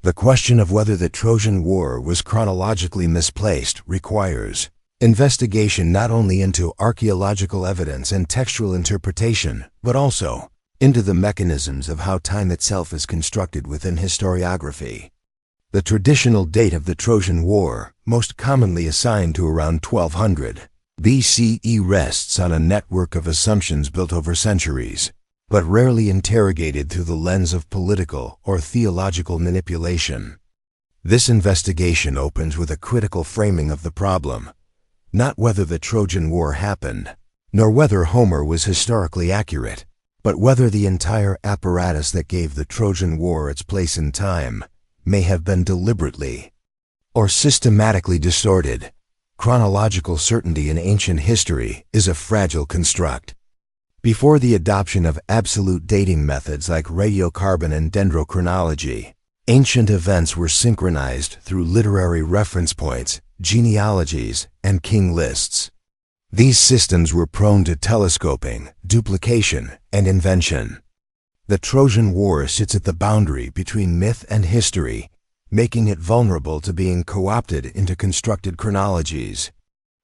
The question of whether the Trojan War was chronologically misplaced requires investigation not only into archaeological evidence and textual interpretation, but also into the mechanisms of how time itself is constructed within historiography. The traditional date of the Trojan War, most commonly assigned to around 1200 BCE, rests on a network of assumptions built over centuries, but rarely interrogated through the lens of political or theological manipulation. This investigation opens with a critical framing of the problem, not whether the Trojan War happened, nor whether Homer was historically accurate, but whether the entire apparatus that gave the Trojan War its place in time may have been deliberately or systematically distorted. Chronological certainty in ancient history is a fragile construct. Before the adoption of absolute dating methods like radiocarbon and dendrochronology, ancient events were synchronized through literary reference points, genealogies, and king lists. These systems were prone to telescoping, duplication, and invention. The Trojan War sits at the boundary between myth and history, making it vulnerable to being co-opted into constructed chronologies.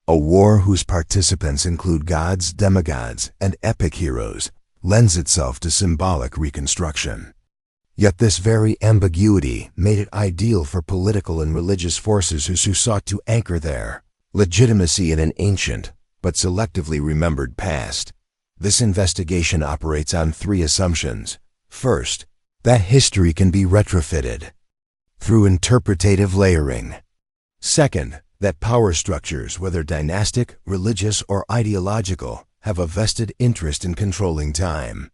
A war whose participants include gods, demigods, and epic heroes lends itself to symbolic reconstruction. Yet this very ambiguity made it ideal for political and religious forces who sought to anchor their legitimacy in an ancient but selectively remembered past. This investigation operates on three assumptions. First, that history can be retrofitted through interpretative layering. Second, that power structures, whether dynastic, religious, or ideological, have a vested interest in controlling time.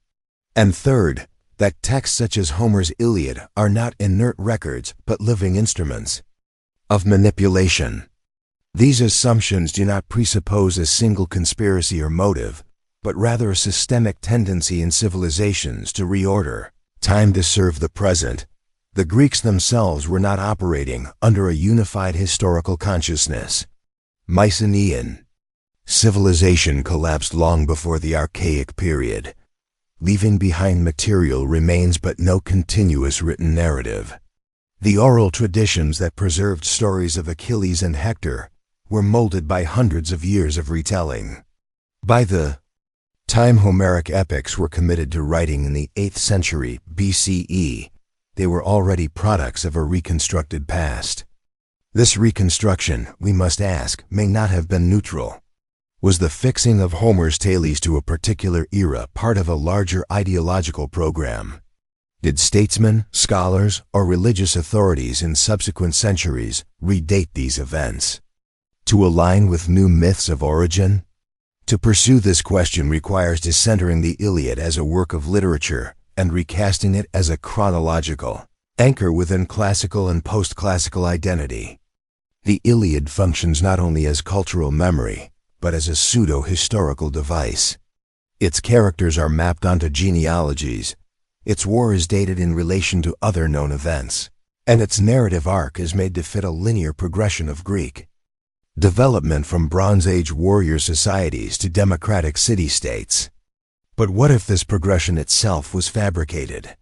And third, that texts such as Homer's Iliad are not inert records but living instruments of manipulation. These assumptions do not presuppose a single conspiracy or motive, but rather a systemic tendency in civilizations to reorder time to serve the present. The Greeks themselves were not operating under a unified historical consciousness. Mycenaean civilization collapsed long before the Archaic period, leaving behind material remains but no continuous written narrative. The oral traditions that preserved stories of Achilles and Hector were molded by hundreds of years of retelling. By the time Homeric epics were committed to writing in the 8th century BCE, they were already products of a reconstructed past. This reconstruction, we must ask, may not have been neutral. Was the fixing of Homer's tales to a particular era part of a larger ideological program? Did statesmen, scholars, or religious authorities in subsequent centuries redate these events to align with new myths of origin? To pursue this question requires decentering the Iliad as a work of literature and recasting it as a chronological anchor within classical and post-classical identity. The Iliad functions not only as cultural memory, but as a pseudo-historical device. Its characters are mapped onto genealogies, its war is dated in relation to other known events, and its narrative arc is made to fit a linear progression of Greek development from Bronze Age warrior societies to democratic city-states. But what if this progression itself was fabricated?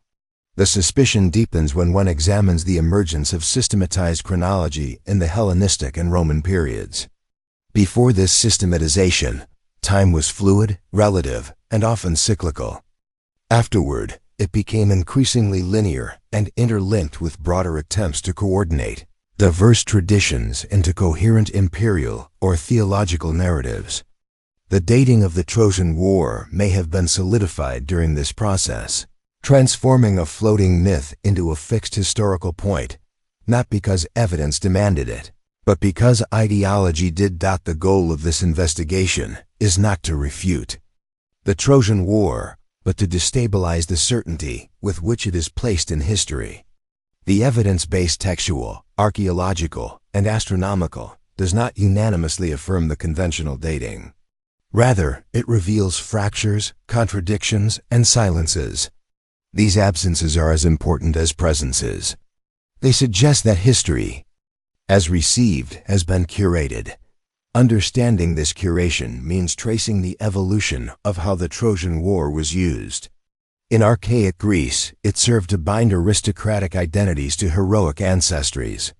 The suspicion deepens when one examines the emergence of systematized chronology in the Hellenistic and Roman periods. Before this systematization, time was fluid, relative, and often cyclical. Afterward, it became increasingly linear and interlinked with broader attempts to coordinate diverse traditions into coherent imperial or theological narratives. The dating of the Trojan War may have been solidified during this process, transforming a floating myth into a fixed historical point, not because evidence demanded it, but because ideology did. The goal of this investigation is not to refute the Trojan War, but to destabilize the certainty with which it is placed in history. The evidence-based textual, archaeological, and astronomical does not unanimously affirm the conventional dating. Rather, it reveals fractures, contradictions, and silences. These absences are as important as presences. They suggest that history, as received, has been curated. Understanding this curation means tracing the evolution of how the Trojan War was used. In archaic Greece, it served to bind aristocratic identities to heroic ancestries.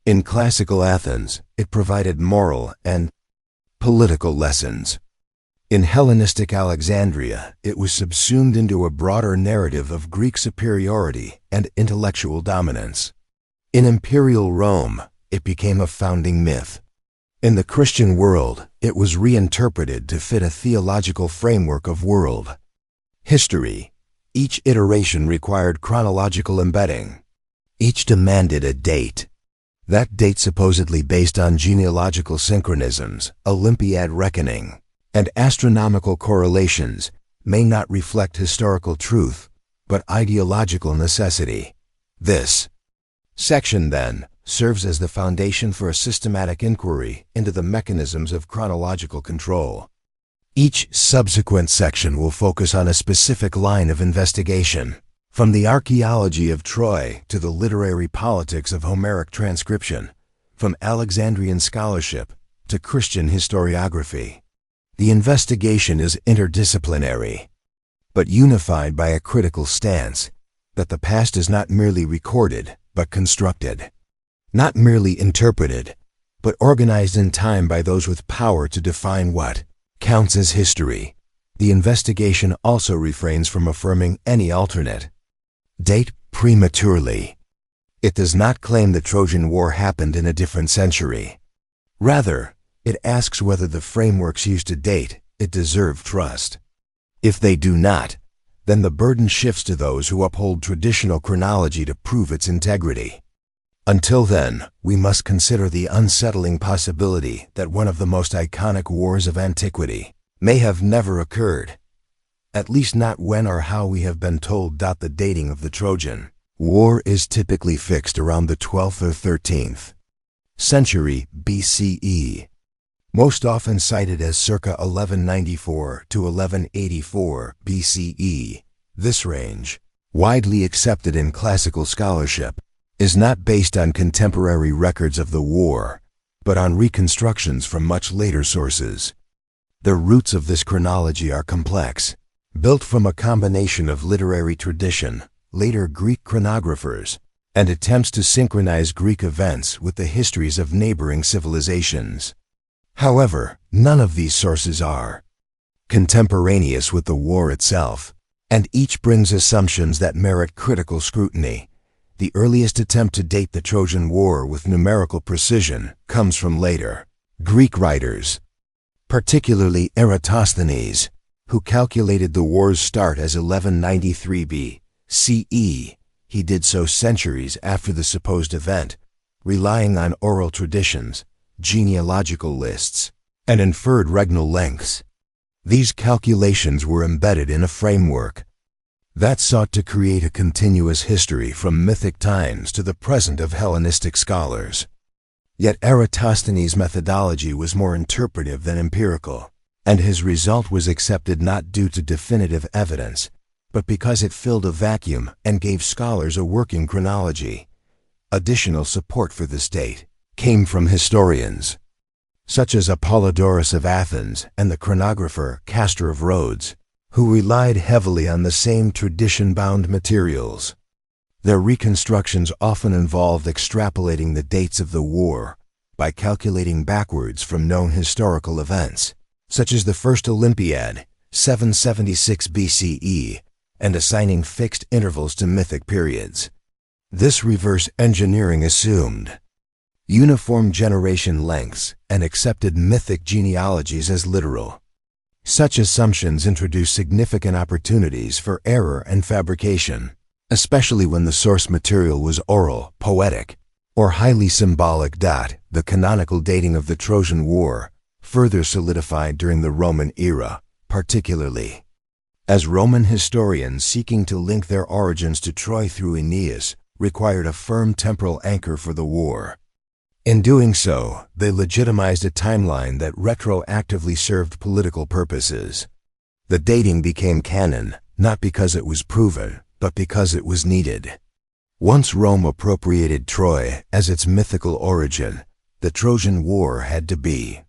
In classical Athens, it provided moral and political lessons. In Hellenistic Alexandria, it was subsumed into a broader narrative of Greek superiority and intellectual dominance. In imperial Rome, it became a founding myth. In the Christian world, it was reinterpreted to fit a theological framework of world history. Each iteration required chronological embedding. Each demanded a date. That date supposedly based on genealogical synchronisms, Olympiad reckoning, and astronomical correlations may not reflect historical truth, but ideological necessity. This section, then, serves as the foundation for a systematic inquiry into the mechanisms of chronological control. Each subsequent section will focus on a specific line of investigation, from the archaeology of Troy to the literary politics of Homeric transcription, from Alexandrian scholarship to Christian historiography. The investigation is interdisciplinary, but unified by a critical stance that the past is not merely recorded, but constructed. Not merely interpreted, but organized in time by those with power to define what counts as history. The investigation also refrains from affirming any alternate date prematurely. It does not claim the Trojan War happened in a different century. Rather, it asks whether the frameworks used to date it deserve trust. If they do not, then the burden shifts to those who uphold traditional chronology to prove its integrity. Until then, we must consider the unsettling possibility that one of the most iconic wars of antiquity may have never occurred, at least not when or how we have been told. The dating of the Trojan War is typically fixed around the 12th or 13th century BCE, most often cited as circa 1194 to 1184 BCE. This range, widely accepted in classical scholarship, is not based on contemporary records of the war, but on reconstructions from much later sources. The roots of this chronology are complex, built from a combination of literary tradition, later Greek chronographers, and attempts to synchronize Greek events with the histories of neighboring civilizations. However, none of these sources are contemporaneous with the war itself, and each brings assumptions that merit critical scrutiny. The earliest attempt to date the Trojan War with numerical precision comes from later Greek writers, particularly Eratosthenes, who calculated the war's start as 1193 BCE. He did so centuries after the supposed event, relying on oral traditions, genealogical lists, and inferred regnal lengths. These calculations were embedded in a framework that sought to create a continuous history from mythic times to the present of Hellenistic scholars. Yet Eratosthenes' methodology was more interpretive than empirical, and his result was accepted not due to definitive evidence, but because it filled a vacuum and gave scholars a working chronology. Additional support for this date came from historians, such as Apollodorus of Athens and the chronographer Castor of Rhodes, who relied heavily on the same tradition-bound materials. Their reconstructions often involved extrapolating the dates of the war by calculating backwards from known historical events, such as the First Olympiad, 776 BCE, and assigning fixed intervals to mythic periods. This reverse engineering assumed uniform generation lengths and accepted mythic genealogies as literal. Such assumptions introduce significant opportunities for error and fabrication, especially when the source material was oral, poetic, or highly symbolic. The canonical dating of the Trojan War further solidified during the Roman era, particularly as Roman historians seeking to link their origins to Troy through Aeneas required a firm temporal anchor for the war. In doing so, they legitimized a timeline that retroactively served political purposes. The dating became canon, not because it was proven, but because it was needed. Once Rome appropriated Troy as its mythical origin, the Trojan War had to be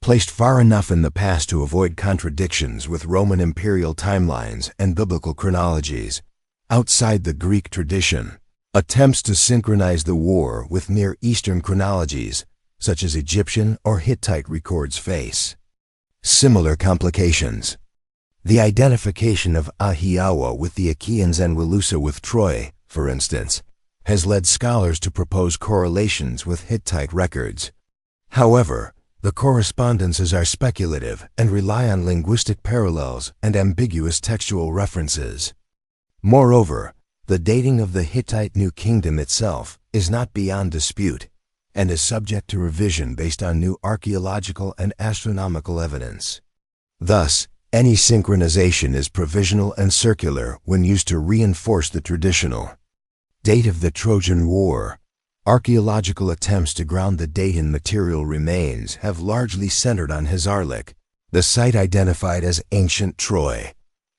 placed far enough in the past to avoid contradictions with Roman imperial timelines and biblical chronologies. Outside the Greek tradition, attempts to synchronize the war with Near Eastern chronologies, such as Egyptian or Hittite records, face similar complications. The identification of Ahiawa with the Achaeans and Wilusa with Troy, for instance, has led scholars to propose correlations with Hittite records. However, the correspondences are speculative and rely on linguistic parallels and ambiguous textual references. Moreover, the dating of the Hittite New Kingdom itself is not beyond dispute and is subject to revision based on new archaeological and astronomical evidence. Thus, any synchronization is provisional and circular when used to reinforce the traditional date of the Trojan War. Archaeological attempts to ground the date in material remains have largely centered on Hazarlik, the site identified as ancient Troy.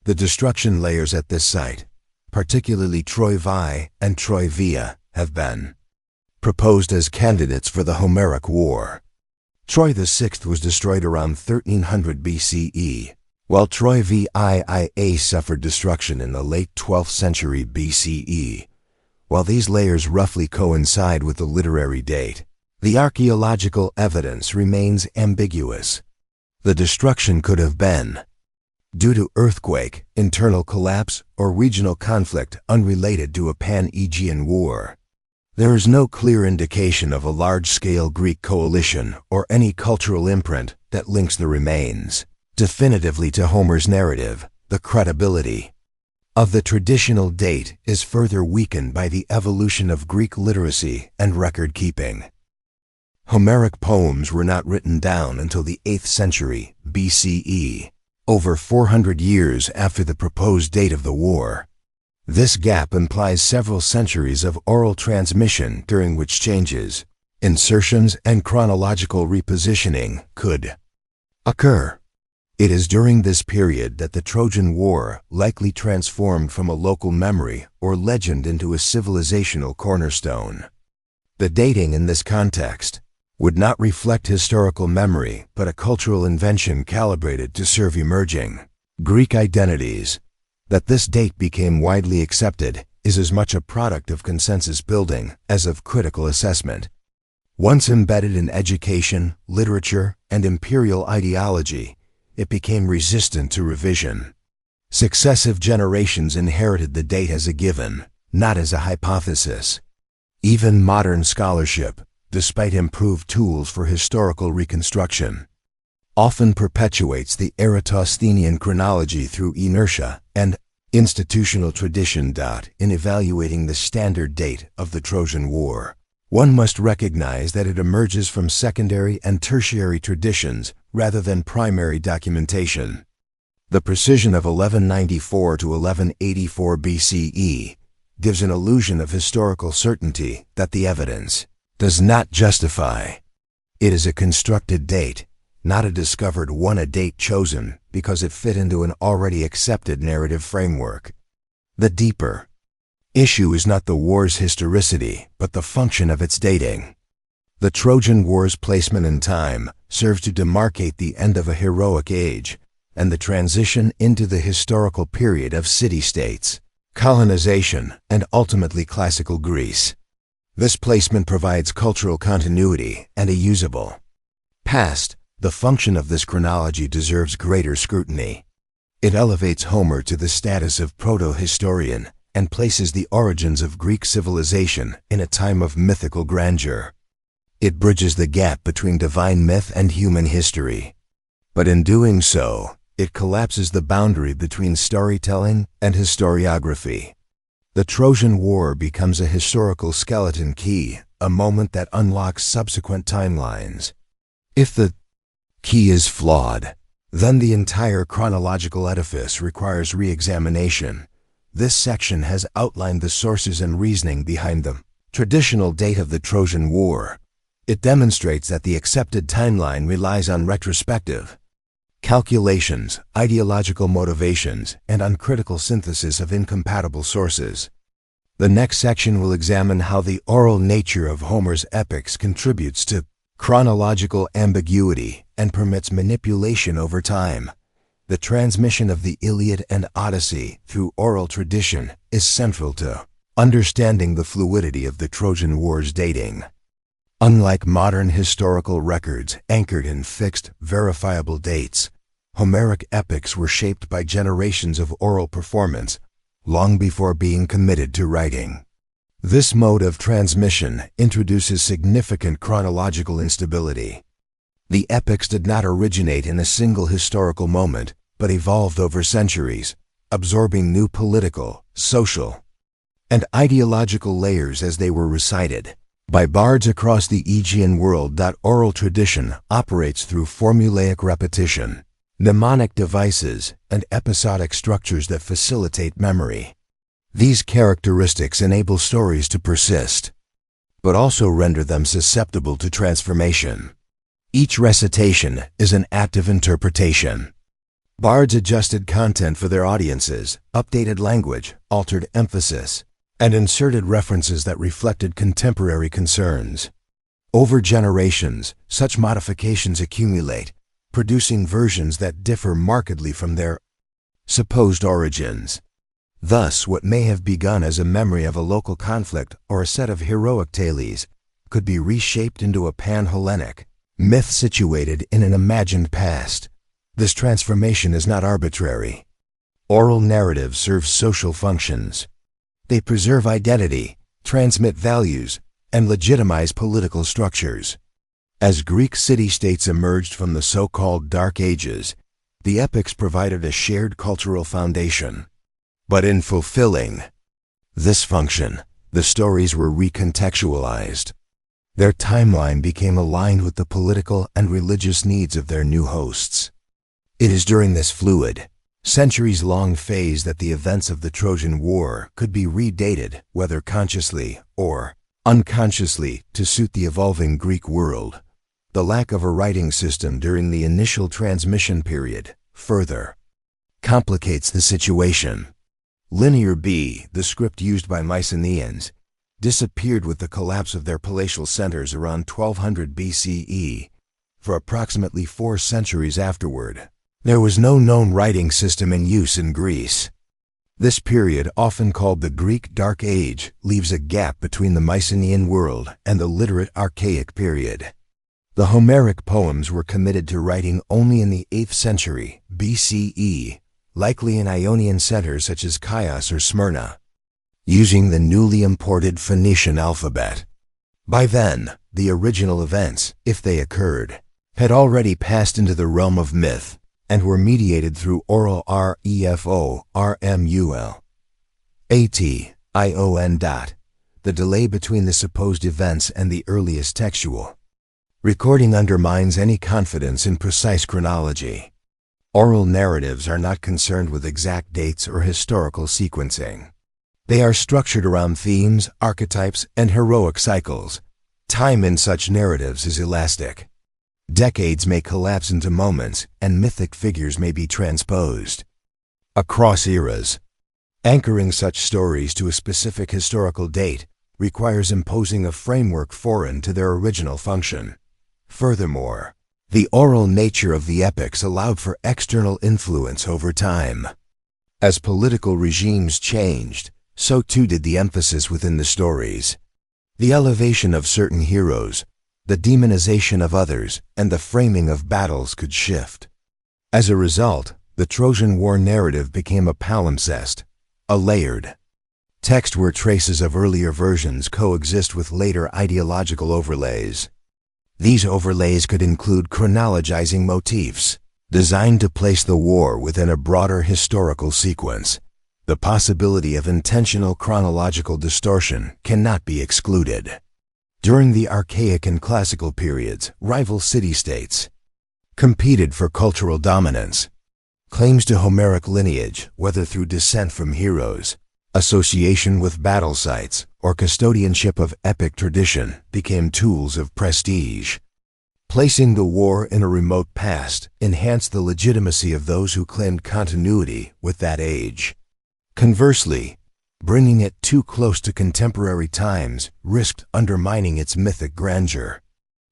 The destruction layers at this site, particularly Troy Vi and Troy Via, have been proposed as candidates for the Homeric War. Troy VI was destroyed around 1300 BCE, while Troy VIIA suffered destruction in the late 12th century BCE. While these layers roughly coincide with the literary date, the archaeological evidence remains ambiguous. The destruction could have been due to earthquake, internal collapse, or regional conflict unrelated to a Pan-Aegean war. There is no clear indication of a large-scale Greek coalition or any cultural imprint that links the remains definitively to Homer's narrative. The credibility of the traditional date is further weakened by the evolution of Greek literacy and record-keeping. Homeric poems were not written down until the 8th century BCE, over 400 years after the proposed date of the war. This gap implies several centuries of oral transmission during which changes, insertions, and chronological repositioning could occur. It is during this period that the Trojan War likely transformed from a local memory or legend into a civilizational cornerstone. The dating in this context would not reflect historical memory but a cultural invention calibrated to serve emerging Greek identities. That this date became widely accepted is as much a product of consensus building as of critical assessment. Once embedded in education, literature, and imperial ideology, it became resistant to revision. Successive generations inherited the date as a given, not as a hypothesis. Even modern scholarship, despite improved tools for historical reconstruction, often perpetuates the Eratosthenean chronology through inertia and institutional tradition. In evaluating the standard date of the Trojan War, one must recognize that it emerges from secondary and tertiary traditions rather than primary documentation. The precision of 1194 to 1184 BCE gives an illusion of historical certainty that the evidence does not justify. It is a constructed date, not a discovered one, a date chosen because it fit into an already accepted narrative framework. The deeper issue is not the war's historicity, but the function of its dating. The Trojan War's placement in time serves to demarcate the end of a heroic age and the transition into the historical period of city-states, colonization, and ultimately classical Greece. This placement provides cultural continuity and a usable past. The function of this chronology deserves greater scrutiny. It elevates Homer to the status of proto-historian and places the origins of Greek civilization in a time of mythical grandeur. It bridges the gap between divine myth and human history. But in doing so, it collapses the boundary between storytelling and historiography. The Trojan War becomes a historical skeleton key, a moment that unlocks subsequent timelines. If the key is flawed, then the entire chronological edifice requires re-examination. This section has outlined the sources and reasoning behind the traditional date of the Trojan War. It demonstrates that the accepted timeline relies on retrospective calculations, ideological motivations, and uncritical synthesis of incompatible sources. The next section will examine how the oral nature of Homer's epics contributes to chronological ambiguity, and permits manipulation over time. The transmission of the Iliad and Odyssey through oral tradition is central to understanding the fluidity of the Trojan War's dating. Unlike modern historical records anchored in fixed, verifiable dates, Homeric epics were shaped by generations of oral performance long before being committed to writing. This mode of transmission introduces significant chronological instability. The epics did not originate in a single historical moment, but evolved over centuries, absorbing new political, social, and ideological layers as they were recited by bards across the Aegean world. Oral tradition operates through formulaic repetition, mnemonic devices, and episodic structures that facilitate memory. These characteristics enable stories to persist, but also render them susceptible to transformation. Each recitation is an active interpretation. Bards adjusted content for their audiences, updated language, altered emphasis, and inserted references that reflected contemporary concerns. Over generations, such modifications accumulate, producing versions that differ markedly from their supposed origins. Thus, what may have begun as a memory of a local conflict or a set of heroic tales could be reshaped into a pan-Hellenic myth situated in an imagined past. This transformation is not arbitrary. Oral narratives serve social functions. They preserve identity, transmit values, and legitimize political structures. As Greek city-states emerged from the so-called Dark Ages, the epics provided a shared cultural foundation. But in fulfilling this function, the stories were recontextualized. Their timeline became aligned with the political and religious needs of their new hosts. It is during this fluid, centuries-long phase that the events of the Trojan War could be redated, whether consciously or unconsciously, to suit the evolving Greek world. The lack of a writing system during the initial transmission period further complicates the situation. Linear B, the script used by Mycenaeans, disappeared with the collapse of their palatial centers around 1200 BCE. For approximately 4 centuries afterward, there was no known writing system in use in Greece. This period, often called the Greek Dark Age, leaves a gap between the Mycenaean world and the literate Archaic period. The Homeric poems were committed to writing only in the 8th century BCE, likely in Ionian centers such as Chios or Smyrna, using the newly imported Phoenician alphabet. By then, the original events, if they occurred, had already passed into the realm of myth and were mediated through oral refo, rmul, ation. The delay between the supposed events and the earliest textual recording undermines any confidence in precise chronology. Oral narratives are not concerned with exact dates or historical sequencing. They are structured around themes, archetypes, and heroic cycles. Time in such narratives is elastic. Decades may collapse into moments, and mythic figures may be transposed across eras. Anchoring such stories to a specific historical date requires imposing a framework foreign to their original function. Furthermore, the oral nature of the epics allowed for external influence over time. As political regimes changed, so too did the emphasis within the stories. The elevation of certain heroes, the demonization of others, and the framing of battles could shift. As a result, the Trojan War narrative became a palimpsest, a layered text where traces of earlier versions coexist with later ideological overlays. These overlays could include chronologizing motifs, designed to place the war within a broader historical sequence. The possibility of intentional chronological distortion cannot be excluded. During the Archaic and Classical periods, rival city-states competed for cultural dominance. Claims to Homeric lineage, whether through descent from heroes, association with battle sites, or custodianship of epic tradition, became tools of prestige. Placing the war in a remote past enhanced the legitimacy of those who claimed continuity with that age. Conversely, bringing it too close to contemporary times risked undermining its mythic grandeur.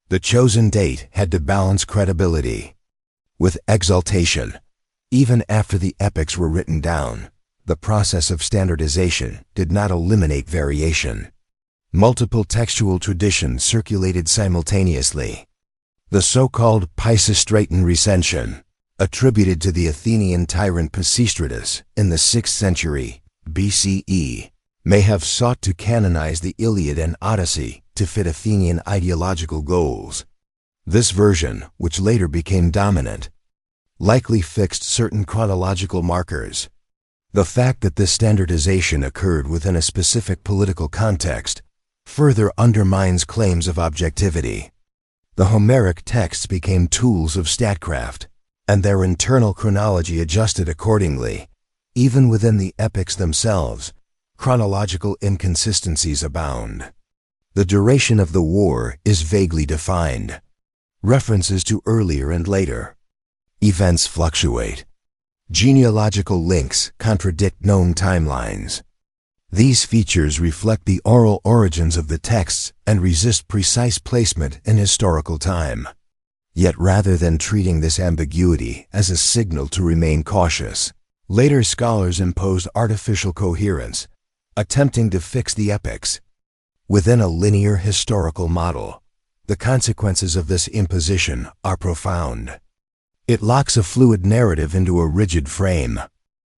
The chosen date had to balance credibility with exaltation. Even after the epics were written down, the process of standardization did not eliminate variation. Multiple textual traditions circulated simultaneously. The so-called Pisistraton recension, attributed to the Athenian tyrant Pisistratus in the 6th century BCE, may have sought to canonize the Iliad and Odyssey to fit Athenian ideological goals. This version, which later became dominant, likely fixed certain chronological markers. The fact that this standardization occurred within a specific political context further undermines claims of objectivity. The Homeric texts became tools of statecraft, and their internal chronology adjusted accordingly. Even within the epics themselves, chronological inconsistencies abound. The duration of the war is vaguely defined. References to earlier and later events fluctuate. Genealogical links contradict known timelines. These features reflect the oral origins of the texts and resist precise placement in historical time. Yet rather than treating this ambiguity as a signal to remain cautious, later scholars imposed artificial coherence, attempting to fix the epics within a linear historical model. The consequences of this imposition are profound. It locks a fluid narrative into a rigid frame.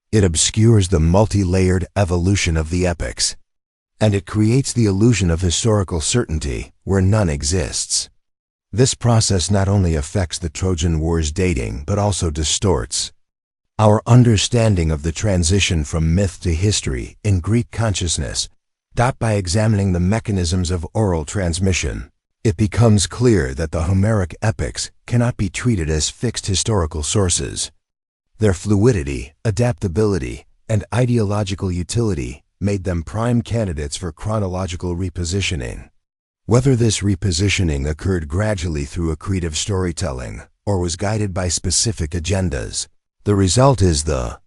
It obscures the multi-layered evolution of the epics, and it creates the illusion of historical certainty where none exists. This process not only affects the Trojan War's dating but also distorts our understanding of the transition from myth to history in Greek consciousness. By examining the mechanisms of oral transmission, it becomes clear that the Homeric epics cannot be treated as fixed historical sources. Their fluidity, adaptability, and ideological utility made them prime candidates for chronological repositioning. Whether this repositioning occurred gradually through accretive storytelling or was guided by specific agendas, the result is the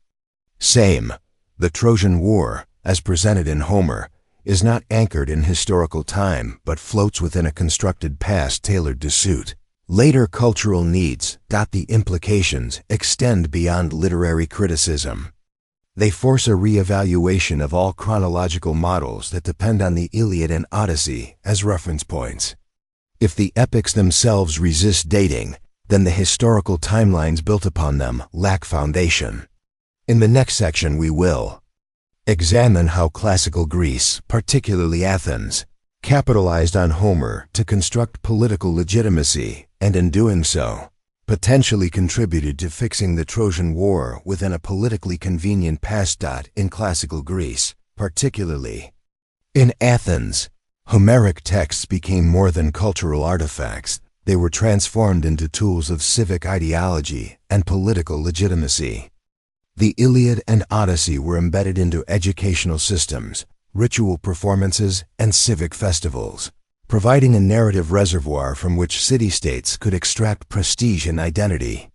same. The Trojan War, as presented in Homer, is not anchored in historical time but floats within a constructed past tailored to suit later cultural needs. The implications extend beyond literary criticism. They force a re-evaluation of all chronological models that depend on the Iliad and Odyssey as reference points. If the epics themselves resist dating, then the historical timelines built upon them lack foundation. In the next section we will examine how classical Greece, particularly Athens, capitalized on Homer to construct political legitimacy, and in doing so, potentially contributed to fixing the Trojan War within a politically convenient past. In classical Greece, particularly in Athens, Homeric texts became more than cultural artifacts. They were transformed into tools of civic ideology and political legitimacy. The Iliad and Odyssey were embedded into educational systems, ritual performances, and civic festivals, providing a narrative reservoir from which city-states could extract prestige and identity.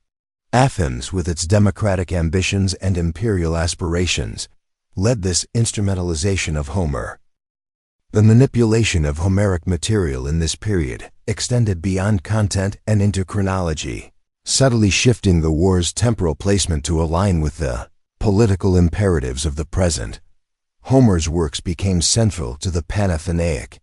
Athens, with its democratic ambitions and imperial aspirations, led this instrumentalization of Homer. The manipulation of Homeric material in this period extended beyond content and into chronology, subtly shifting the war's temporal placement to align with the political imperatives of the present. Homer's works became central to the Panathenaic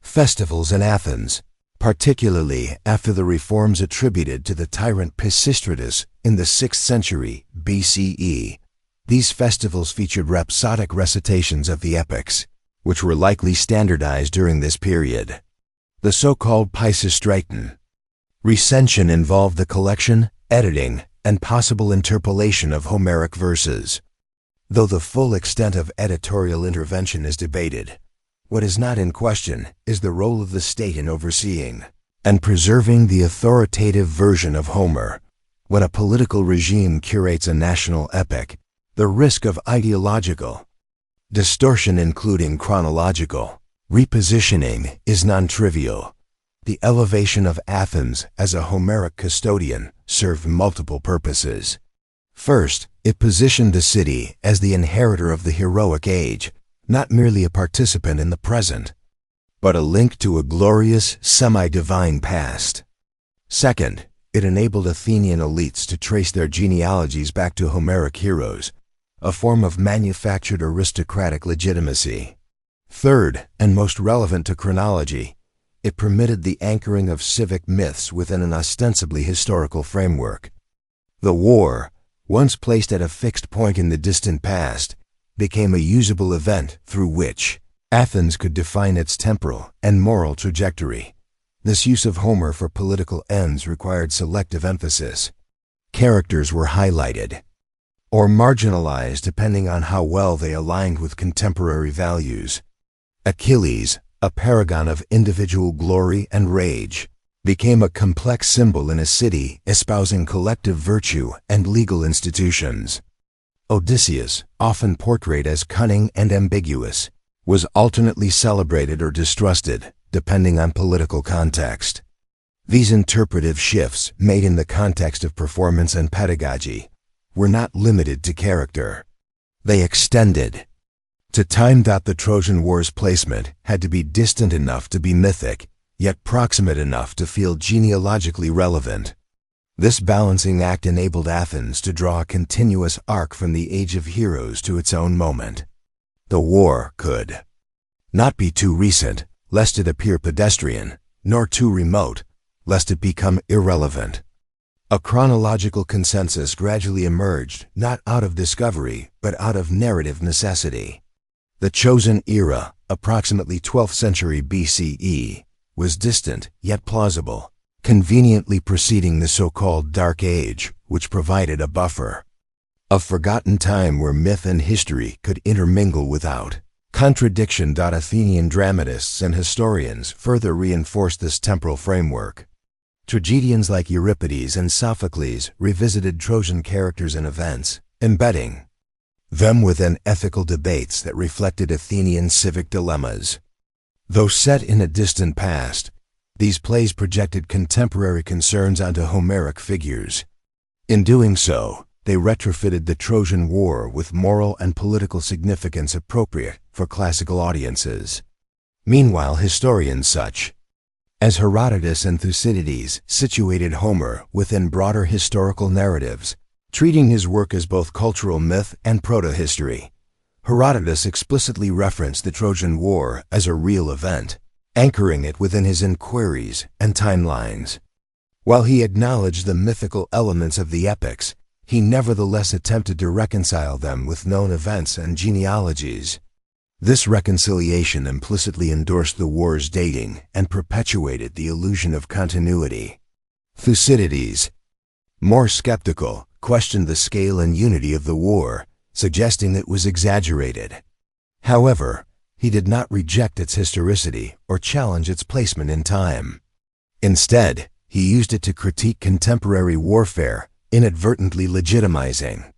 festivals in Athens, particularly after the reforms attributed to the tyrant Pisistratus in the 6th century BCE. These festivals featured rhapsodic recitations of the epics, which were likely standardized during this period. The so-called Pisistraton recension involved the collection, editing, and possible interpolation of Homeric verses. Though the full extent of editorial intervention is debated, what is not in question is the role of the state in overseeing and preserving the authoritative version of Homer. When a political regime curates a national epic, the risk of ideological distortion, including chronological repositioning, is non-trivial. The elevation of Athens as a Homeric custodian served multiple purposes. First, it positioned the city as the inheritor of the heroic age, not merely a participant in the present. but a link to a glorious, semi-divine past. Second, it enabled Athenian elites to trace their genealogies back to Homeric heroes, a form of manufactured aristocratic legitimacy. Third, and most relevant to chronology, it permitted the anchoring of civic myths within an ostensibly historical framework. The war, once placed at a fixed point in the distant past, became a usable event through which Athens could define its temporal and moral trajectory. This use of Homer for political ends required selective emphasis. Characters were highlighted or marginalized depending on how well they aligned with contemporary values. Achilles, a paragon of individual glory and rage, became a complex symbol in a city espousing collective virtue and legal institutions. Odysseus, often portrayed as cunning and ambiguous, was alternately celebrated or distrusted, depending on political context. These interpretive shifts, made in the context of performance and pedagogy, were not limited to character. They extended to time. The Trojan War's placement had to be distant enough to be mythic, yet proximate enough to feel genealogically relevant. This balancing act enabled Athens to draw a continuous arc from the age of heroes to its own moment. The war could not be too recent, lest it appear pedestrian, nor too remote, lest it become irrelevant. A chronological consensus gradually emerged, not out of discovery, but out of narrative necessity. The chosen era, approximately 12th century BCE, was distant yet plausible, conveniently preceding the so-called Dark Age, which provided a buffer. A forgotten time where myth and history could intermingle without contradiction. Athenian dramatists and historians further reinforced this temporal framework. Tragedians like Euripides and Sophocles revisited Trojan characters and events, embedding them within ethical debates that reflected Athenian civic dilemmas. Though set in a distant past, these plays projected contemporary concerns onto Homeric figures. In doing so, they retrofitted the Trojan War with moral and political significance appropriate for classical audiences. Meanwhile, historians such as Herodotus and Thucydides situated Homer within broader historical narratives, treating his work as both cultural myth and proto-history. Herodotus explicitly referenced the Trojan War as a real event, anchoring it within his inquiries and timelines. While he acknowledged the mythical elements of the epics, he nevertheless attempted to reconcile them with known events and genealogies. This reconciliation implicitly endorsed the war's dating and perpetuated the illusion of continuity. Thucydides, more skeptical, questioned the scale and unity of the war, suggesting it was exaggerated. However, he did not reject its historicity or challenge its placement in time. Instead, he used it to critique contemporary warfare, inadvertently legitimizing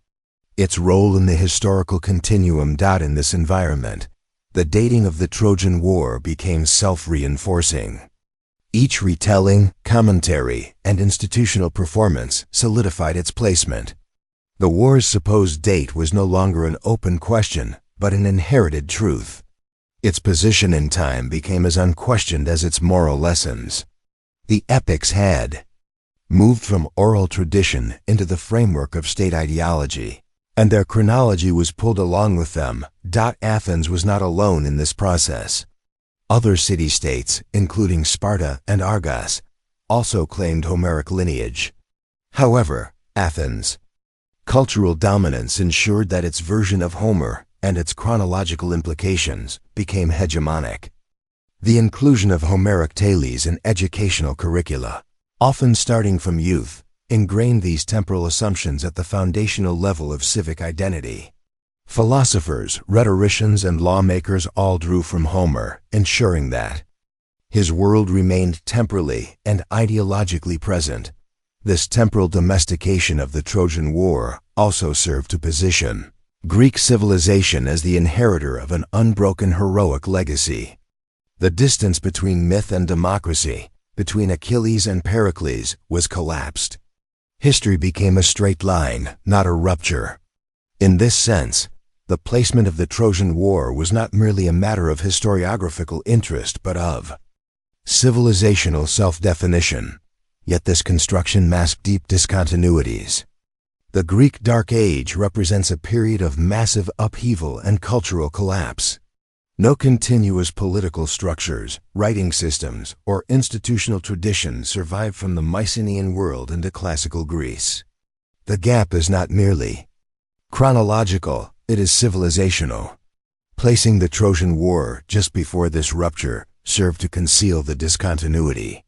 its role in the historical continuum. In this environment, the dating of the Trojan War became self-reinforcing. Each retelling, commentary, and institutional performance solidified its placement. The war's supposed date was no longer an open question, but an inherited truth. Its position in time became as unquestioned as its moral lessons. The epics had moved from oral tradition into the framework of state ideology, and their chronology was pulled along with them. Athens was not alone in this process. Other city-states, including Sparta and Argos, also claimed Homeric lineage. However, Athens' cultural dominance ensured that its version of Homer and its chronological implications became hegemonic. The inclusion of Homeric tales in educational curricula, often starting from youth, ingrained these temporal assumptions at the foundational level of civic identity. Philosophers, rhetoricians, and lawmakers all drew from Homer, ensuring that his world remained temporally and ideologically present. This temporal domestication of the Trojan War also served to position Greek civilization as the inheritor of an unbroken heroic legacy. The distance between myth and democracy, between Achilles and Pericles, was collapsed. History became a straight line, not a rupture. In this sense, The placement of the Trojan War was not merely a matter of historiographical interest, but of civilizational self-definition. Yet this construction masked deep discontinuities. The Greek Dark Age represents a period of massive upheaval and cultural collapse. No continuous political structures, writing systems, or institutional traditions survived from the Mycenaean world into classical Greece. The gap is not merely chronological, it is civilizational. Placing the Trojan War just before this rupture served to conceal the discontinuity.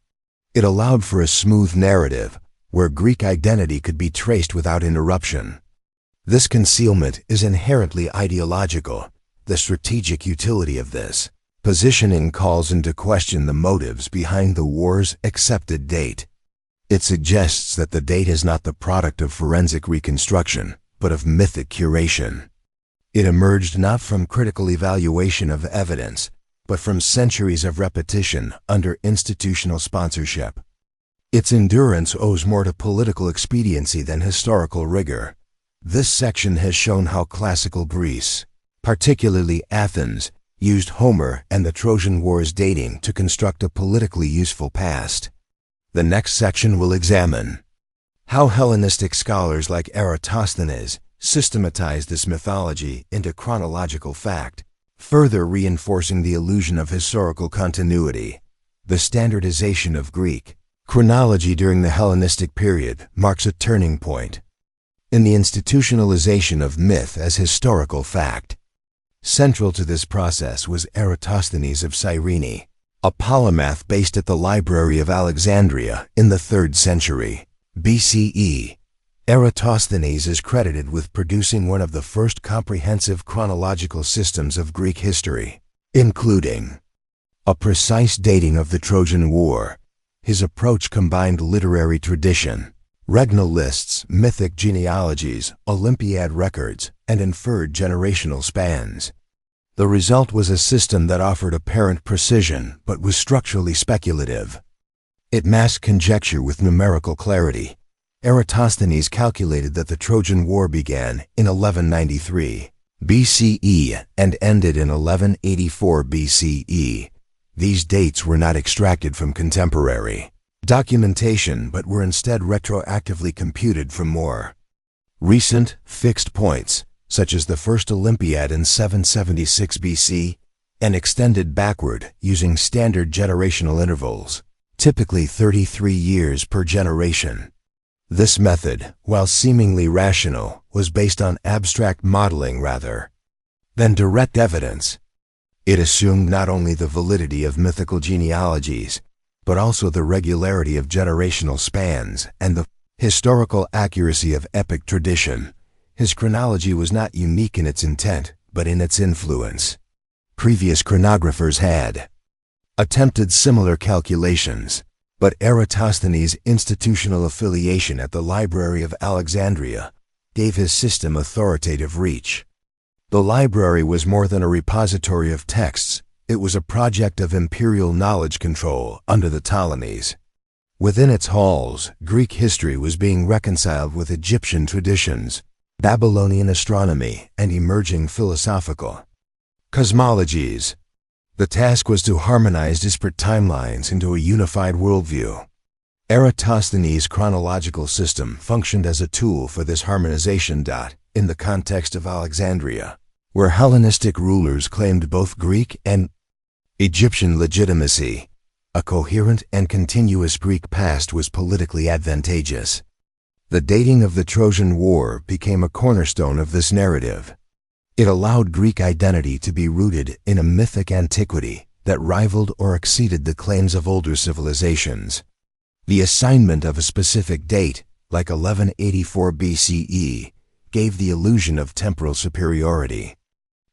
It allowed for a smooth narrative, where Greek identity could be traced without interruption. This concealment is inherently ideological. The strategic utility of this positioning calls into question the motives behind the war's accepted date. It suggests that the date is not the product of forensic reconstruction, but of mythic curation. It emerged not from critical evaluation of evidence, but from centuries of repetition under institutional sponsorship. Its endurance owes more to political expediency than historical rigor. This section has shown how classical Greece, particularly Athens, used Homer and the Trojan War's dating to construct a politically useful past. The next section will examine how Hellenistic scholars like Eratosthenes systematized this mythology into chronological fact, further reinforcing the illusion of historical continuity. The standardization of Greek chronology during the Hellenistic period marks a turning point in the institutionalization of myth as historical fact. Central to this process was Eratosthenes of Cyrene, a polymath based at the Library of Alexandria in the 3rd century BCE. Eratosthenes is credited with producing one of the first comprehensive chronological systems of Greek history, including a precise dating of the Trojan War. His approach combined literary tradition, regnal lists, mythic genealogies, Olympiad records, and inferred generational spans. The result was a system that offered apparent precision but was structurally speculative. It masked conjecture with numerical clarity. Eratosthenes calculated that the Trojan War began in 1193 BCE and ended in 1184 BCE. These dates were not extracted from contemporary documentation but were instead retroactively computed from more recent, fixed points, such as the first Olympiad in 776 BC, and extended backward using standard generational intervals, typically 33 years per generation. This method, while seemingly rational, was based on abstract modeling rather than direct evidence. It assumed not only the validity of mythical genealogies, but also the regularity of generational spans and the historical accuracy of epic tradition. His chronology was not unique in its intent, but in its influence. Previous chronographers had attempted similar calculations, but Eratosthenes' institutional affiliation at the Library of Alexandria gave his system authoritative reach. The library was more than a repository of texts, it was a project of imperial knowledge control under the Ptolemies. Within its halls, Greek history was being reconciled with Egyptian traditions, Babylonian astronomy, and emerging philosophical cosmologies. The task was to harmonize disparate timelines into a unified worldview. Eratosthenes' chronological system functioned as a tool for this harmonization. In the context of Alexandria, where Hellenistic rulers claimed both Greek and Egyptian legitimacy, a coherent and continuous Greek past was politically advantageous. The dating of the Trojan War became a cornerstone of this narrative. It allowed Greek identity to be rooted in a mythic antiquity that rivaled or exceeded the claims of older civilizations. The assignment of a specific date, like 1184 BCE, gave the illusion of temporal superiority.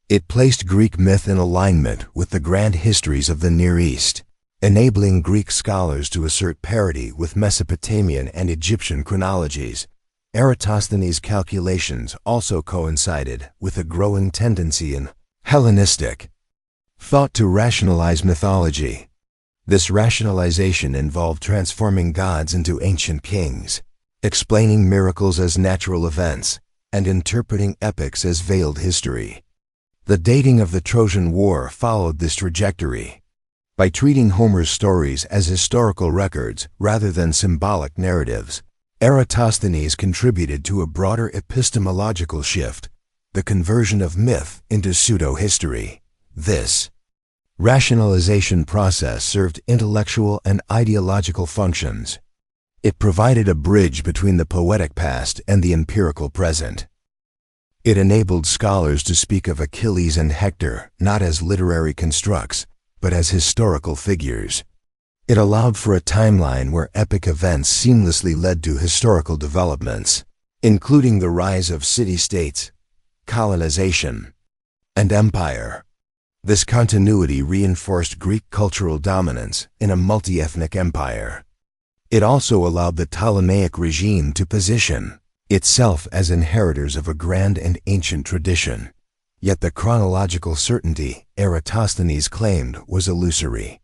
It placed Greek myth in alignment with the grand histories of the Near East, enabling Greek scholars to assert parity with Mesopotamian and Egyptian chronologies. Eratosthenes' calculations also coincided with a growing tendency in Hellenistic thought to rationalize mythology. This rationalization involved transforming gods into ancient kings, explaining miracles as natural events, and interpreting epics as veiled history. The dating of the Trojan War followed this trajectory. By treating Homer's stories as historical records rather than symbolic narratives, Eratosthenes contributed to a broader epistemological shift, the conversion of myth into pseudo-history. This rationalization process served intellectual and ideological functions. It provided a bridge between the poetic past and the empirical present. It enabled scholars to speak of Achilles and Hector not as literary constructs, but as historical figures. It allowed for a timeline where epic events seamlessly led to historical developments, including the rise of city-states, colonization, and empire. This continuity reinforced Greek cultural dominance in a multi-ethnic empire. It also allowed the Ptolemaic regime to position itself as inheritors of a grand and ancient tradition. Yet the chronological certainty Eratosthenes claimed was illusory.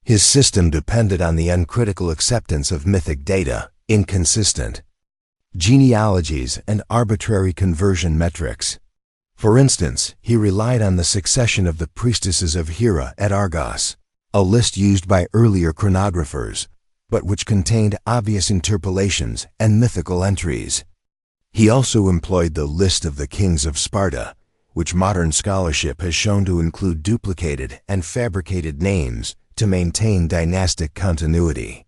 His system depended on the uncritical acceptance of mythic data, inconsistent genealogies, and arbitrary conversion metrics. For instance, he relied on the succession of the priestesses of Hera at Argos, a list used by earlier chronographers, but which contained obvious interpolations and mythical entries. He also employed the list of the kings of Sparta, which modern scholarship has shown to include duplicated and fabricated names to maintain dynastic continuity.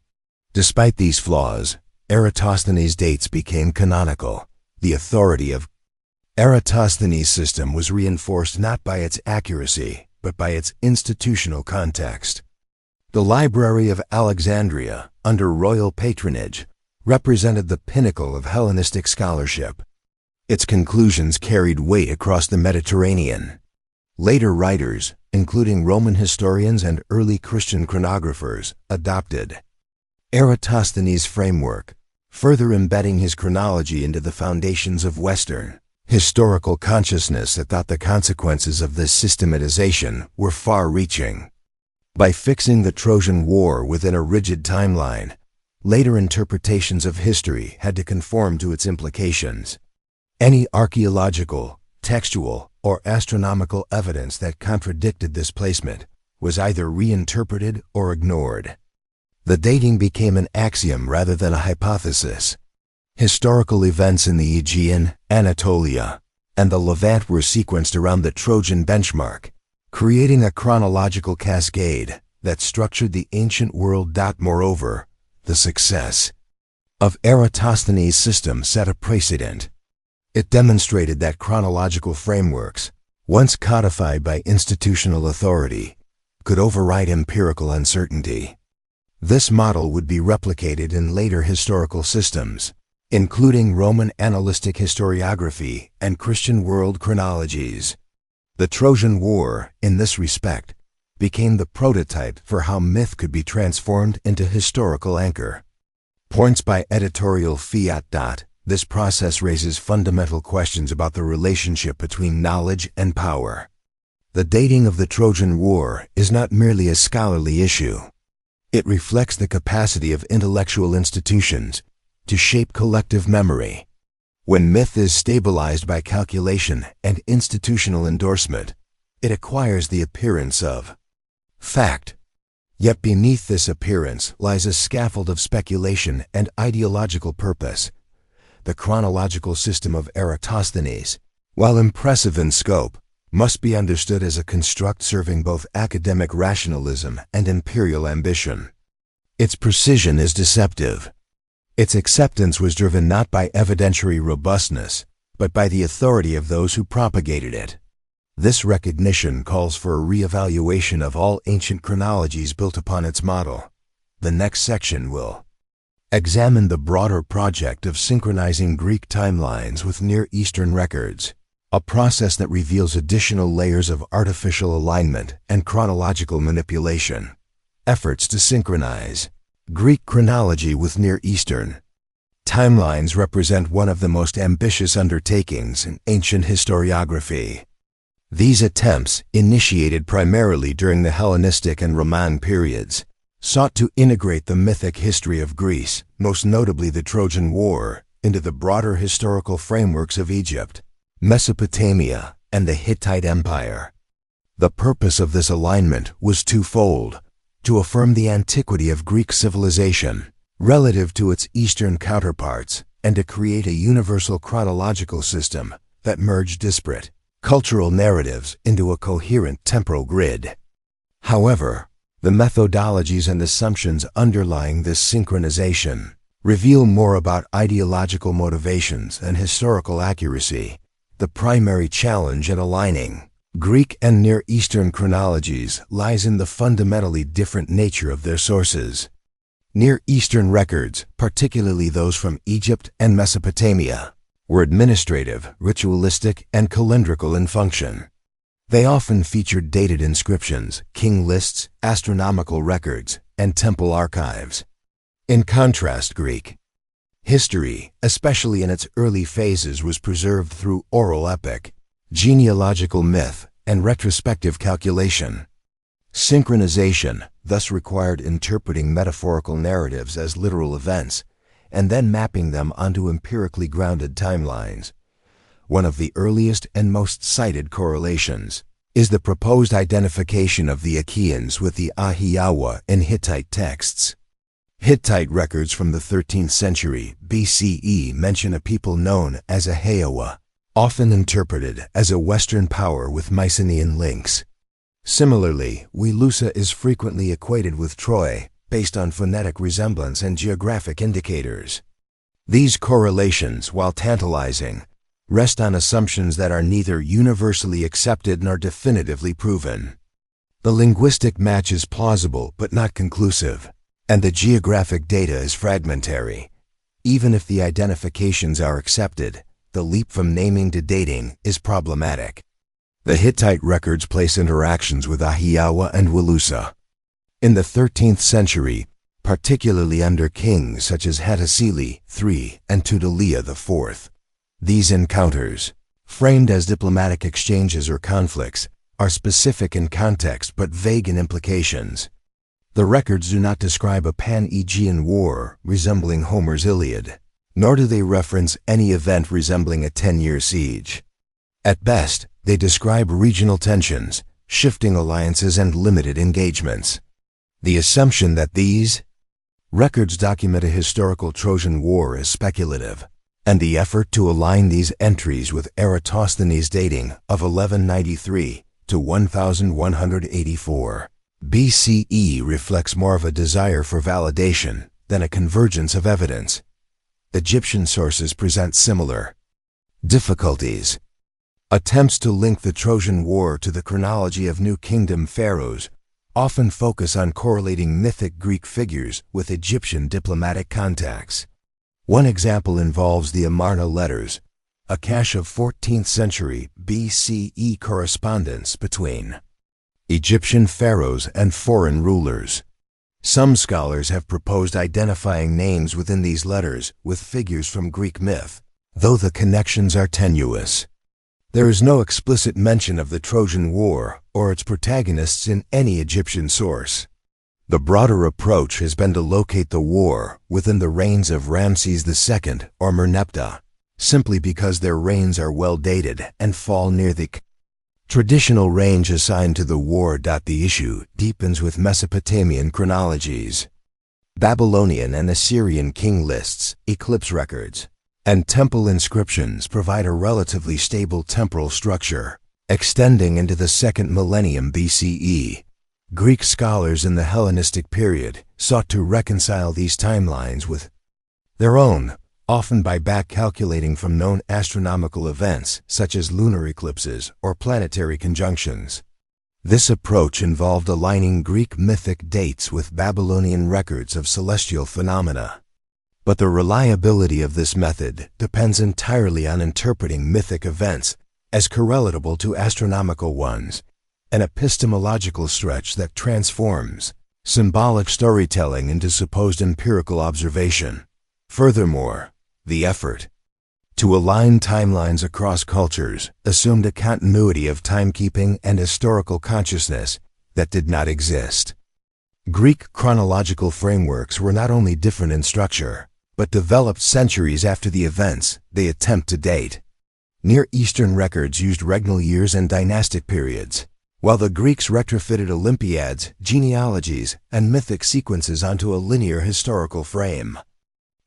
Despite these flaws, Eratosthenes' dates became canonical. The authority of Eratosthenes' system was reinforced not by its accuracy, but by its institutional context. The Library of Alexandria, under royal patronage, represented the pinnacle of Hellenistic scholarship. Its conclusions carried weight across the Mediterranean. Later writers, including Roman historians and early Christian chronographers, adopted Eratosthenes' framework, further embedding his chronology into the foundations of Western historical consciousness that thought the consequences of this systematization were far-reaching. By fixing the Trojan War within a rigid timeline, later interpretations of history had to conform to its implications. Any archaeological, textual, or astronomical evidence that contradicted this placement was either reinterpreted or ignored. The dating became an axiom rather than a hypothesis. Historical events in the Aegean, Anatolia, and the Levant were sequenced around the Trojan benchmark, creating a chronological cascade that structured the ancient world. Moreover, the success of Eratosthenes' system set a precedent. It demonstrated that chronological frameworks, once codified by institutional authority, could override empirical uncertainty. This model would be replicated in later historical systems, including Roman annalistic historiography and Christian world chronologies. The Trojan War, in this respect, became the prototype for how myth could be transformed into historical anchor. Points by editorial fiat. This process raises fundamental questions about the relationship between knowledge and power. The dating of the Trojan War is not merely a scholarly issue. It reflects the capacity of intellectual institutions to shape collective memory. When myth is stabilized by calculation and institutional endorsement, it acquires the appearance of fact. Yet beneath this appearance lies a scaffold of speculation and ideological purpose. The chronological system of Eratosthenes, while impressive in scope, must be understood as a construct serving both academic rationalism and imperial ambition. Its precision is deceptive. Its acceptance was driven not by evidentiary robustness, but by the authority of those who propagated it. This recognition calls for a re-evaluation of all ancient chronologies built upon its model. The next section will examine the broader project of synchronizing Greek timelines with Near Eastern records, a process that reveals additional layers of artificial alignment and chronological manipulation. Efforts to synchronize Greek chronology with Near Eastern timelines represent one of the most ambitious undertakings in ancient historiography. These attempts, initiated primarily during the Hellenistic and Roman periods, sought to integrate the mythic history of Greece, most notably the Trojan War, into the broader historical frameworks of Egypt, Mesopotamia, and the Hittite Empire. The purpose of this alignment was twofold: to affirm the antiquity of Greek civilization relative to its Eastern counterparts, and to create a universal chronological system that merged disparate cultural narratives into a coherent temporal grid. However, the methodologies and assumptions underlying this synchronization reveal more about ideological motivations than historical accuracy. The primary challenge in aligning Greek and Near Eastern chronologies lies in the fundamentally different nature of their sources. Near Eastern records, particularly those from Egypt and Mesopotamia, were administrative, ritualistic, and calendrical in function. They often featured dated inscriptions, king lists, astronomical records, and temple archives. In contrast, Greek history, especially in its early phases, was preserved through oral epic, genealogical myth, and retrospective calculation. Synchronization thus required interpreting metaphorical narratives as literal events and then mapping them onto empirically grounded timelines. One of the earliest and most cited correlations is the proposed identification of the Achaeans with the Ahiyawa in Hittite texts. Hittite records from the 13th century BCE mention a people known as Ahiyawa, often interpreted as a Western power with Mycenaean links. Similarly, Wilusa is frequently equated with Troy, based on phonetic resemblance and geographic indicators. These correlations, while tantalizing, rest on assumptions that are neither universally accepted nor definitively proven. The linguistic match is plausible but not conclusive, and the geographic data is fragmentary. Even if the identifications are accepted, the leap from naming to dating is problematic. The Hittite records place interactions with Ahiyawa and Wilusa. In the 13th century, particularly under kings such as Hattusili III and Tudela IV, these encounters, framed as diplomatic exchanges or conflicts, are specific in context but vague in implications. The records do not describe a pan-Aegean war resembling Homer's Iliad, nor do they reference any event resembling a 10-year siege. At best, they describe regional tensions, shifting alliances, and limited engagements. The assumption that these records document a historical Trojan War is speculative, and the effort to align these entries with Eratosthenes' dating of 1193 to 1184 BCE reflects more of a desire for validation than a convergence of evidence. Egyptian sources present similar difficulties. Attempts to link the Trojan War to the chronology of New Kingdom pharaohs often focus on correlating mythic Greek figures with Egyptian diplomatic contacts. One example involves the Amarna letters, a cache of 14th century BCE correspondence between Egyptian pharaohs and foreign rulers. Some scholars have proposed identifying names within these letters with figures from Greek myth, though the connections are tenuous. There is no explicit mention of the Trojan War or its protagonists in any Egyptian source. The broader approach has been to locate the war within the reigns of Ramses II or Merneptah, simply because their reigns are well dated and fall near the traditional range assigned to the war. The issue deepens with Mesopotamian chronologies. Babylonian and Assyrian king lists, eclipse records, and temple inscriptions provide a relatively stable temporal structure, extending into the 2nd millennium BCE. Greek scholars in the Hellenistic period sought to reconcile these timelines with their own, often by back-calculating from known astronomical events such as lunar eclipses or planetary conjunctions. This approach involved aligning Greek mythic dates with Babylonian records of celestial phenomena. But the reliability of this method depends entirely on interpreting mythic events as correlatable to astronomical ones, an epistemological stretch that transforms symbolic storytelling into supposed empirical observation. Furthermore, the effort to align timelines across cultures assumed a continuity of timekeeping and historical consciousness that did not exist. Greek chronological frameworks were not only different in structure, but developed centuries after the events they attempt to date. Near Eastern records used regnal years and dynastic periods, while the Greeks retrofitted Olympiads, genealogies, and mythic sequences onto a linear historical frame.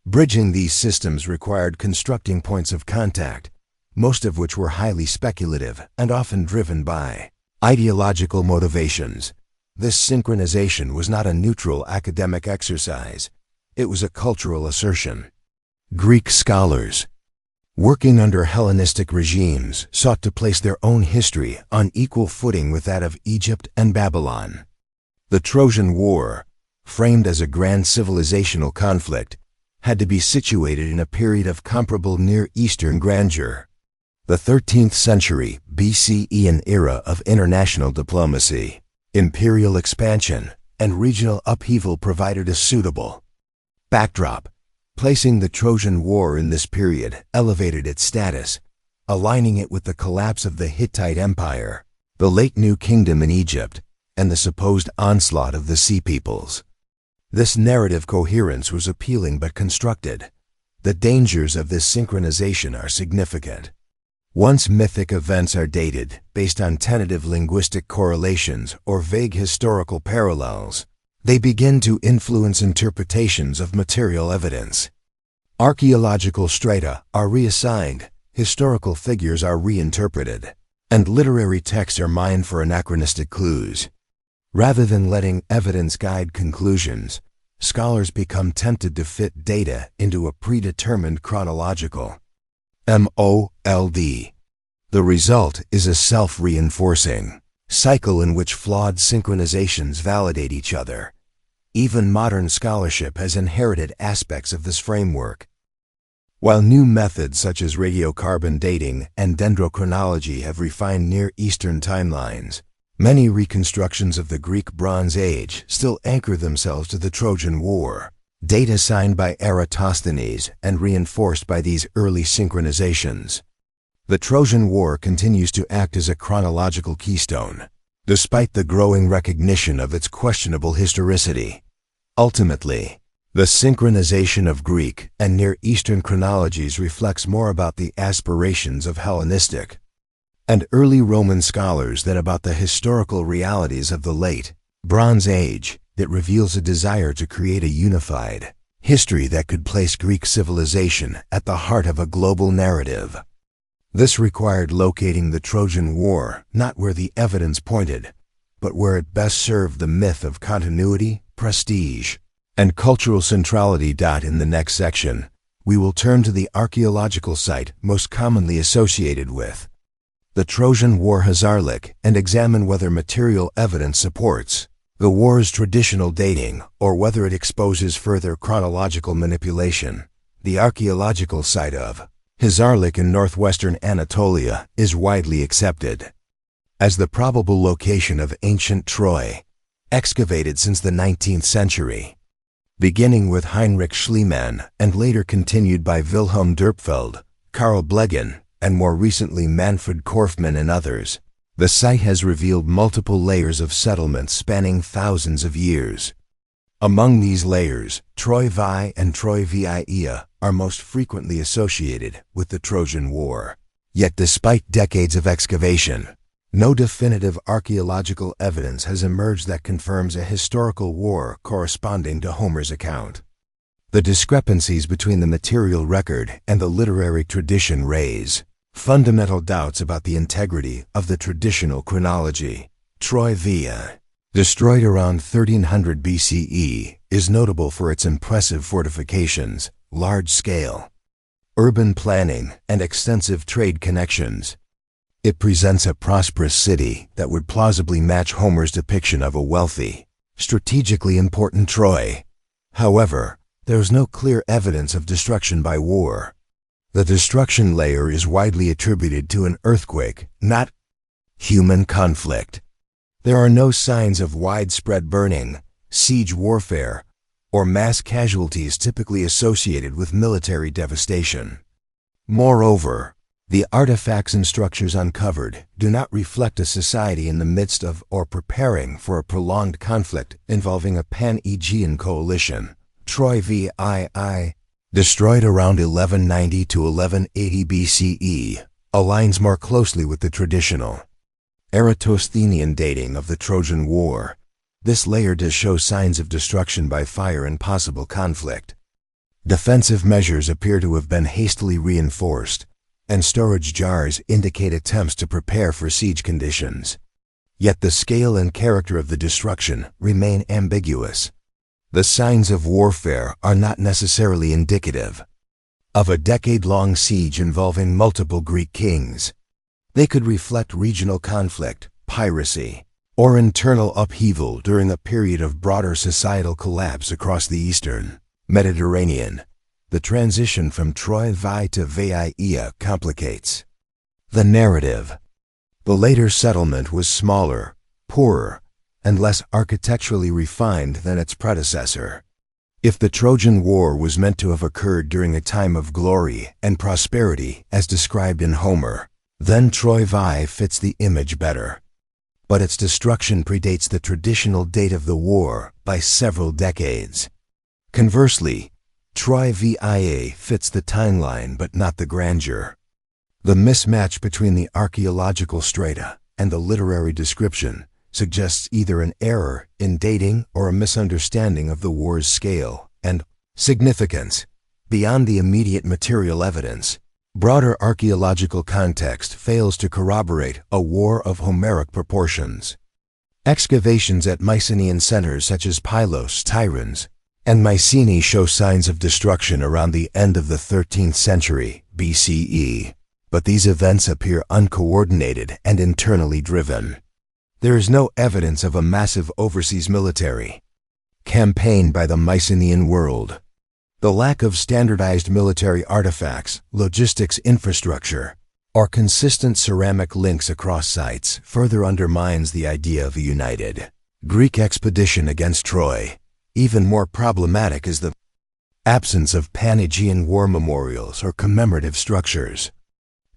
Bridging these systems required constructing points of contact, most of which were highly speculative and often driven by ideological motivations. This synchronization was not a neutral academic exercise. It was a cultural assertion. Greek scholars, working under Hellenistic regimes, sought to place their own history on equal footing with that of Egypt and Babylon. The Trojan War, framed as a grand civilizational conflict, had to be situated in a period of comparable Near Eastern grandeur. The 13th century BCE, an era of international diplomacy, imperial expansion, and regional upheaval, provided a suitable backdrop. Placing the Trojan War in this period elevated its status, aligning it with the collapse of the Hittite Empire, the late New Kingdom in Egypt, and the supposed onslaught of the Sea Peoples. This narrative coherence was appealing but constructed. The dangers of this synchronization are significant. Once mythic events are dated based on tentative linguistic correlations or vague historical parallels, they begin to influence interpretations of material evidence. Archaeological strata are reassigned, historical figures are reinterpreted, and literary texts are mined for anachronistic clues. Rather than letting evidence guide conclusions, scholars become tempted to fit data into a predetermined chronological mold. The result is a self-reinforcing cycle in which flawed synchronizations validate each other. Even modern scholarship has inherited aspects of this framework. While new methods such as radiocarbon dating and dendrochronology have refined Near Eastern timelines, many reconstructions of the Greek Bronze Age still anchor themselves to the Trojan War, data signed by Eratosthenes and reinforced by these early synchronizations. The Trojan War continues to act as a chronological keystone, despite the growing recognition of its questionable historicity. Ultimately, the synchronization of Greek and Near Eastern chronologies reflects more about the aspirations of Hellenistic and early Roman scholars than about the historical realities of the late Bronze Age. It reveals a desire to create a unified history that could place Greek civilization at the heart of a global narrative. This required locating the Trojan War not where the evidence pointed, but where it best served the myth of continuity, prestige, and cultural centrality. In the next section, we will turn to the archaeological site most commonly associated with the Trojan War, Hazarlik, and examine whether material evidence supports the war's traditional dating or whether it exposes further chronological manipulation. The archaeological site of Hazarlik in northwestern Anatolia is widely accepted as the probable location of ancient Troy, excavated since the 19th century. Beginning with Heinrich Schliemann and later continued by Wilhelm Dürpfeld, Karl Blegen, and more recently Manfred Korfmann and others, the site has revealed multiple layers of settlement spanning thousands of years. Among these layers, Troy Vi and Troy Via are most frequently associated with the Trojan War. Yet despite decades of excavation, no definitive archaeological evidence has emerged that confirms a historical war corresponding to Homer's account. The discrepancies between the material record and the literary tradition raise fundamental doubts about the integrity of the traditional chronology. Troy Via, destroyed around 1300 BCE, is notable for its impressive fortifications, large-scale urban planning, and extensive trade connections. It presents a prosperous city that would plausibly match Homer's depiction of a wealthy, strategically important Troy. However, there is no clear evidence of destruction by war. The destruction layer is widely attributed to an earthquake, not human conflict. There are no signs of widespread burning, siege warfare, or mass casualties typically associated with military devastation. Moreover, the artifacts and structures uncovered do not reflect a society in the midst of or preparing for a prolonged conflict involving a pan-Aegean coalition. Troy VII, destroyed around 1190 to 1180 BCE, aligns more closely with the traditional Eratosthenian dating of the Trojan War. This layer does show signs of destruction by fire and possible conflict. Defensive measures appear to have been hastily reinforced, and storage jars indicate attempts to prepare for siege conditions. Yet the scale and character of the destruction remain ambiguous. The signs of warfare are not necessarily indicative of a decade-long siege involving multiple Greek kings. They could reflect regional conflict, piracy, or internal upheaval during a period of broader societal collapse across the eastern Mediterranean. The transition from Troy Vi to Veia complicates the narrative. The later settlement was smaller, poorer, and less architecturally refined than its predecessor. If the Trojan War was meant to have occurred during a time of glory and prosperity as described in Homer, then Troy Vi fits the image better. But its destruction predates the traditional date of the war by several decades. Conversely, Troy Via fits the timeline but not the grandeur. The mismatch between the archaeological strata and the literary description suggests either an error in dating or a misunderstanding of the war's scale and significance. Beyond the immediate material evidence, broader archaeological context fails to corroborate a war of Homeric proportions. Excavations at Mycenaean centers such as Pylos, Tiryns, and Mycenae show signs of destruction around the end of the 13th century BCE, but these events appear uncoordinated and internally driven. There is no evidence of a massive overseas military campaign by the Mycenaean world. The lack of standardized military artifacts, logistics infrastructure, or consistent ceramic links across sites further undermines the idea of a united Greek expedition against Troy. Even more problematic is the absence of Pan-Aegean war memorials or commemorative structures.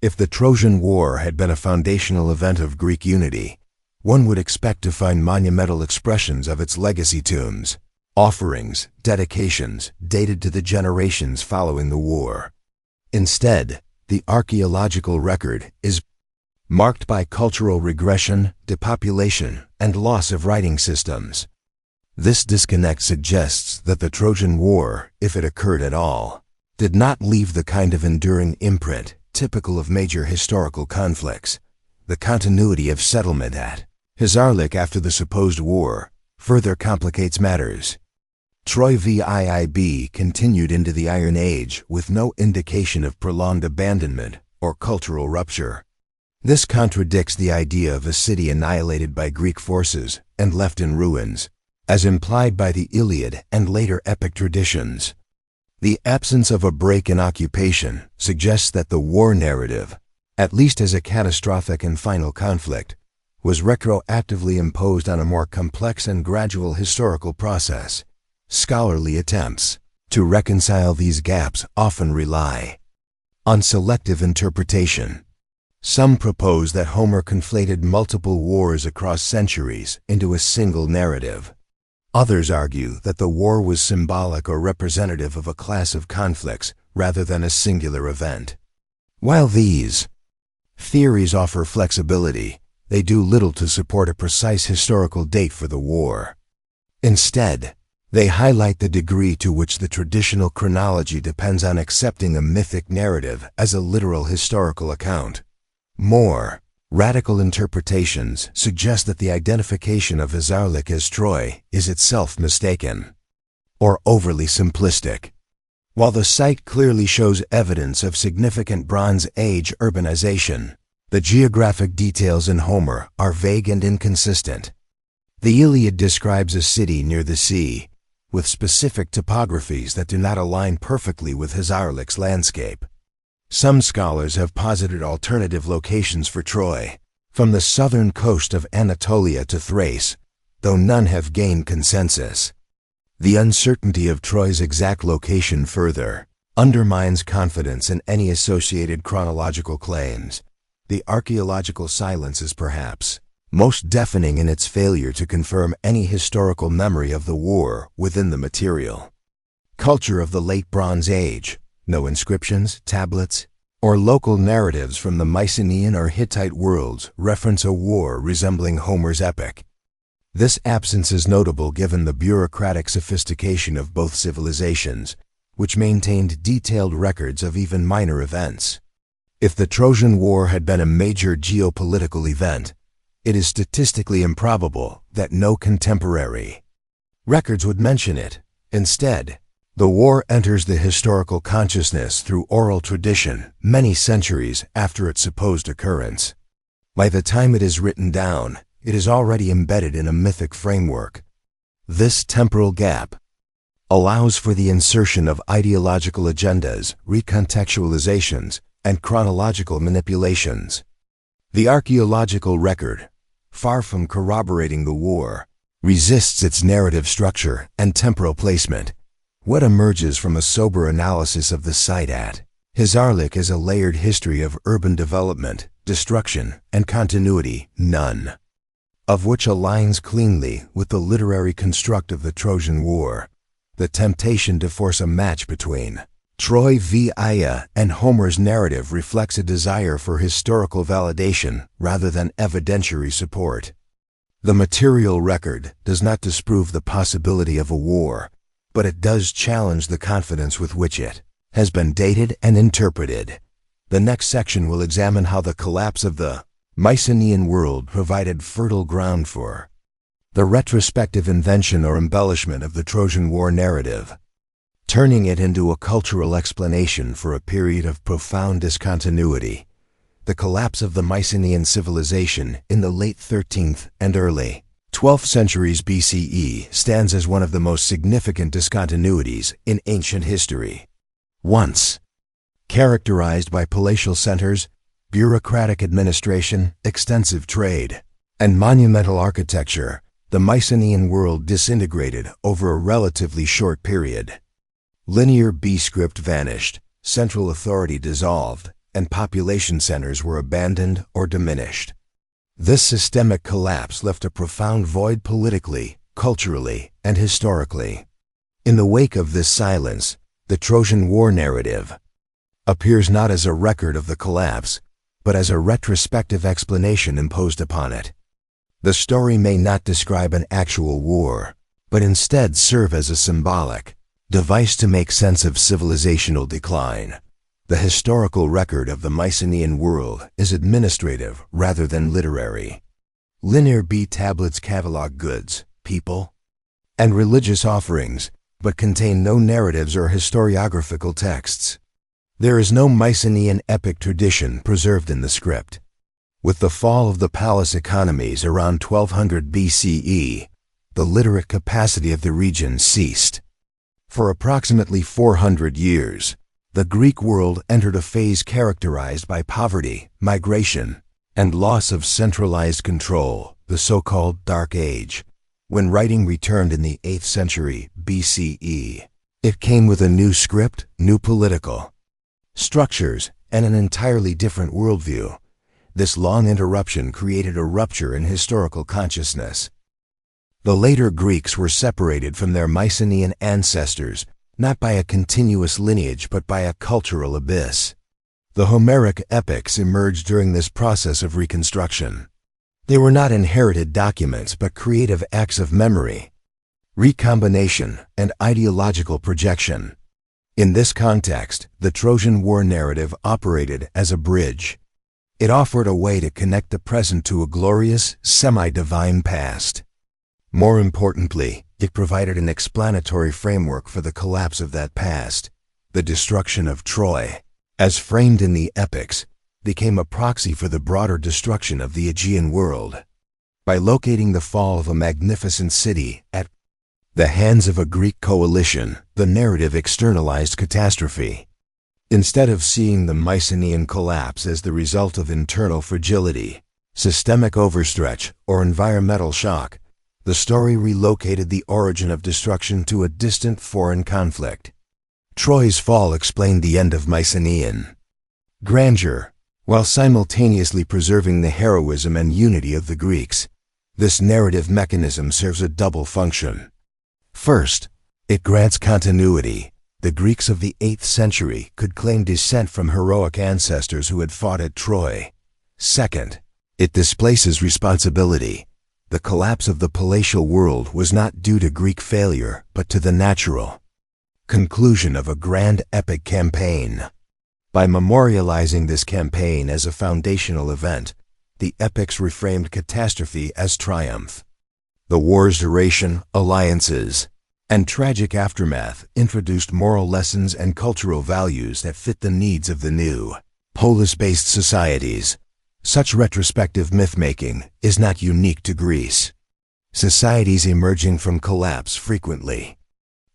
If the Trojan War had been a foundational event of Greek unity, one would expect to find monumental expressions of its legacy tombs, offerings, dedications dated to the generations following the war. Instead, the archaeological record is marked by cultural regression, depopulation, and loss of writing systems. This disconnect suggests that the Trojan War, if it occurred at all, did not leave the kind of enduring imprint typical of major historical conflicts. The continuity of settlement at Hazarlik after the supposed war further complicates matters. Troy Viib continued into the Iron Age with no indication of prolonged abandonment or cultural rupture. This contradicts the idea of a city annihilated by Greek forces and left in ruins, as implied by the Iliad and later epic traditions. The absence of a break in occupation suggests that the war narrative, at least as a catastrophic and final conflict, was retroactively imposed on a more complex and gradual historical process. Scholarly attempts to reconcile these gaps often rely on selective interpretation. Some propose that Homer conflated multiple wars across centuries into a single narrative. Others argue that the war was symbolic or representative of a class of conflicts rather than a singular event. While these theories offer flexibility, they do little to support a precise historical date for the war. Instead, they highlight the degree to which the traditional chronology depends on accepting a mythic narrative as a literal historical account. More radical interpretations suggest that the identification of Hazarlik as Troy is itself mistaken or overly simplistic. While the site clearly shows evidence of significant Bronze Age urbanization, the geographic details in Homer are vague and inconsistent. The Iliad describes a city near the sea, with specific topographies that do not align perfectly with Hazarlik's landscape. Some scholars have posited alternative locations for Troy, from the southern coast of Anatolia to Thrace, though none have gained consensus. The uncertainty of Troy's exact location further undermines confidence in any associated chronological claims. The archaeological silence is perhaps most deafening in its failure to confirm any historical memory of the war within the material. culture of the Late Bronze Age. No inscriptions, tablets, or local narratives from the Mycenaean or Hittite worlds reference a war resembling Homer's epic. This absence is notable given the bureaucratic sophistication of both civilizations, which maintained detailed records of even minor events. If the Trojan War had been a major geopolitical event, it is statistically improbable that no contemporary records would mention it. Instead, the war enters the historical consciousness through oral tradition many centuries after its supposed occurrence. By the time it is written down, it is already embedded in a mythic framework. This temporal gap allows for the insertion of ideological agendas, recontextualizations, and chronological manipulations. The archaeological record, far from corroborating the war, resists its narrative structure and temporal placement. What emerges from a sober analysis of the site at Hisarlik is a layered history of urban development, destruction, and continuity, none of which aligns cleanly with the literary construct of the Trojan War. The temptation to force a match between Troy v. Aya and Homer's narrative reflects a desire for historical validation rather than evidentiary support. The material record does not disprove the possibility of a war, but it does challenge the confidence with which it has been dated and interpreted. The next section will examine how the collapse of the Mycenaean world provided fertile ground for the retrospective invention or embellishment of the Trojan War narrative, turning it into a cultural explanation for a period of profound discontinuity. The collapse of the Mycenaean civilization in the late 13th and early 12th centuries BCE stands as one of the most significant discontinuities in ancient history. Once characterized by palatial centers, bureaucratic administration, extensive trade, and monumental architecture, the Mycenaean world disintegrated over a relatively short period. Linear B-script vanished, central authority dissolved, and population centers were abandoned or diminished. This systemic collapse left a profound void politically, culturally, and historically. In the wake of this silence, the Trojan War narrative appears not as a record of the collapse, but as a retrospective explanation imposed upon it. The story may not describe an actual war, but instead serve as a symbolic device to make sense of civilizational decline. The historical record of the Mycenaean world is administrative rather than literary. Linear B tablets catalog goods, people, and religious offerings, but contain no narratives or historiographical texts. There is no Mycenaean epic tradition preserved in the script. With the fall of the palace economies around 1200 BCE, the literate capacity of the region ceased. For approximately 400 years, the Greek world entered a phase characterized by poverty, migration, and loss of centralized control, the so-called Dark Age. When writing returned in the 8th century BCE, it came with a new script, new political structures, and an entirely different worldview. This long interruption created a rupture in historical consciousness. The later Greeks were separated from their Mycenaean ancestors, not by a continuous lineage but by a cultural abyss. The Homeric epics emerged during this process of reconstruction. They were not inherited documents but creative acts of memory, recombination, and ideological projection. In this context, the Trojan War narrative operated as a bridge. It offered a way to connect the present to a glorious, semi-divine past. More importantly, it provided an explanatory framework for the collapse of that past. The destruction of Troy, as framed in the epics, became a proxy for the broader destruction of the Aegean world. By locating the fall of a magnificent city at the hands of a Greek coalition, the narrative externalized catastrophe. Instead of seeing the Mycenaean collapse as the result of internal fragility, systemic overstretch, or environmental shock, the story relocated the origin of destruction to a distant foreign conflict. Troy's fall explained the end of Mycenaean grandeur, while simultaneously preserving the heroism and unity of the Greeks. This narrative mechanism serves a double function. First, it grants continuity. The Greeks of the 8th century could claim descent from heroic ancestors who had fought at Troy. Second, it displaces responsibility. The collapse of the palatial world was not due to Greek failure, but to the natural conclusion of a grand epic campaign. By memorializing this campaign as a foundational event, the epics reframed catastrophe as triumph. The war's duration, alliances, and tragic aftermath introduced moral lessons and cultural values that fit the needs of the new, polis-based societies. Such retrospective myth-making is not unique to Greece. Societies emerging from collapse frequently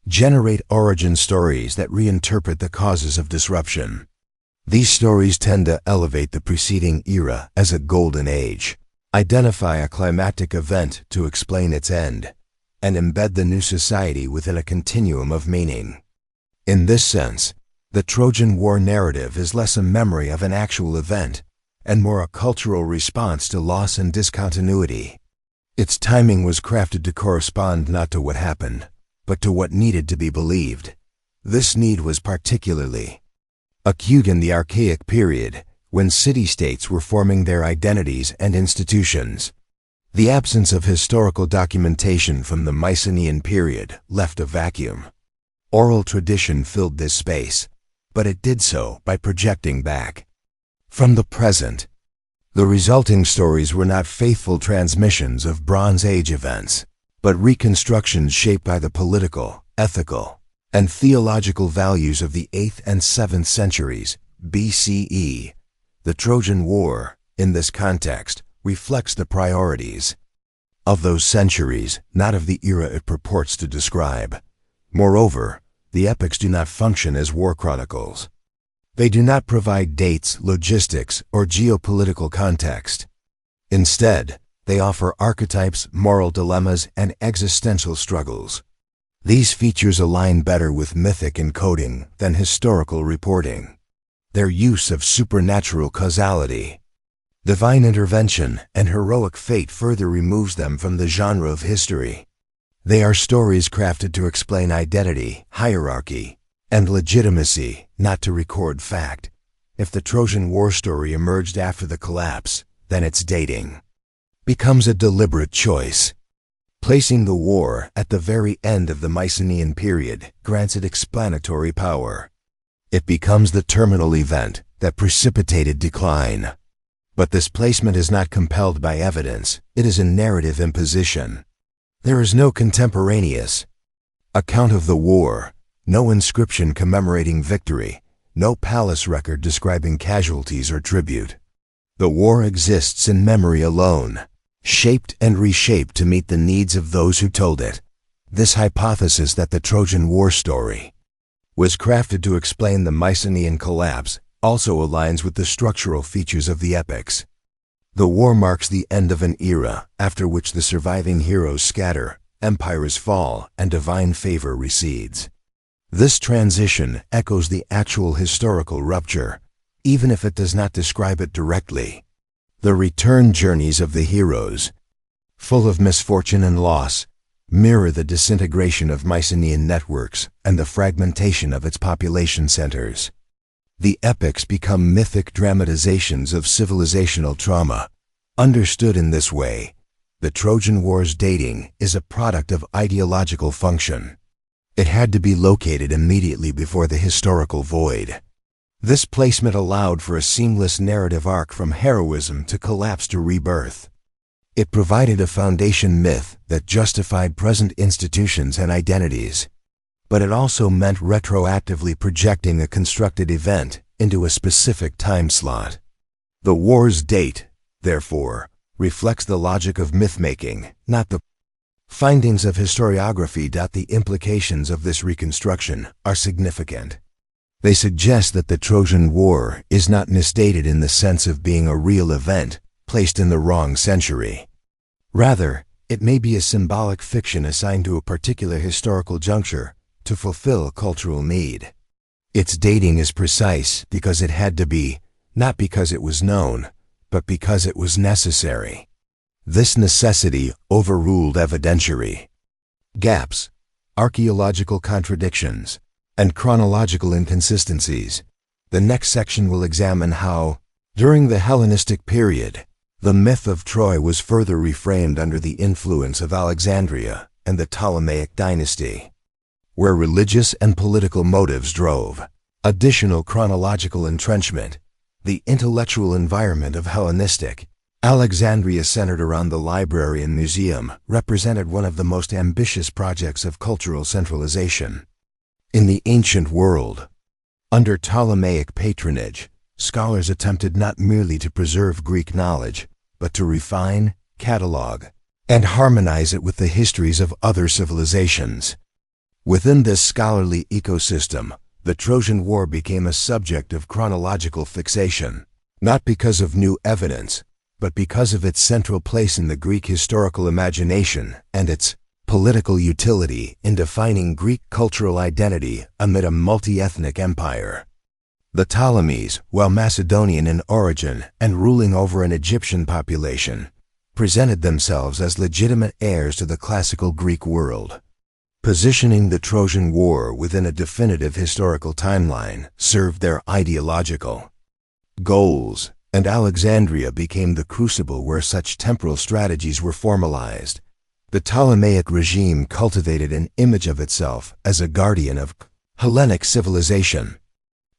generate origin stories that reinterpret the causes of disruption. These stories tend to elevate the preceding era as a golden age, identify a climactic event to explain its end, and embed the new society within a continuum of meaning. In this sense, the Trojan War narrative is less a memory of an actual event and more a cultural response to loss and discontinuity. Its timing was crafted to correspond not to what happened, but to what needed to be believed. This need was particularly acute in the archaic period, when city-states were forming their identities and institutions. The absence of historical documentation from the Mycenaean period left a vacuum. Oral tradition filled this space, but it did so by projecting back from the present. The resulting stories were not faithful transmissions of Bronze Age events, but reconstructions shaped by the political, ethical, and theological values of the 8th and 7th centuries BCE. The Trojan War, in this context, reflects the priorities of those centuries, not of the era it purports to describe. Moreover, the epics do not function as war chronicles. They do not provide dates, logistics, or geopolitical context. Instead, they offer archetypes, moral dilemmas, and existential struggles. These features align better with mythic encoding than historical reporting. Their use of supernatural causality, divine intervention, and heroic fate further removes them from the genre of history. They are stories crafted to explain identity, hierarchy, and legitimacy, not to record fact. If the Trojan War story emerged after the collapse, then its dating becomes a deliberate choice. Placing the war at the very end of the Mycenaean period grants it explanatory power. It becomes the terminal event that precipitated decline. But this placement is not compelled by evidence, it is a narrative imposition. There is no contemporaneous account of the war, no inscription commemorating victory, no palace record describing casualties or tribute. The war exists in memory alone, shaped and reshaped to meet the needs of those who told it. This hypothesis that the Trojan War story was crafted to explain the Mycenaean collapse also aligns with the structural features of the epics. The war marks the end of an era after which the surviving heroes scatter, empires fall, and divine favor recedes. This transition echoes the actual historical rupture, even if it does not describe it directly. The return journeys of the heroes, full of misfortune and loss, mirror the disintegration of Mycenaean networks and the fragmentation of its population centers. The epics become mythic dramatizations of civilizational trauma. Understood in this way, the Trojan War's dating is a product of ideological function. It had to be located immediately before the historical void. This placement allowed for a seamless narrative arc from heroism to collapse to rebirth. It provided a foundation myth that justified present institutions and identities, but it also meant retroactively projecting a constructed event into a specific time slot. The war's date, therefore, reflects the logic of myth-making, not the findings of historiography. The implications of this reconstruction are significant. They suggest that the Trojan War is not misdated in the sense of being a real event placed in the wrong century. Rather, it may be a symbolic fiction assigned to a particular historical juncture to fulfill cultural need. Its dating is precise because it had to be, not because it was known, but because it was necessary. This necessity overruled evidentiary gaps, archaeological contradictions, and chronological inconsistencies. The next section will examine how, during the Hellenistic period, the myth of Troy was further reframed under the influence of Alexandria and the Ptolemaic dynasty, where religious and political motives drove additional chronological entrenchment. The intellectual environment of Hellenistic Alexandria, centered around the library and museum, represented one of the most ambitious projects of cultural centralization. In the ancient world, under Ptolemaic patronage, scholars attempted not merely to preserve Greek knowledge, but to refine, catalog, and harmonize it with the histories of other civilizations. Within this scholarly ecosystem, the Trojan War became a subject of chronological fixation, not because of new evidence, but because of its central place in the Greek historical imagination and its political utility in defining Greek cultural identity amid a multi-ethnic empire. The Ptolemies, while Macedonian in origin and ruling over an Egyptian population, presented themselves as legitimate heirs to the classical Greek world. Positioning the Trojan War within a definitive historical timeline served their ideological goals, and Alexandria became the crucible where such temporal strategies were formalized. The Ptolemaic regime cultivated an image of itself as a guardian of Hellenic civilization.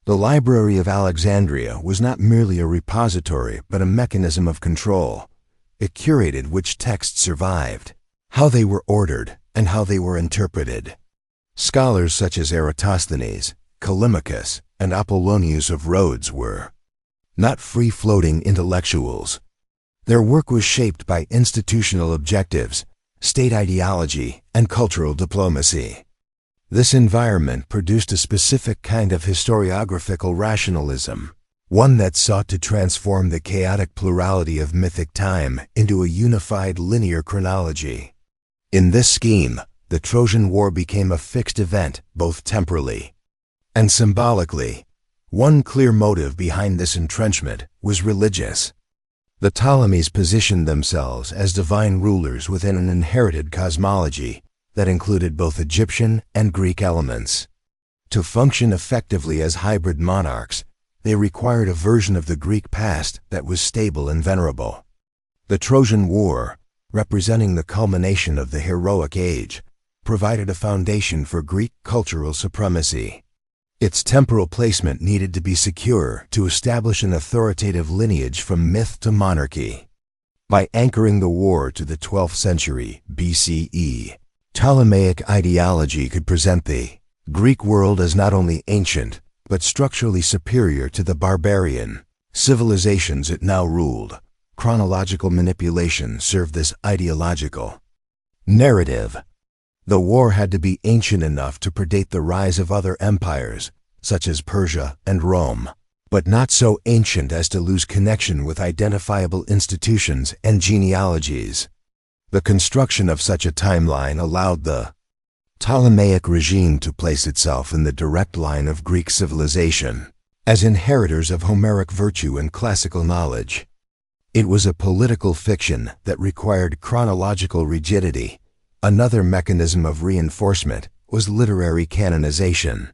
The Library of Alexandria was not merely a repository but a mechanism of control. It curated which texts survived, how they were ordered, and how they were interpreted. Scholars such as Eratosthenes, Callimachus, and Apollonius of Rhodes were not free-floating intellectuals. Their work was shaped by institutional objectives, state ideology, and cultural diplomacy. This environment produced a specific kind of historiographical rationalism, one that sought to transform the chaotic plurality of mythic time into a unified linear chronology. In this scheme, the Trojan War became a fixed event both temporally and symbolically. One clear motive behind this entrenchment was religious. The Ptolemies positioned themselves as divine rulers within an inherited cosmology that included both Egyptian and Greek elements. To function effectively as hybrid monarchs, they required a version of the Greek past that was stable and venerable. The Trojan War, representing the culmination of the heroic age, provided a foundation for Greek cultural supremacy. Its temporal placement needed to be secure to establish an authoritative lineage from myth to monarchy. By anchoring the war to the 12th century BCE, Ptolemaic ideology could present the Greek world as not only ancient, but structurally superior to the barbarian civilizations it now ruled. Chronological manipulation served this ideological narrative. The war had to be ancient enough to predate the rise of other empires, such as Persia and Rome, but not so ancient as to lose connection with identifiable institutions and genealogies. The construction of such a timeline allowed the Ptolemaic regime to place itself in the direct line of Greek civilization, as inheritors of Homeric virtue and classical knowledge. It was a political fiction that required chronological rigidity. Another mechanism of reinforcement was literary canonization.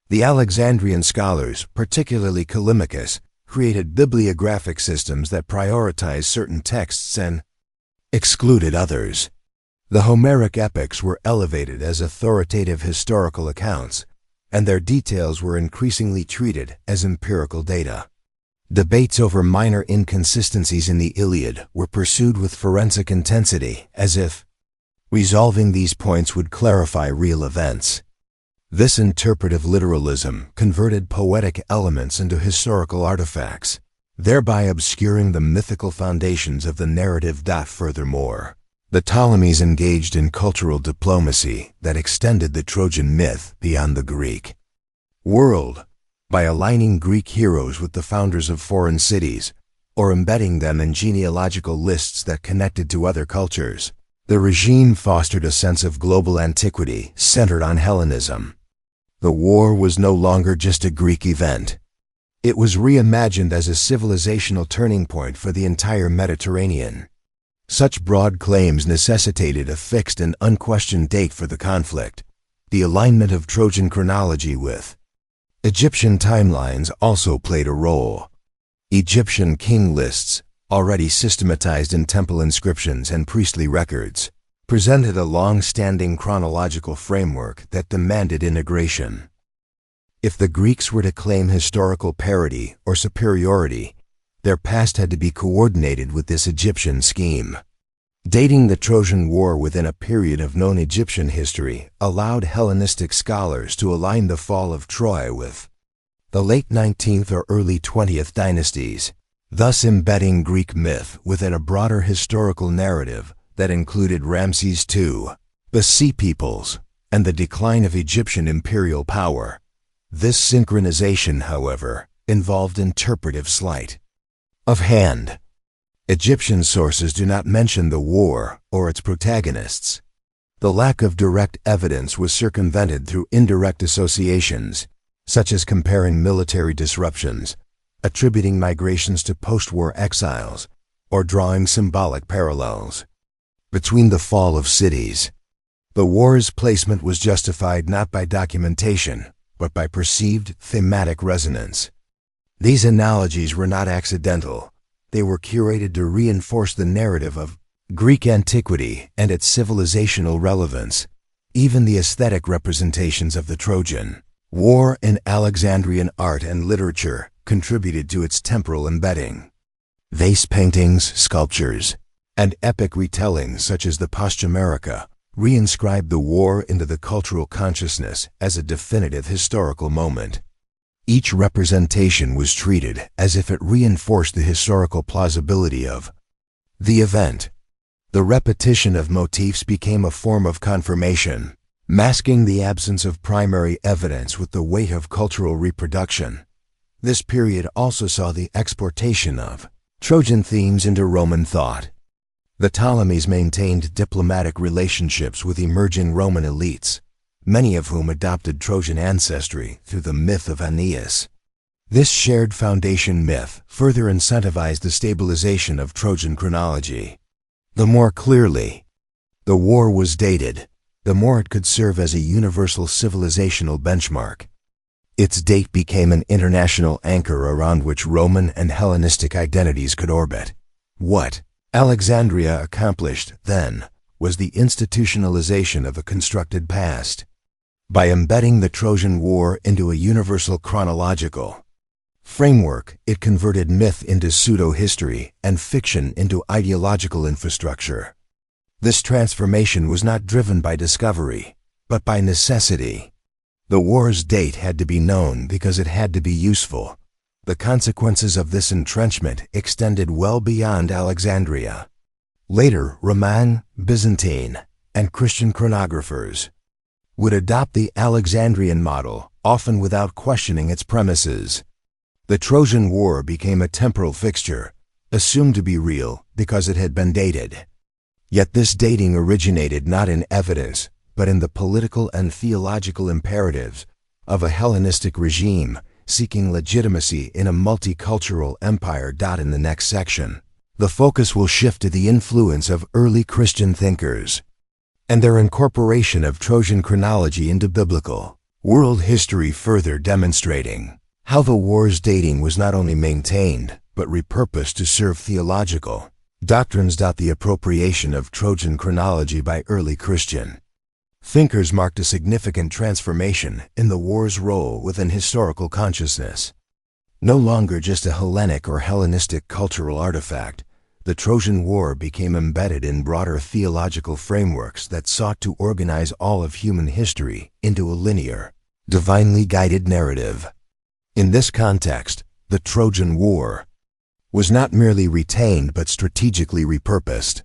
The Alexandrian scholars, particularly Callimachus, created bibliographic systems that prioritized certain texts and excluded others. The Homeric epics were elevated as authoritative historical accounts, and their details were increasingly treated as empirical data. Debates over minor inconsistencies in the Iliad were pursued with forensic intensity, as if resolving these points would clarify real events. This interpretive literalism converted poetic elements into historical artifacts, thereby obscuring the mythical foundations of the narrative. Furthermore, the Ptolemies engaged in cultural diplomacy that extended the Trojan myth beyond the Greek world, by aligning Greek heroes with the founders of foreign cities, or embedding them in genealogical lists that connected to other cultures. The regime fostered a sense of global antiquity centered on Hellenism. The war was no longer just a Greek event. It was reimagined as a civilizational turning point for the entire Mediterranean. Such broad claims necessitated a fixed and unquestioned date for the conflict, The alignment of Trojan chronology with Egyptian timelines also played a role. Egyptian king lists, already systematized in temple inscriptions and priestly records, presented a long-standing chronological framework that demanded integration. If the Greeks were to claim historical parity or superiority, their past had to be coordinated with this Egyptian scheme. Dating the Trojan War within a period of known Egyptian history allowed Hellenistic scholars to align the fall of Troy with the late 19th or early 20th dynasties, thus embedding Greek myth within a broader historical narrative that included Ramses II, the Sea Peoples, and the decline of Egyptian imperial power. This synchronization, however, involved interpretive sleight of hand. Egyptian sources do not mention the war or its protagonists. The lack of direct evidence was circumvented through indirect associations, such as comparing military disruptions, attributing migrations to post-war exiles, or drawing symbolic parallels between the fall of cities. The war's placement was justified not by documentation, but by perceived thematic resonance. These analogies were not accidental. They were curated to reinforce the narrative of Greek antiquity and its civilizational relevance. Even the aesthetic representations of the Trojan War in Alexandrian art and literature contributed to its temporal embedding. Vase paintings, sculptures, and epic retellings such as the Posthumerica reinscribed the war into the cultural consciousness as a definitive historical moment. Each representation was treated as if it reinforced the historical plausibility of the event. The repetition of motifs became a form of confirmation, masking the absence of primary evidence with the weight of cultural reproduction. This period also saw the exportation of Trojan themes into Roman thought. The Ptolemies maintained diplomatic relationships with emerging Roman elites, many of whom adopted Trojan ancestry through the myth of Aeneas. This shared foundation myth further incentivized the stabilization of Trojan chronology. The more clearly the war was dated, the more it could serve as a universal civilizational benchmark. Its date became an international anchor around which Roman and Hellenistic identities could orbit. What Alexandria accomplished, then, was the institutionalization of a constructed past. By embedding the Trojan War into a universal chronological framework, it converted myth into pseudo-history and fiction into ideological infrastructure. This transformation was not driven by discovery, but by necessity. The war's date had to be known because it had to be useful. The consequences of this entrenchment extended well beyond Alexandria. Later, Roman, Byzantine, and Christian chronographers would adopt the Alexandrian model, often without questioning its premises. The Trojan War became a temporal fixture, assumed to be real because it had been dated. Yet this dating originated not in evidence, but in the political and theological imperatives of a Hellenistic regime seeking legitimacy in a multicultural empire. In the next section, the focus will shift to the influence of early Christian thinkers and their incorporation of Trojan chronology into biblical world history, further demonstrating how the war's dating was not only maintained, but repurposed to serve theological doctrines. The appropriation of Trojan chronology by early Christian thinkers marked a significant transformation in the war's role within historical consciousness. No longer just a Hellenic or Hellenistic cultural artifact, the Trojan War became embedded in broader theological frameworks that sought to organize all of human history into a linear, divinely guided narrative. In this context, the Trojan War was not merely retained but strategically repurposed.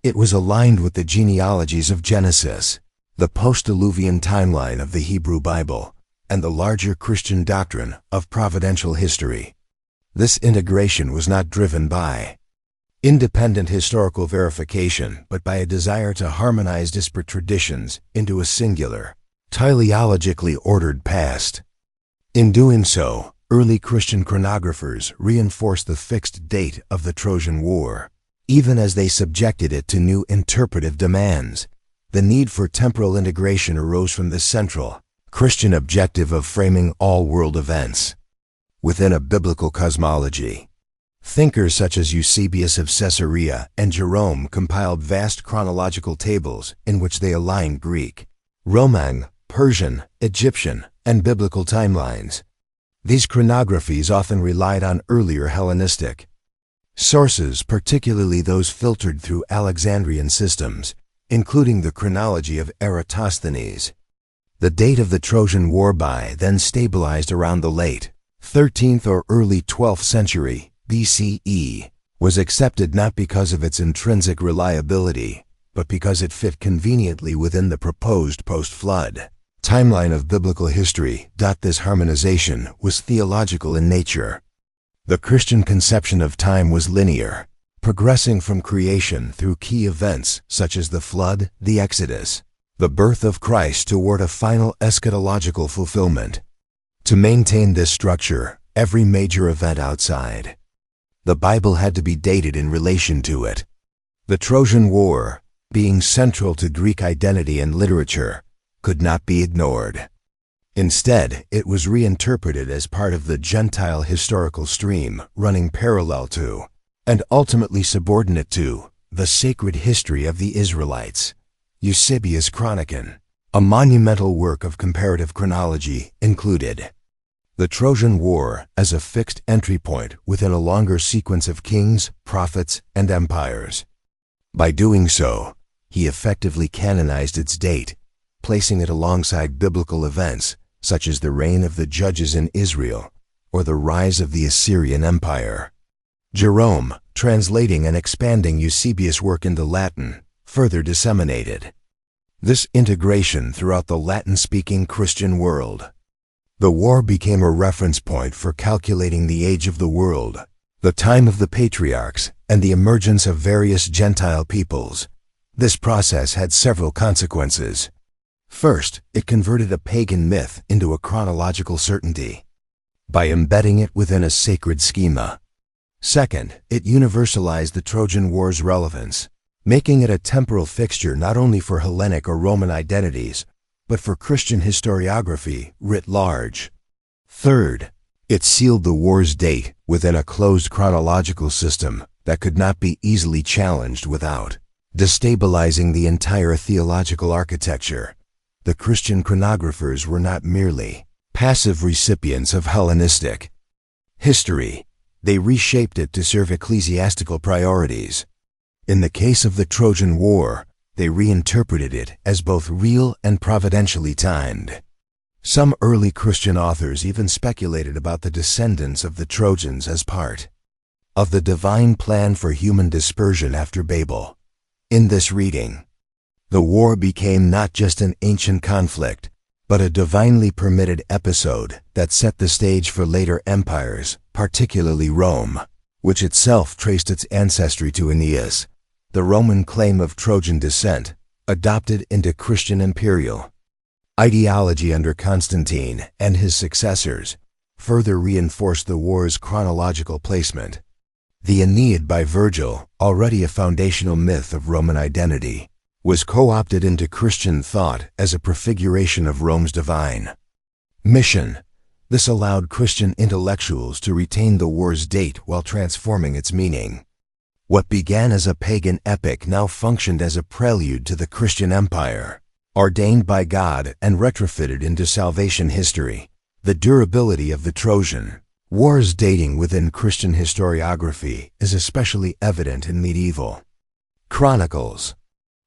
It was aligned with the genealogies of Genesis, the post-Diluvian timeline of the Hebrew Bible, and the larger Christian doctrine of providential history. This integration was not driven by independent historical verification, but by a desire to harmonize disparate traditions into a singular, teleologically ordered past. In doing so, early Christian chronographers reinforced the fixed date of the Trojan War, even as they subjected it to new interpretive demands. the need for temporal integration arose from the central, Christian objective of framing all world events within a biblical cosmology. Thinkers such as Eusebius of Caesarea and Jerome compiled vast chronological tables in which they aligned Greek, Roman, Persian, Egyptian, and biblical timelines. These chronographies often relied on earlier Hellenistic sources, particularly those filtered through Alexandrian systems, including the chronology of Eratosthenes. The date of the Trojan War by then stabilized around the late 13th or early 12th century BCE was accepted not because of its intrinsic reliability, but because it fit conveniently within the proposed post-flood timeline of biblical history. This harmonization was theological in nature. The Christian conception of time was linear, progressing from creation through key events such as the flood, the Exodus, the birth of Christ toward a final eschatological fulfillment. To maintain this structure, every major event outside the Bible had to be dated in relation to it. The Trojan War, being central to Greek identity and literature, could not be ignored. Instead, it was reinterpreted as part of the Gentile historical stream running parallel to, and ultimately subordinate to, the sacred history of the Israelites. Eusebius' Chronicon, a monumental work of comparative chronology, included the Trojan War as a fixed entry point within a longer sequence of kings, prophets, and empires. By doing so, he effectively canonized its date, placing it alongside biblical events such as the reign of the judges in Israel or the rise of the Assyrian Empire. Jerome, translating and expanding Eusebius' work into Latin, further disseminated this integration throughout the Latin-speaking Christian world. The war became a reference point for calculating the age of the world, the time of the patriarchs, and the emergence of various Gentile peoples. This process had several consequences. First, it converted a pagan myth into a chronological certainty by embedding it within a sacred schema. Second, it universalized the Trojan War's relevance, making it a temporal fixture not only for Hellenic or Roman identities, but for Christian historiography writ large. Third, it sealed the war's date within a closed chronological system that could not be easily challenged without destabilizing the entire theological architecture. The Christian chronographers were not merely passive recipients of Hellenistic history. They reshaped it to serve ecclesiastical priorities. In the case of the Trojan War, they reinterpreted it as both real and providentially timed. Some early Christian authors even speculated about the descendants of the Trojans as part of the divine plan for human dispersion after Babel. In this reading, the war became not just an ancient conflict, but a divinely permitted episode that set the stage for later empires, particularly Rome, which itself traced its ancestry to Aeneas, the Roman claim of Trojan descent, adopted into Christian imperial ideology under Constantine and his successors, further reinforced the war's chronological placement. The Aeneid by Virgil, already a foundational myth of Roman identity, was co-opted into Christian thought as a prefiguration of Rome's divine mission. This allowed Christian intellectuals to retain the war's date while transforming its meaning. What began as a pagan epic now functioned as a prelude to the Christian empire, ordained by God and retrofitted into salvation history. The durability of the Trojan War's dating within Christian historiography is especially evident in medieval chronicles.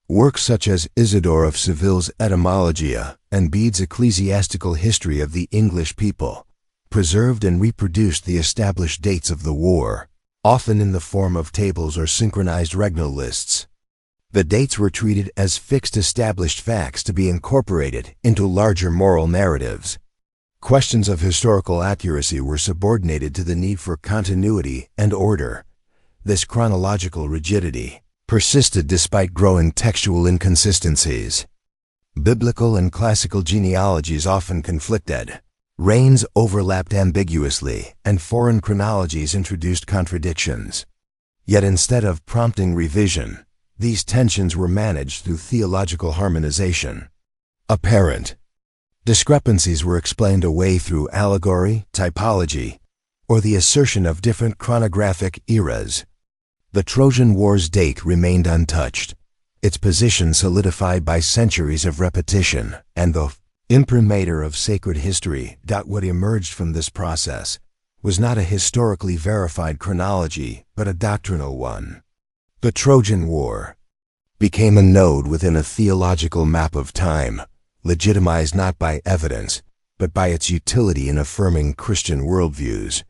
Works such as Isidore of Seville's Etymologia and Bede's Ecclesiastical History of the English People preserved and reproduced the established dates of the war, often in the form of tables or synchronized regnal lists. The dates were treated as fixed established facts to be incorporated into larger moral narratives. Questions of historical accuracy were subordinated to the need for continuity and order. This chronological rigidity persisted despite growing textual inconsistencies. Biblical and classical genealogies often conflicted. Reigns overlapped ambiguously, and foreign chronologies introduced contradictions. Yet instead of prompting revision, these tensions were managed through theological harmonization. Apparent discrepancies were explained away through allegory, typology, or the assertion of different chronographic eras. The Trojan War's date remained untouched, its position solidified by centuries of repetition and the imprimatur of sacred history. What emerged from this process was not a historically verified chronology, but a doctrinal one. The Trojan War became a node within a theological map of time, legitimized not by evidence, but by its utility in affirming Christian worldviews.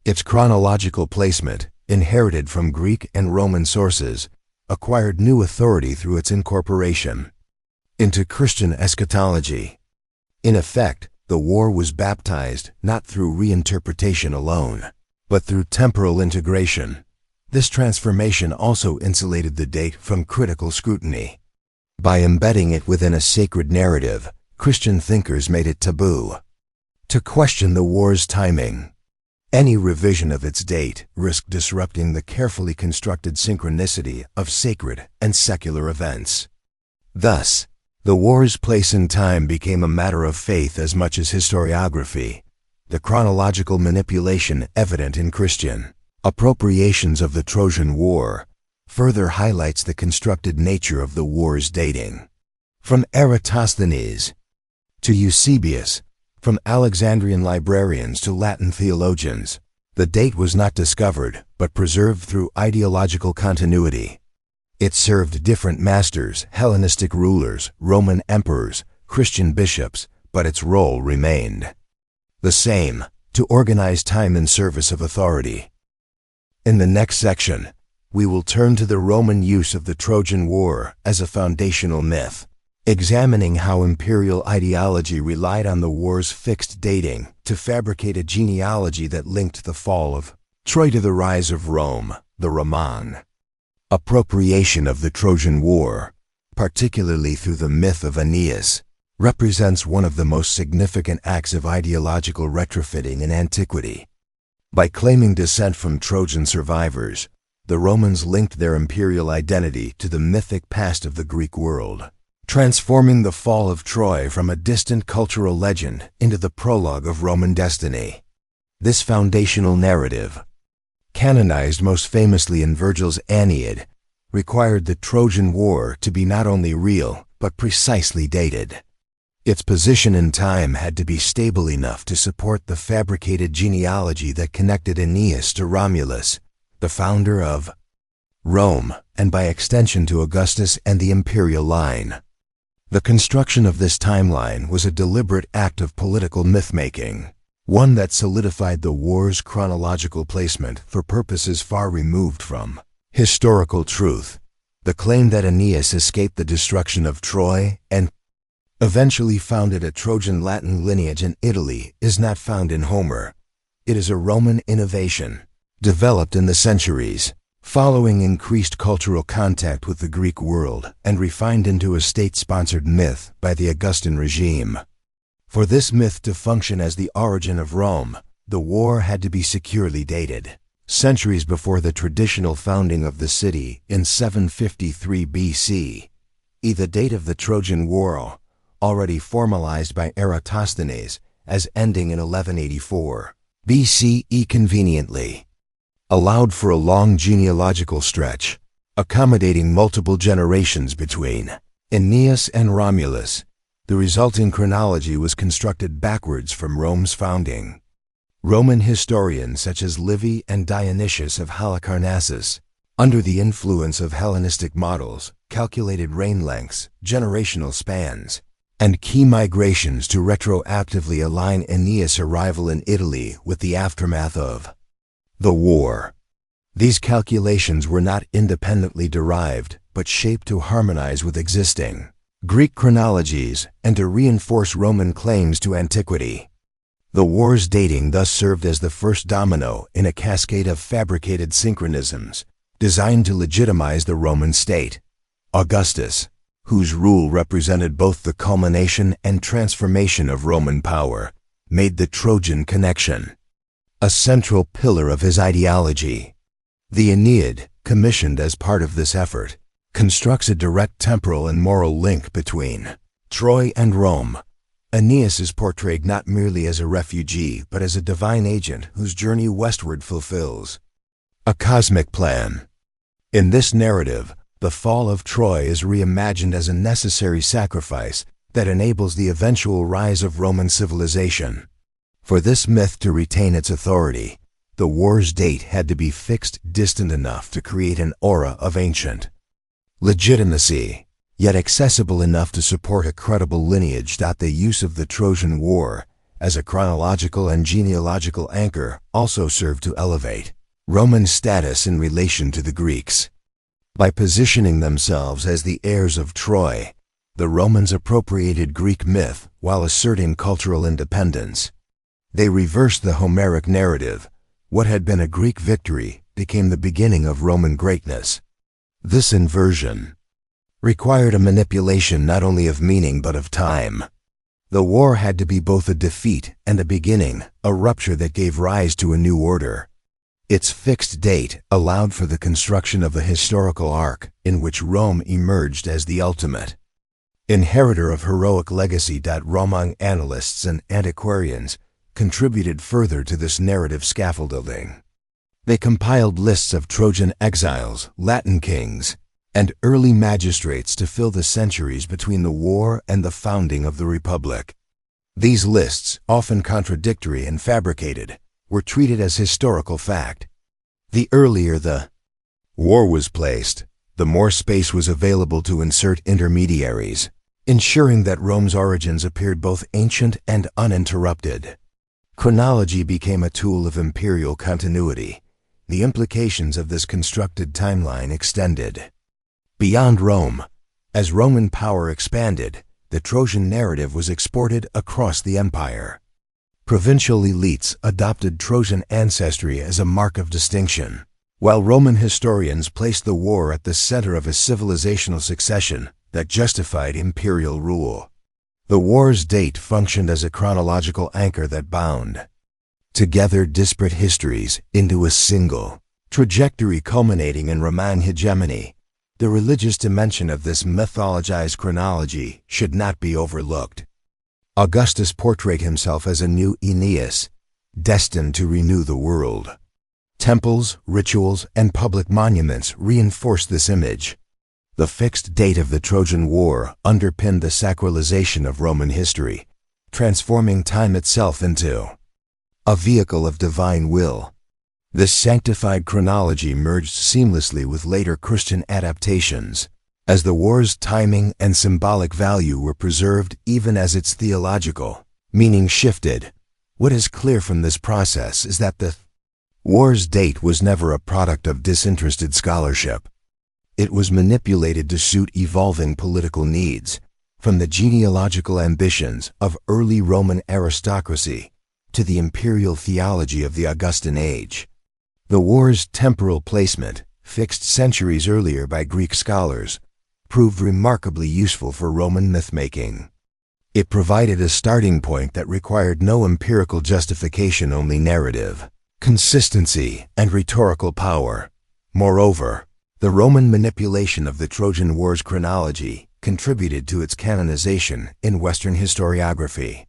Its chronological placement, inherited from Greek and Roman sources, acquired new authority through its incorporation into Christian eschatology. In effect, the war was baptized not through reinterpretation alone, but through temporal integration. This transformation also insulated the date from critical scrutiny. By embedding it within a sacred narrative, Christian thinkers made it taboo to question the war's timing. Any revision of its date risked disrupting the carefully constructed synchronicity of sacred and secular events. Thus, the war's place in time became a matter of faith as much as historiography, the chronological manipulation evident in Christian appropriations of the Trojan War further highlights the constructed nature of the war's dating. From Eratosthenes to Eusebius, from Alexandrian librarians to Latin theologians, the date was not discovered but preserved through ideological continuity. It served different masters, Hellenistic rulers, Roman emperors, Christian bishops, but its role remained the same: to organize time in service of authority. In the next section, we will turn to the Roman use of the Trojan War as a foundational myth, examining how imperial ideology relied on the war's fixed dating to fabricate a genealogy that linked the fall of Troy to the rise of Rome, the Roman. Appropriation of the Trojan War, particularly through the myth of Aeneas, represents one of the most significant acts of ideological retrofitting in antiquity. By claiming descent from Trojan survivors, the Romans linked their imperial identity to the mythic past of the Greek world, transforming the fall of Troy from a distant cultural legend into the prologue of Roman destiny. This foundational narrative, canonized most famously in Virgil's Aeneid, required the Trojan War to be not only real, but precisely dated. Its position in time had to be stable enough to support the fabricated genealogy that connected Aeneas to Romulus, the founder of Rome, and by extension to Augustus and the imperial line. The construction of this timeline was a deliberate act of political myth-making, one that solidified the war's chronological placement for purposes far removed from historical truth. The claim that Aeneas escaped the destruction of Troy and eventually founded a Trojan Latin lineage in Italy is not found in Homer. It is a Roman innovation, developed in the centuries following increased cultural contact with the Greek world and refined into a state-sponsored myth by the Augustan regime. For this myth to function as the origin of Rome, the war had to be securely dated. Centuries before the traditional founding of the city in 753 BC, the date of the Trojan War, already formalized by Eratosthenes as ending in 1184 BCE conveniently, allowed for a long genealogical stretch, accommodating multiple generations between Aeneas and Romulus. The resulting chronology was constructed backwards from Rome's founding. Roman historians such as Livy and Dionysius of Halicarnassus, under the influence of Hellenistic models, calculated reign lengths, generational spans, and key migrations to retroactively align Aeneas' arrival in Italy with the aftermath of the war. These calculations were not independently derived, but shaped to harmonize with existing Greek chronologies and to reinforce Roman claims to antiquity. The war's dating thus served as the first domino in a cascade of fabricated synchronisms designed to legitimize the Roman state. Augustus, whose rule represented both the culmination and transformation of Roman power, made the Trojan connection a central pillar of his ideology. The Aeneid, commissioned as part of this effort, constructs a direct temporal and moral link between Troy and Rome. Aeneas is portrayed not merely as a refugee, but as a divine agent whose journey westward fulfills a cosmic plan. In this narrative, the fall of Troy is reimagined as a necessary sacrifice that enables the eventual rise of Roman civilization. For this myth to retain its authority, the war's date had to be fixed distant enough to create an aura of ancient legitimacy, yet accessible enough to support a credible lineage. The use of the Trojan War as a chronological and genealogical anchor also served to elevate Roman status in relation to the Greeks. By positioning themselves as the heirs of Troy, the Romans appropriated Greek myth while asserting cultural independence. They reversed the Homeric narrative. What had been a Greek victory became the beginning of Roman greatness. This inversion required a manipulation not only of meaning but of time. The war had to be both a defeat and a beginning, a rupture that gave rise to a new order. Its fixed date allowed for the construction of a historical arc in which Rome emerged as the ultimate inheritor of heroic legacy. Roman annalists and antiquarians contributed further to this narrative scaffolding. They compiled lists of Trojan exiles, Latin kings, and early magistrates to fill the centuries between the war and the founding of the Republic. These lists, often contradictory and fabricated, were treated as historical fact. The earlier the war was placed, the more space was available to insert intermediaries, ensuring that Rome's origins appeared both ancient and uninterrupted. Chronology became a tool of imperial continuity. The implications of this constructed timeline extended beyond Rome. As Roman power expanded, the Trojan narrative was exported across the empire. Provincial elites adopted Trojan ancestry as a mark of distinction, while Roman historians placed the war at the center of a civilizational succession that justified imperial rule. The war's date functioned as a chronological anchor that bound together disparate histories into a single trajectory culminating in Roman hegemony. The religious dimension of this mythologized chronology should not be overlooked. Augustus portrayed himself as a new Aeneas, destined to renew the world. Temples, rituals, and public monuments reinforced this image. The fixed date of the Trojan War underpinned the sacralization of Roman history, transforming time itself into a vehicle of divine will. This sanctified chronology merged seamlessly with later Christian adaptations, as the war's timing and symbolic value were preserved even as its theological meaning shifted. What is clear from this process is that the war's date was never a product of disinterested scholarship. It was manipulated to suit evolving political needs, from the genealogical ambitions of early Roman aristocracy to the imperial theology of the Augustan age. The war's temporal placement, fixed centuries earlier by Greek scholars, proved remarkably useful for Roman mythmaking. It provided a starting point that required no empirical justification, only narrative consistency and rhetorical power. Moreover, the Roman manipulation of the Trojan War's chronology contributed to its canonization in Western historiography.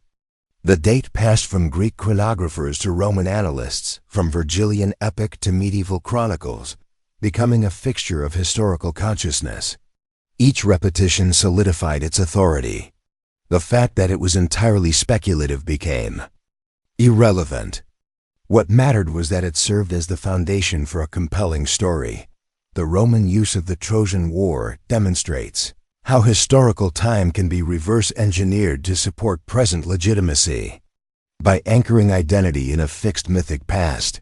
The date passed from Greek chronographers to Roman annalists, from Virgilian epic to medieval chronicles, becoming a fixture of historical consciousness. Each repetition solidified its authority. The fact that it was entirely speculative became irrelevant. What mattered was that it served as the foundation for a compelling story. The Roman use of the Trojan War demonstrates how historical time can be reverse-engineered to support present legitimacy. By anchoring identity in a fixed mythic past,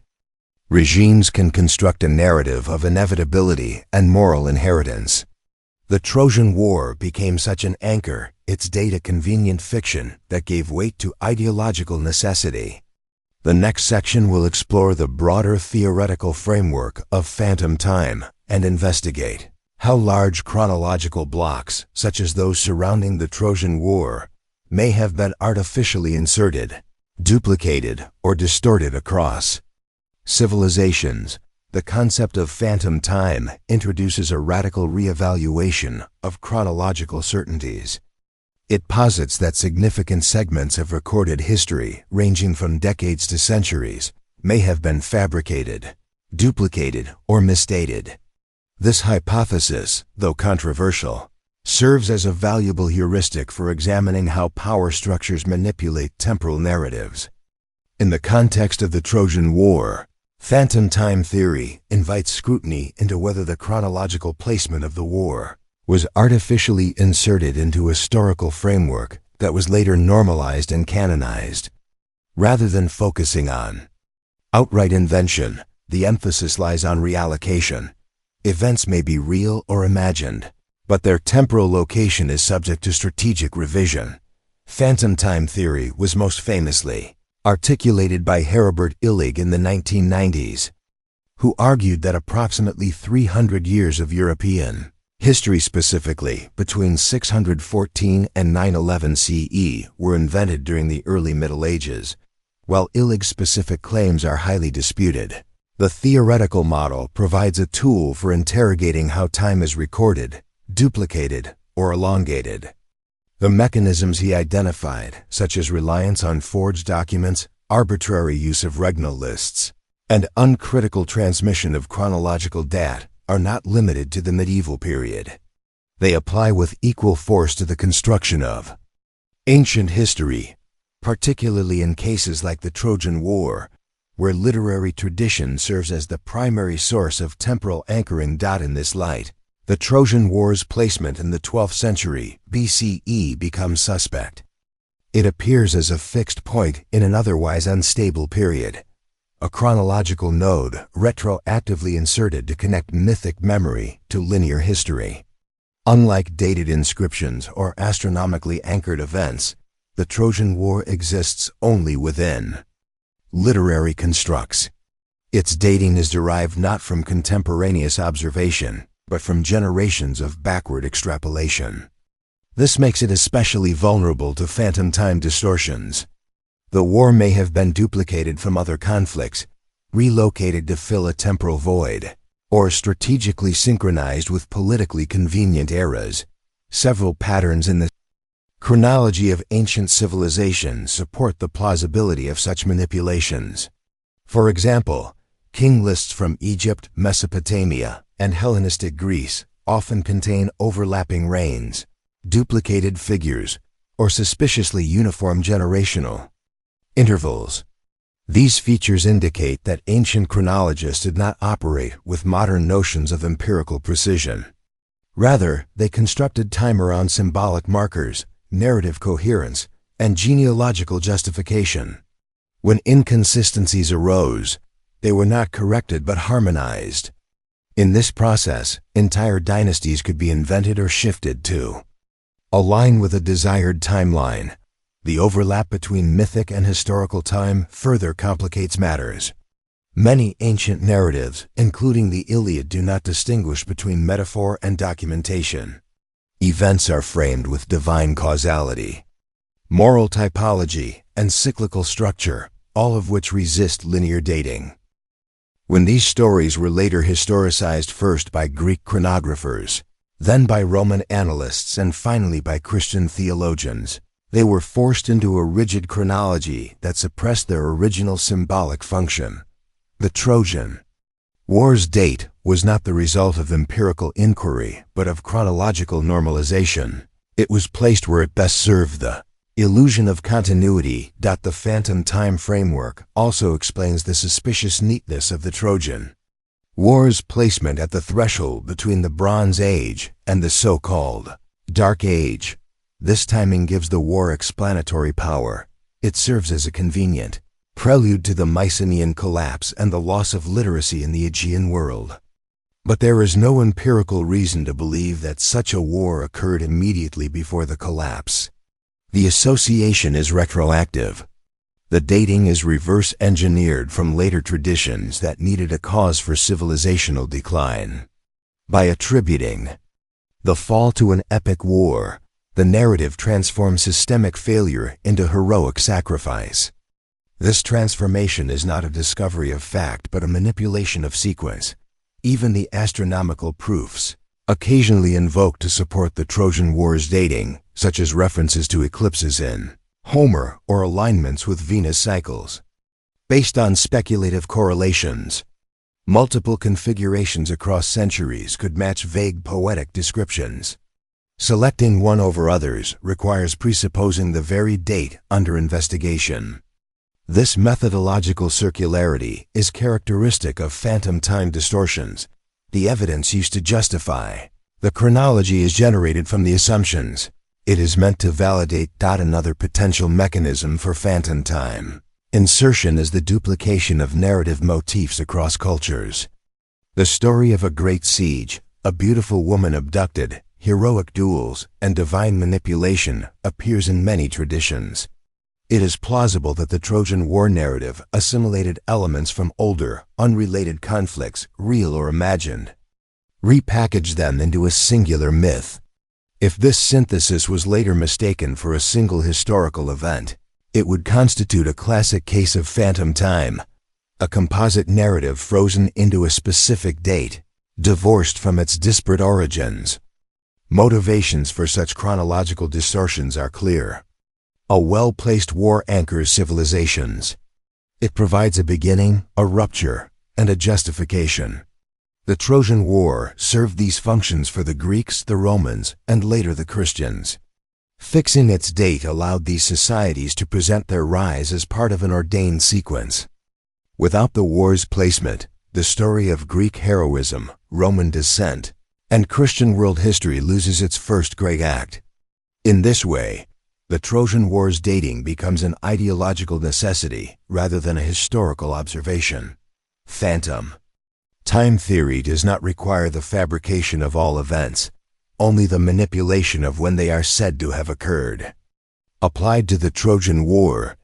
regimes can construct a narrative of inevitability and moral inheritance. The Trojan War became such an anchor, its date a convenient fiction that gave weight to ideological necessity. The next section will explore the broader theoretical framework of phantom time and investigate how large chronological blocks, such as those surrounding the Trojan War, may have been artificially inserted, duplicated, or distorted across civilizations. The concept of phantom time introduces a radical reevaluation of chronological certainties. It posits that significant segments of recorded history, ranging from decades to centuries, may have been fabricated, duplicated, or misdated. This hypothesis, though controversial, serves as a valuable heuristic for examining how power structures manipulate temporal narratives. In the context of the Trojan War, phantom time theory invites scrutiny into whether the chronological placement of the war was artificially inserted into a historical framework that was later normalized and canonized. Rather than focusing on outright invention, the emphasis lies on reallocation. Events may be real or imagined, but their temporal location is subject to strategic revision. Phantom time theory was most famously articulated by Herbert Illig in the 1990s, who argued that approximately 300 years of European history, specifically between 614 and 911 CE, were invented during the early Middle Ages. While Illig's specific claims are highly disputed, the theoretical model provides a tool for interrogating how time is recorded, duplicated, or elongated. The mechanisms he identified, such as reliance on forged documents, arbitrary use of regnal lists, and uncritical transmission of chronological data, are not limited to the medieval period. They apply with equal force to the construction of ancient history, particularly in cases like the Trojan War, where literary tradition serves as the primary source of temporal anchoring. In this light, the Trojan War's placement in the 12th century BCE becomes suspect. It appears as a fixed point in an otherwise unstable period, a chronological node retroactively inserted to connect mythic memory to linear history. Unlike dated inscriptions or astronomically anchored events, the Trojan War exists only within literary constructs. Its dating is derived not from contemporaneous observation, but from generations of backward extrapolation. This makes it especially vulnerable to phantom time distortions. The war may have been duplicated from other conflicts, relocated to fill a temporal void, or strategically synchronized with politically convenient eras. Several patterns in the chronology of ancient civilizations support the plausibility of such manipulations. For example, king lists from Egypt, Mesopotamia, and Hellenistic Greece often contain overlapping reigns, duplicated figures, or suspiciously uniform generational intervals. These features indicate that ancient chronologists did not operate with modern notions of empirical precision. Rather, they constructed time around symbolic markers, narrative coherence, and genealogical justification. When inconsistencies arose, they were not corrected but harmonized. In this process, entire dynasties could be invented or shifted to align with a desired timeline. The overlap between mythic and historical time further complicates matters. Many ancient narratives, including the Iliad, do not distinguish between metaphor and documentation. Events are framed with divine causality, moral typology, and cyclical structure, all of which resist linear dating. When these stories were later historicized first by Greek chronographers, then by Roman annalists, and finally by Christian theologians, they were forced into a rigid chronology that suppressed their original symbolic function. The Trojan War's date was not the result of empirical inquiry, but of chronological normalization. It was placed where it best served the illusion of continuity. The phantom time framework also explains the suspicious neatness of the Trojan War's placement at the threshold between the Bronze Age and the so-called Dark Age. This timing gives the war explanatory power. It serves as a convenient prelude to the Mycenaean collapse and the loss of literacy in the Aegean world. But there is no empirical reason to believe that such a war occurred immediately before the collapse. The association is retroactive. The dating is reverse engineered from later traditions that needed a cause for civilizational decline. By attributing the fall to an epic war, the narrative transforms systemic failure into heroic sacrifice. This transformation is not a discovery of fact but a manipulation of sequence. Even the astronomical proofs, occasionally invoked to support the Trojan War's dating, such as references to eclipses in Homer or alignments with Venus cycles, based on speculative correlations. Multiple configurations across centuries could match vague poetic descriptions. Selecting one over others requires presupposing the very date under investigation. This methodological circularity is characteristic of phantom time distortions, the evidence used to justify. The chronology is generated from the assumptions. It is meant to validate. Another potential mechanism for phantom time insertion is the duplication of narrative motifs across cultures. The story of a great siege, a beautiful woman abducted, heroic duels, and divine manipulation appears in many traditions. It is plausible that the Trojan War narrative assimilated elements from older, unrelated conflicts, real or imagined, repackaged them into a singular myth. If this synthesis was later mistaken for a single historical event, it would constitute a classic case of phantom time, a composite narrative frozen into a specific date, divorced from its disparate origins. Motivations for such chronological distortions are clear. A well-placed war anchors civilizations. It provides a beginning, a rupture, and a justification. The Trojan War served these functions for the Greeks, the Romans, and later the Christians. Fixing its date allowed these societies to present their rise as part of an ordained sequence. Without the war's placement, the story of Greek heroism, Roman descent, and Christian world history loses its first great act. In this way, the Trojan War's dating becomes an ideological necessity rather than a historical observation. Phantom time theory does not require the fabrication of all events, only the manipulation of when they are said to have occurred. Applied to the Trojan War,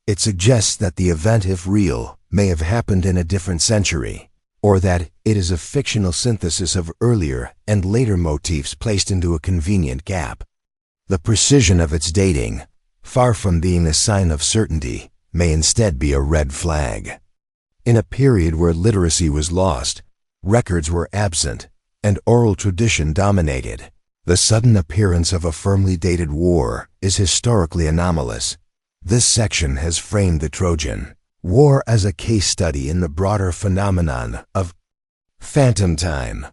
it suggests that the event, if real, may have happened in a different century, or that it is a fictional synthesis of earlier and later motifs placed into a convenient gap. The precision of its dating, far from being a sign of certainty, may instead be a red flag. In a period where literacy was lost, records were absent, and oral tradition dominated, the sudden appearance of a firmly dated war is historically anomalous. This section has framed the Trojan War as a case study in the broader phenomenon of phantom time.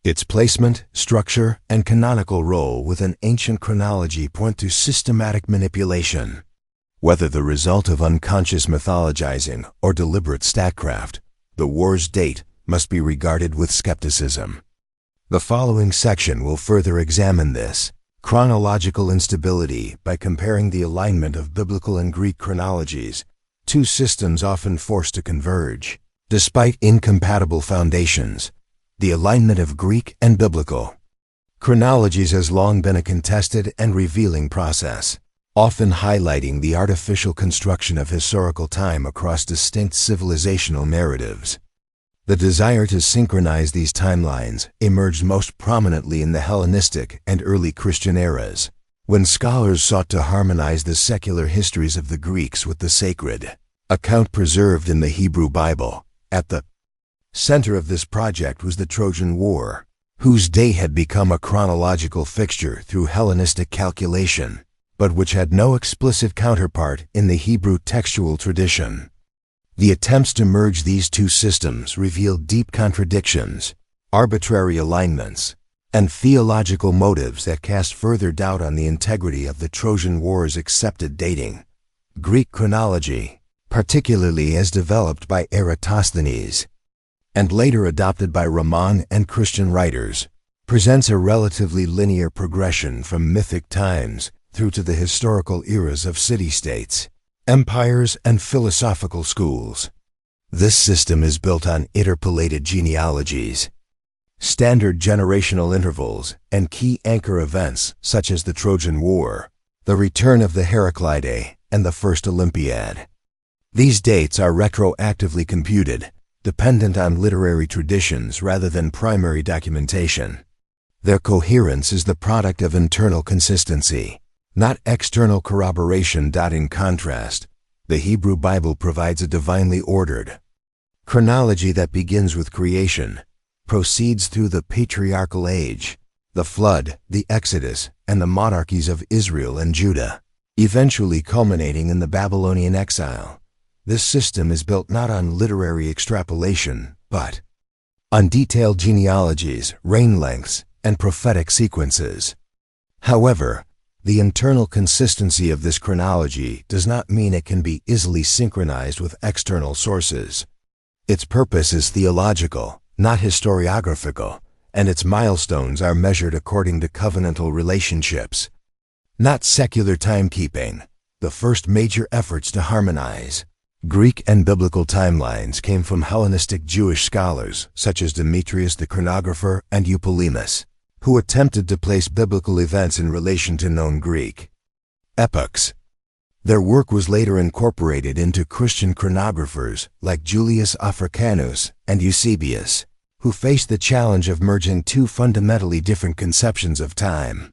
Its placement, structure, and canonical role within ancient chronology point to systematic manipulation. Whether the result of unconscious mythologizing or deliberate statecraft, the war's date must be regarded with skepticism. The following section will further examine this chronological instability by comparing the alignment of biblical and Greek chronologies, two systems often forced to converge. Despite incompatible foundations, the alignment of Greek and biblical chronologies has long been a contested and revealing process, often highlighting the artificial construction of historical time across distinct civilizational narratives. The desire to synchronize these timelines emerged most prominently in the Hellenistic and early Christian eras, when scholars sought to harmonize the secular histories of the Greeks with the sacred account preserved in the Hebrew Bible. At the center of this project was the Trojan War, whose date had become a chronological fixture through Hellenistic calculation, but which had no explicit counterpart in the Hebrew textual tradition. The attempts to merge these two systems revealed deep contradictions, arbitrary alignments, and theological motives that cast further doubt on the integrity of the Trojan War's accepted dating. Greek chronology, particularly as developed by Eratosthenes, and later adopted by Roman and Christian writers, presents a relatively linear progression from mythic times through to the historical eras of city-states, empires, and philosophical schools. This system is built on interpolated genealogies, standard generational intervals, and key anchor events such as the Trojan War, the return of the Heraclidae, and the First Olympiad. These dates are retroactively computed, dependent on literary traditions rather than primary documentation. Their coherence is the product of internal consistency, not external corroboration. In contrast, The Hebrew Bible provides a divinely ordered chronology that begins with creation, proceeds through the patriarchal age, the flood, the Exodus, and the monarchies of Israel and Judah, eventually culminating in the Babylonian exile. This system is built not on literary extrapolation, but on detailed genealogies, reign lengths, and prophetic sequences. However, the internal consistency of this chronology does not mean it can be easily synchronized with external sources. Its purpose is theological, not historiographical, and its milestones are measured according to covenantal relationships, not secular timekeeping. The first major efforts to harmonize Greek and biblical timelines came from Hellenistic Jewish scholars such as Demetrius the chronographer and Eupolemus, who attempted to place biblical events in relation to known Greek epochs. Their work was later incorporated into Christian chronographers like Julius Africanus and Eusebius, who faced the challenge of merging two fundamentally different conceptions of time.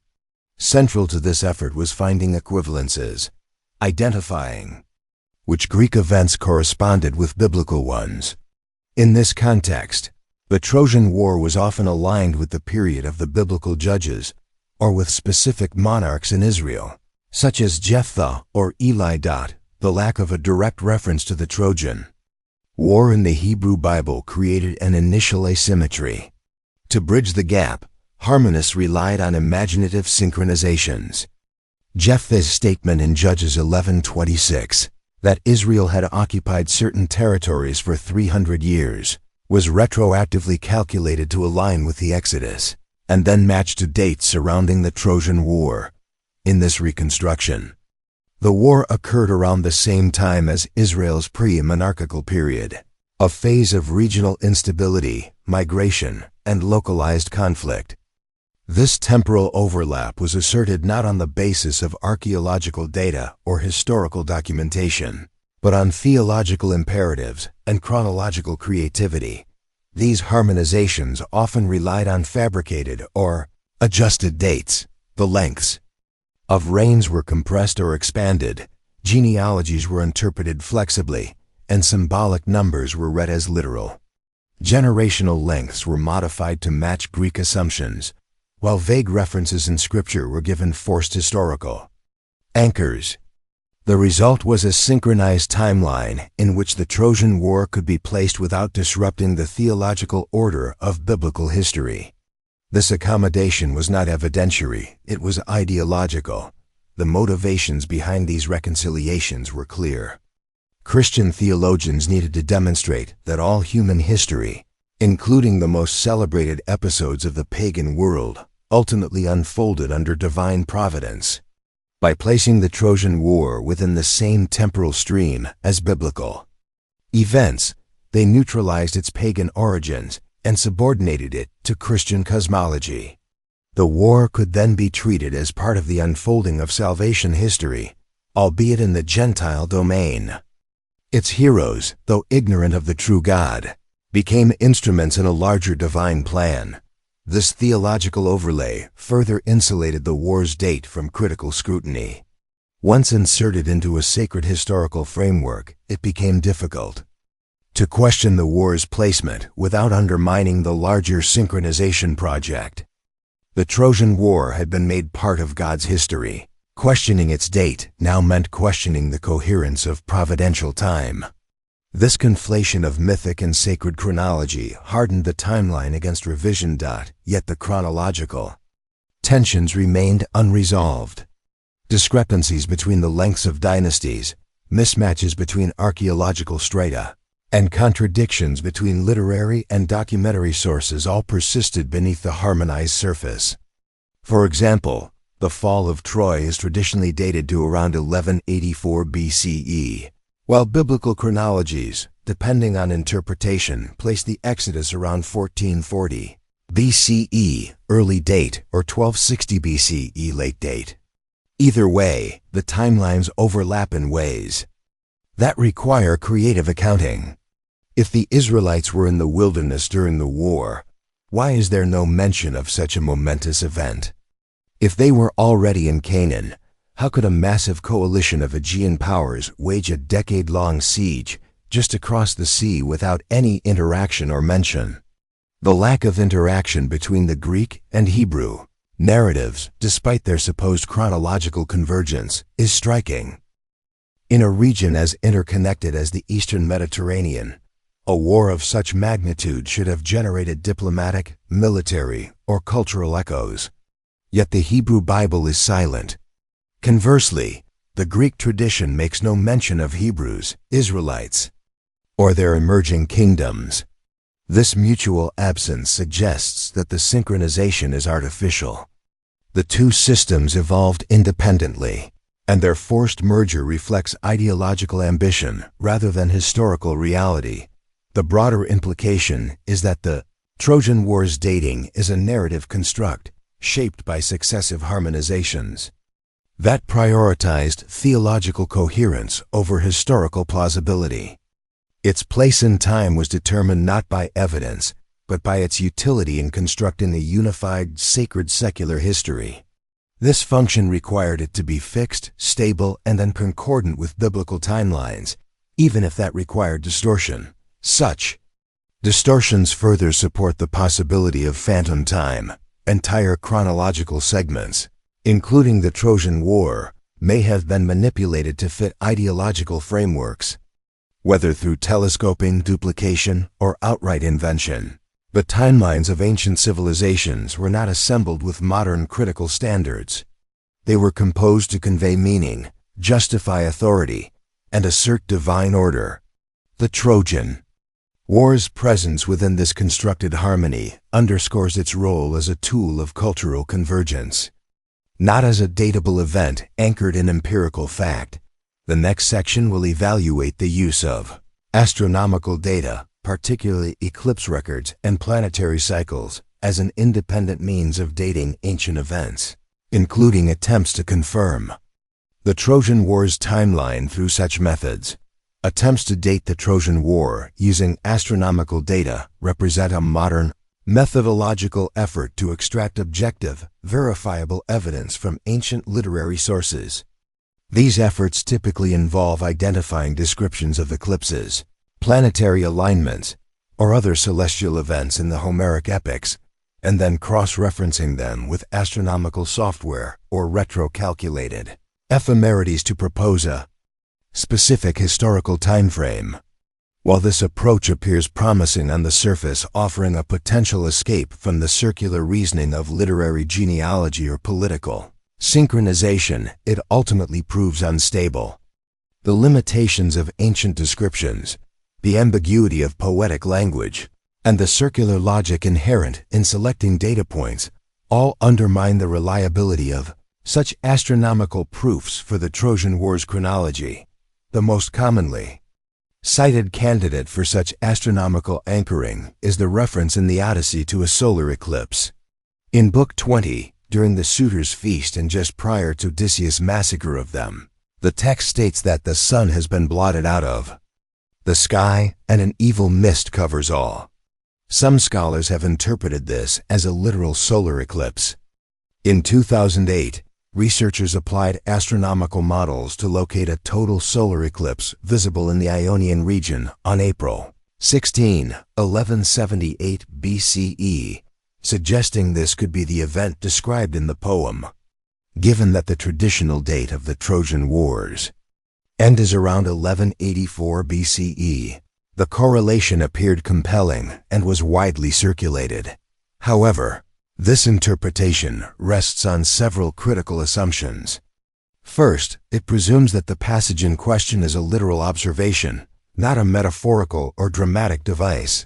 Central to this effort was finding equivalences, identifying which Greek events corresponded with biblical ones. In this context, the Trojan War was often aligned with the period of the biblical judges, or with specific monarchs in Israel, such as Jephthah or Eli. The lack of a direct reference to the Trojan War in the Hebrew Bible created an initial asymmetry. To bridge the gap, harmonists relied on imaginative synchronizations. Jephthah's statement in Judges 11:26, that Israel had occupied certain territories for 300 years, was retroactively calculated to align with the Exodus, and then matched to dates surrounding the Trojan War. In this reconstruction, the war occurred around the same time as Israel's pre-monarchical period, a phase of regional instability, migration, and localized conflict. This temporal overlap was asserted not on the basis of archaeological data or historical documentation, but on theological imperatives and chronological creativity. These harmonizations often relied on fabricated or adjusted dates. The lengths of reigns were compressed or expanded, genealogies were interpreted flexibly, and symbolic numbers were read as literal. Generational lengths were modified to match Greek assumptions, while vague references in Scripture were given forced historical anchors. The result was a synchronized timeline in which the Trojan War could be placed without disrupting the theological order of biblical history. This accommodation was not evidentiary, it was ideological. The motivations behind these reconciliations were clear. Christian theologians needed to demonstrate that all human history, including the most celebrated episodes of the pagan world, ultimately unfolded under divine providence. By placing the Trojan War within the same temporal stream as biblical events, they neutralized its pagan origins and subordinated it to Christian cosmology. The war could then be treated as part of the unfolding of salvation history, albeit in the Gentile domain. Its heroes, though ignorant of the true God, became instruments in a larger divine plan. This theological overlay further insulated the war's date from critical scrutiny. Once inserted into a sacred historical framework, it became difficult to question the war's placement without undermining the larger synchronization project. The Trojan War had been made part of God's history. Questioning its date now meant questioning the coherence of providential time. This conflation of mythic and sacred chronology hardened the timeline against revision. Yet the chronological tensions remained unresolved. Discrepancies between the lengths of dynasties, mismatches between archaeological strata, and contradictions between literary and documentary sources all persisted beneath the harmonized surface. For example, the fall of Troy is traditionally dated to around 1184 BCE, while biblical chronologies, depending on interpretation, place the Exodus around 1440 BCE, early date, or 1260 BCE, late date. Either way, the timelines overlap in ways that require creative accounting. If the Israelites were in the wilderness during the war, why is there no mention of such a momentous event? If they were already in Canaan, How could a massive coalition of Aegean powers wage a decade-long siege just across the sea without any interaction or mention? The lack of interaction between the Greek and Hebrew narratives, despite their supposed chronological convergence, is striking. In a region as interconnected as the Eastern Mediterranean, a war of such magnitude should have generated diplomatic, military, or cultural echoes. Yet the Hebrew Bible is silent. Conversely, the Greek tradition makes no mention of Hebrews, Israelites, or their emerging kingdoms. This mutual absence suggests that the synchronization is artificial. The two systems evolved independently, and their forced merger reflects ideological ambition rather than historical reality. The broader implication is that the Trojan War's dating is a narrative construct shaped by successive harmonizations that prioritized theological coherence over historical plausibility. Its place in time was determined not by evidence, but by its utility in constructing a unified, sacred secular history. This function required it to be fixed, stable, and then concordant with biblical timelines, even if that required distortion. Such distortions further support the possibility of phantom time. Entire chronological segments, including the Trojan War, may have been manipulated to fit ideological frameworks, whether through telescoping, duplication, or outright invention. The timelines of ancient civilizations were not assembled with modern critical standards. They were composed to convey meaning, justify authority, and assert divine order. The Trojan War's presence within this constructed harmony underscores its role as a tool of cultural convergence, not as a datable event anchored in empirical fact. The next section will evaluate the use of astronomical data, particularly eclipse records and planetary cycles, as an independent means of dating ancient events, including attempts to confirm the Trojan War's timeline through such methods. Attempts to date the Trojan War using astronomical data represent a modern, methodological effort to extract objective, verifiable evidence from ancient literary sources. These efforts typically involve identifying descriptions of eclipses, planetary alignments, or other celestial events in the Homeric epics, and then cross-referencing them with astronomical software or retro-calculated ephemerides to propose a specific historical time frame. While this approach appears promising on the surface, offering a potential escape from the circular reasoning of literary genealogy or political synchronization, it ultimately proves unstable. The limitations of ancient descriptions, the ambiguity of poetic language, and the circular logic inherent in selecting data points all undermine the reliability of such astronomical proofs for the Trojan War's chronology. The most commonly cited candidate for such astronomical anchoring is the reference in the Odyssey to a solar eclipse. In Book 20, during the suitors' feast and just prior to Odysseus' massacre of them, the text states that the sun has been blotted out of the sky and an evil mist covers all. Some scholars have interpreted this as a literal solar eclipse. In 2008, researchers applied astronomical models to locate a total solar eclipse visible in the Ionian region on April 16, 1178 BCE, suggesting this could be the event described in the poem. Given that the traditional date of the Trojan Wars end is around 1184 BCE, the correlation appeared compelling and was widely circulated. However, this interpretation rests on several critical assumptions. First, it presumes that the passage in question is a literal observation, not a metaphorical or dramatic device.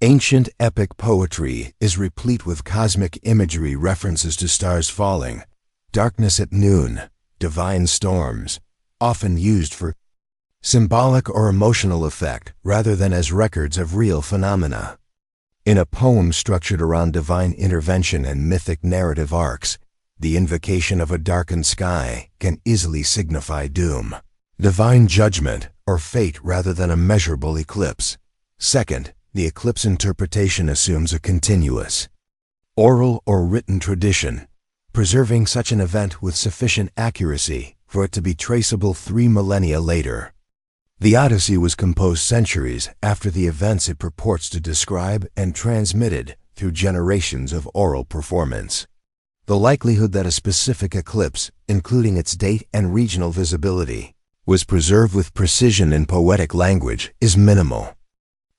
Ancient epic poetry is replete with cosmic imagery, references to stars falling, darkness at noon, divine storms, often used for symbolic or emotional effect rather than as records of real phenomena. In a poem structured around divine intervention and mythic narrative arcs, the invocation of a darkened sky can easily signify doom, divine judgment, or fate rather than a measurable eclipse. Second, the eclipse interpretation assumes a continuous oral or written tradition, preserving such an event with sufficient accuracy for it to be traceable 3 millennia later. The Odyssey was composed centuries after the events it purports to describe and transmitted through generations of oral performance. The likelihood that a specific eclipse, including its date and regional visibility, was preserved with precision in poetic language is minimal.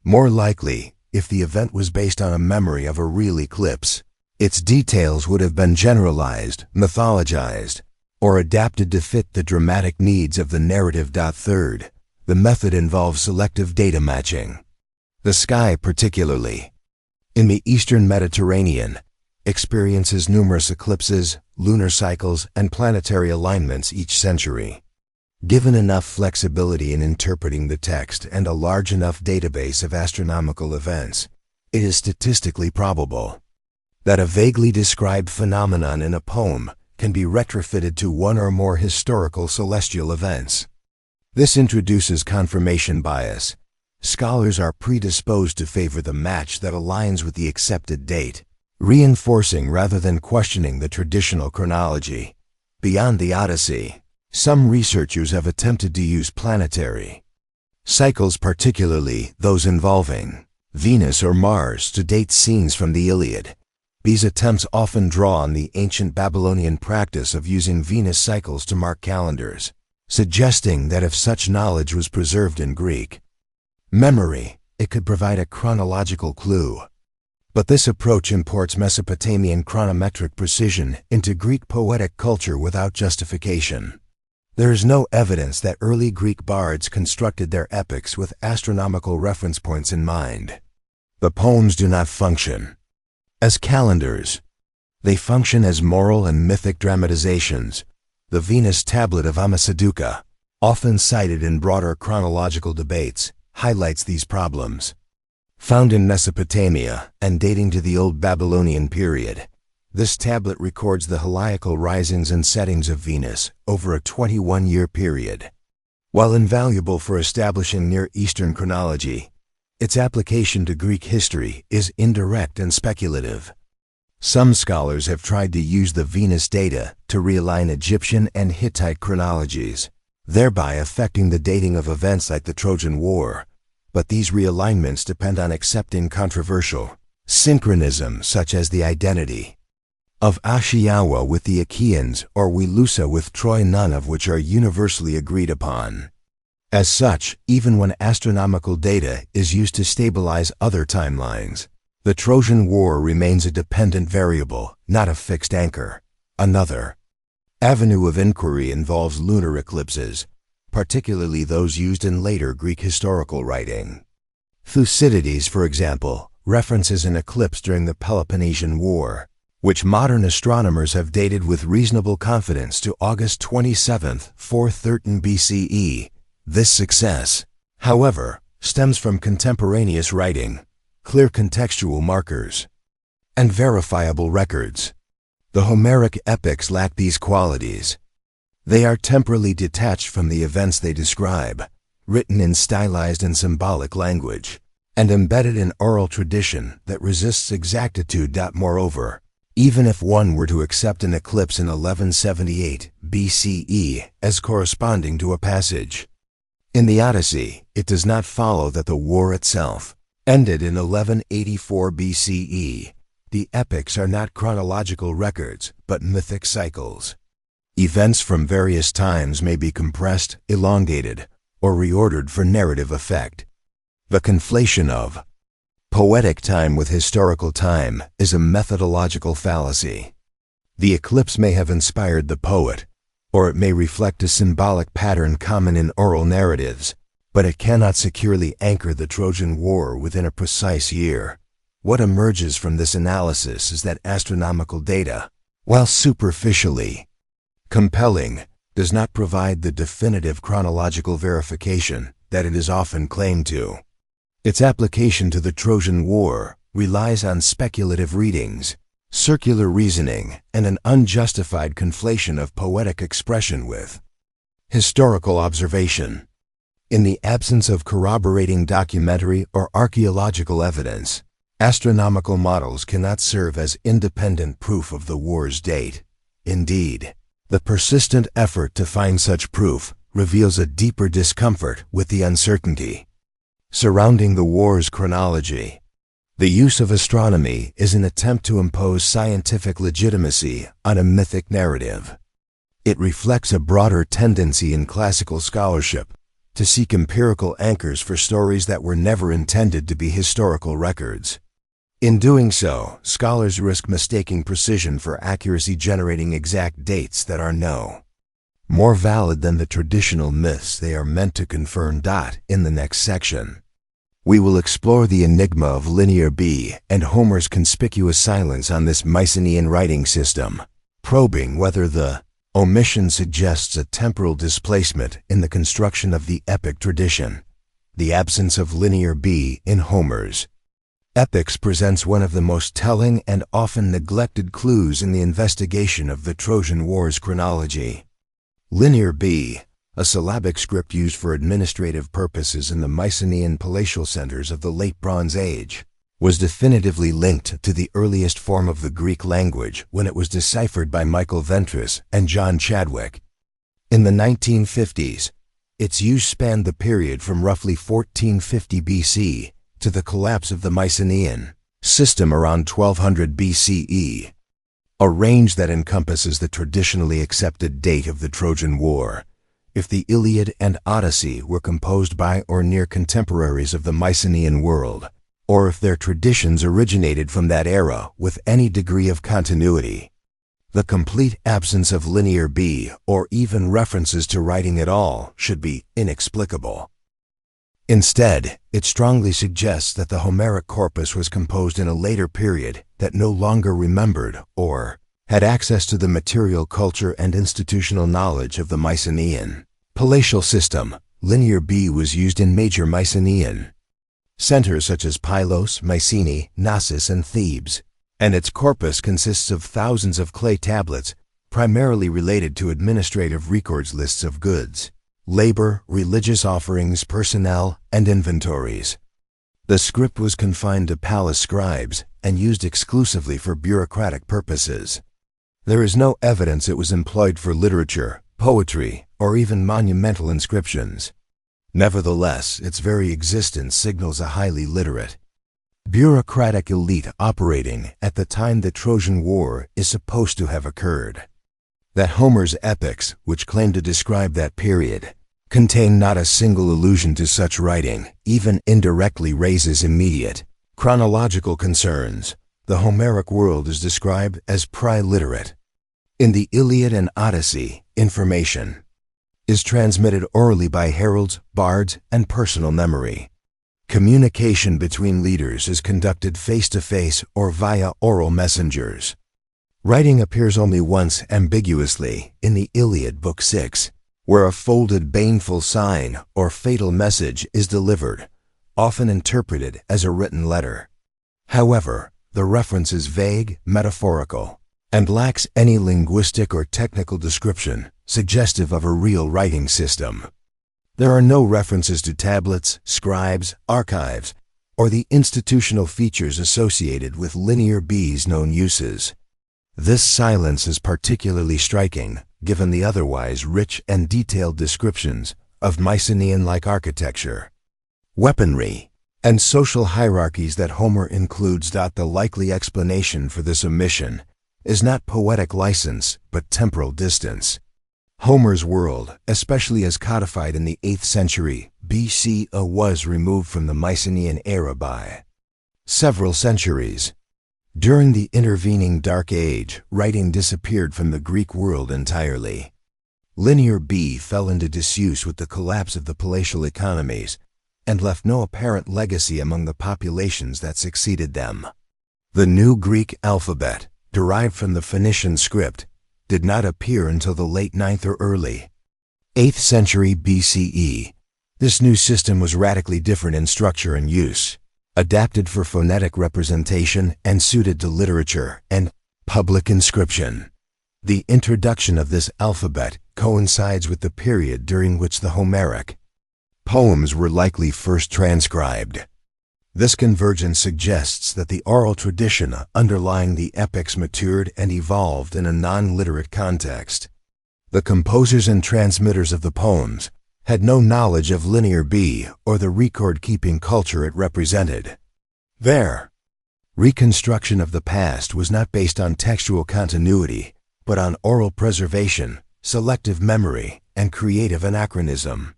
More likely, if the event was based on a memory of a real eclipse, its details would have been generalized, mythologized, or adapted to fit the dramatic needs of the narrative. Third, the method involves selective data matching. The sky, particularly in the eastern Mediterranean, experiences numerous eclipses, lunar cycles, and planetary alignments each century. Given enough flexibility in interpreting the text and a large enough database of astronomical events, it is statistically probable that a vaguely described phenomenon in a poem can be retrofitted to one or more historical celestial events. This introduces confirmation bias. Scholars are predisposed to favor the match that aligns with the accepted date, reinforcing rather than questioning the traditional chronology. Beyond the Odyssey, some researchers have attempted to use planetary cycles, particularly those involving Venus or Mars, to date scenes from the Iliad. These attempts often draw on the ancient Babylonian practice of using Venus cycles to mark calendars, suggesting that if such knowledge was preserved in Greek memory, it could provide a chronological clue. But this approach imports Mesopotamian chronometric precision into Greek poetic culture without justification. There is no evidence that early Greek bards constructed their epics with astronomical reference points in mind. The poems do not function as calendars. They function as moral and mythic dramatizations. The Venus tablet of Ammisaduqa, often cited in broader chronological debates, highlights these problems. Found in Mesopotamia and dating to the Old Babylonian period, this tablet records the heliacal risings and settings of Venus over a 21-year period. While invaluable for establishing Near Eastern chronology, its application to Greek history is indirect and speculative. Some scholars have tried to use the Venus data to realign Egyptian and Hittite chronologies, thereby affecting the dating of events like the Trojan War. But these realignments depend on accepting controversial synchronism, such as the identity of Ashiyawa with the Achaeans or Wilusa with Troy, none of which are universally agreed upon. As such, even when astronomical data is used to stabilize other timelines, the Trojan War remains a dependent variable, not a fixed anchor. Another avenue of inquiry involves lunar eclipses, particularly those used in later Greek historical writing. Thucydides, for example, references an eclipse during the Peloponnesian War, which modern astronomers have dated with reasonable confidence to August 27, 413 BCE. This success, however, stems from contemporaneous writing, clear contextual markers, and verifiable records. The Homeric epics lack these qualities. They are temporally detached from the events they describe, written in stylized and symbolic language, and embedded in oral tradition that resists exactitude. Moreover, even if one were to accept an eclipse in 1178 BCE as corresponding to a passage in the Odyssey, it does not follow that the war itself ended in 1184 BCE. The epics are not chronological records, but mythic cycles. Events from various times may be compressed, elongated, or reordered for narrative effect. The conflation of poetic time with historical time is a methodological fallacy. The eclipse may have inspired the poet, or it may reflect a symbolic pattern common in oral narratives, but it cannot securely anchor the Trojan War within a precise year. What emerges from this analysis is that astronomical data, while superficially compelling, does not provide the definitive chronological verification that it is often claimed to. Its application to the Trojan War relies on speculative readings, circular reasoning, and an unjustified conflation of poetic expression with historical observation. In the absence of corroborating documentary or archaeological evidence, astronomical models cannot serve as independent proof of the war's date. Indeed, the persistent effort to find such proof reveals a deeper discomfort with the uncertainty surrounding the war's chronology. The use of astronomy is an attempt to impose scientific legitimacy on a mythic narrative. It reflects a broader tendency in classical scholarship to seek empirical anchors for stories that were never intended to be historical records. In doing so, scholars risk mistaking precision for accuracy, generating exact dates that are more valid than the traditional myths they are meant to confirm. In the next section, we will explore the enigma of Linear B and Homer's conspicuous silence on this Mycenaean writing system, probing whether the omission suggests a temporal displacement in the construction of the epic tradition. The absence of Linear B in Homer's epics presents one of the most telling and often neglected clues in the investigation of the Trojan War's chronology. Linear B, a syllabic script used for administrative purposes in the Mycenaean palatial centers of the Late Bronze Age, was definitively linked to the earliest form of the Greek language when it was deciphered by Michael Ventris and John Chadwick. In the 1950s, its use spanned the period from roughly 1450 BC to the collapse of the Mycenaean system around 1200 BCE, a range that encompasses the traditionally accepted date of the Trojan War, if the Iliad and Odyssey were composed by or near contemporaries of the Mycenaean world, or if their traditions originated from that era with any degree of continuity. The complete absence of Linear B, or even references to writing at all, should be inexplicable. Instead, it strongly suggests that the Homeric corpus was composed in a later period that no longer remembered or had access to the material culture and institutional knowledge of the Mycenaean palatial system. Linear B was used in major Mycenaean centers such as Pylos, Mycenae, Knossos, and Thebes, and its corpus consists of thousands of clay tablets, primarily related to administrative records, lists of goods, labor, religious offerings, personnel, and inventories. The script was confined to palace scribes and used exclusively for bureaucratic purposes. There is no evidence it was employed for literature, poetry, or even monumental inscriptions. Nevertheless, its very existence signals a highly literate, bureaucratic elite operating at the time the Trojan War is supposed to have occurred. That Homer's epics, which claim to describe that period, contain not a single allusion to such writing, even indirectly, raises immediate chronological concerns. The Homeric world is described as pre-literate. In the Iliad and Odyssey, information is transmitted orally by heralds, bards, and personal memory. Communication between leaders is conducted face-to-face or via oral messengers. Writing appears only once ambiguously in the Iliad, Book 6, where a folded baneful sign or fatal message is delivered, often interpreted as a written letter. However, the reference is vague, metaphorical, and lacks any linguistic or technical description suggestive of a real writing system. There are no references to tablets, scribes, archives, or the institutional features associated with Linear B's known uses. This silence is particularly striking, given the otherwise rich and detailed descriptions of Mycenaean-like architecture, weaponry, and social hierarchies that Homer includes. The likely explanation for this omission is not poetic license, but temporal distance. Homer's world, especially as codified in the 8th century BC, was removed from the Mycenaean era by several centuries. During the intervening Dark Age, writing disappeared from the Greek world entirely. Linear B fell into disuse with the collapse of the palatial economies and left no apparent legacy among the populations that succeeded them. The new Greek alphabet, derived from the Phoenician script, did not appear until the late 9th or early 8th century BCE. This new system was radically different in structure and use, adapted for phonetic representation and suited to literature and public inscription. The introduction of this alphabet coincides with the period during which the Homeric poems were likely first transcribed. This convergence suggests that the oral tradition underlying the epics matured and evolved in a non-literate context. The composers and transmitters of the poems had no knowledge of Linear B or the record-keeping culture it represented. Their reconstruction of the past was not based on textual continuity, but on oral preservation, selective memory, and creative anachronism.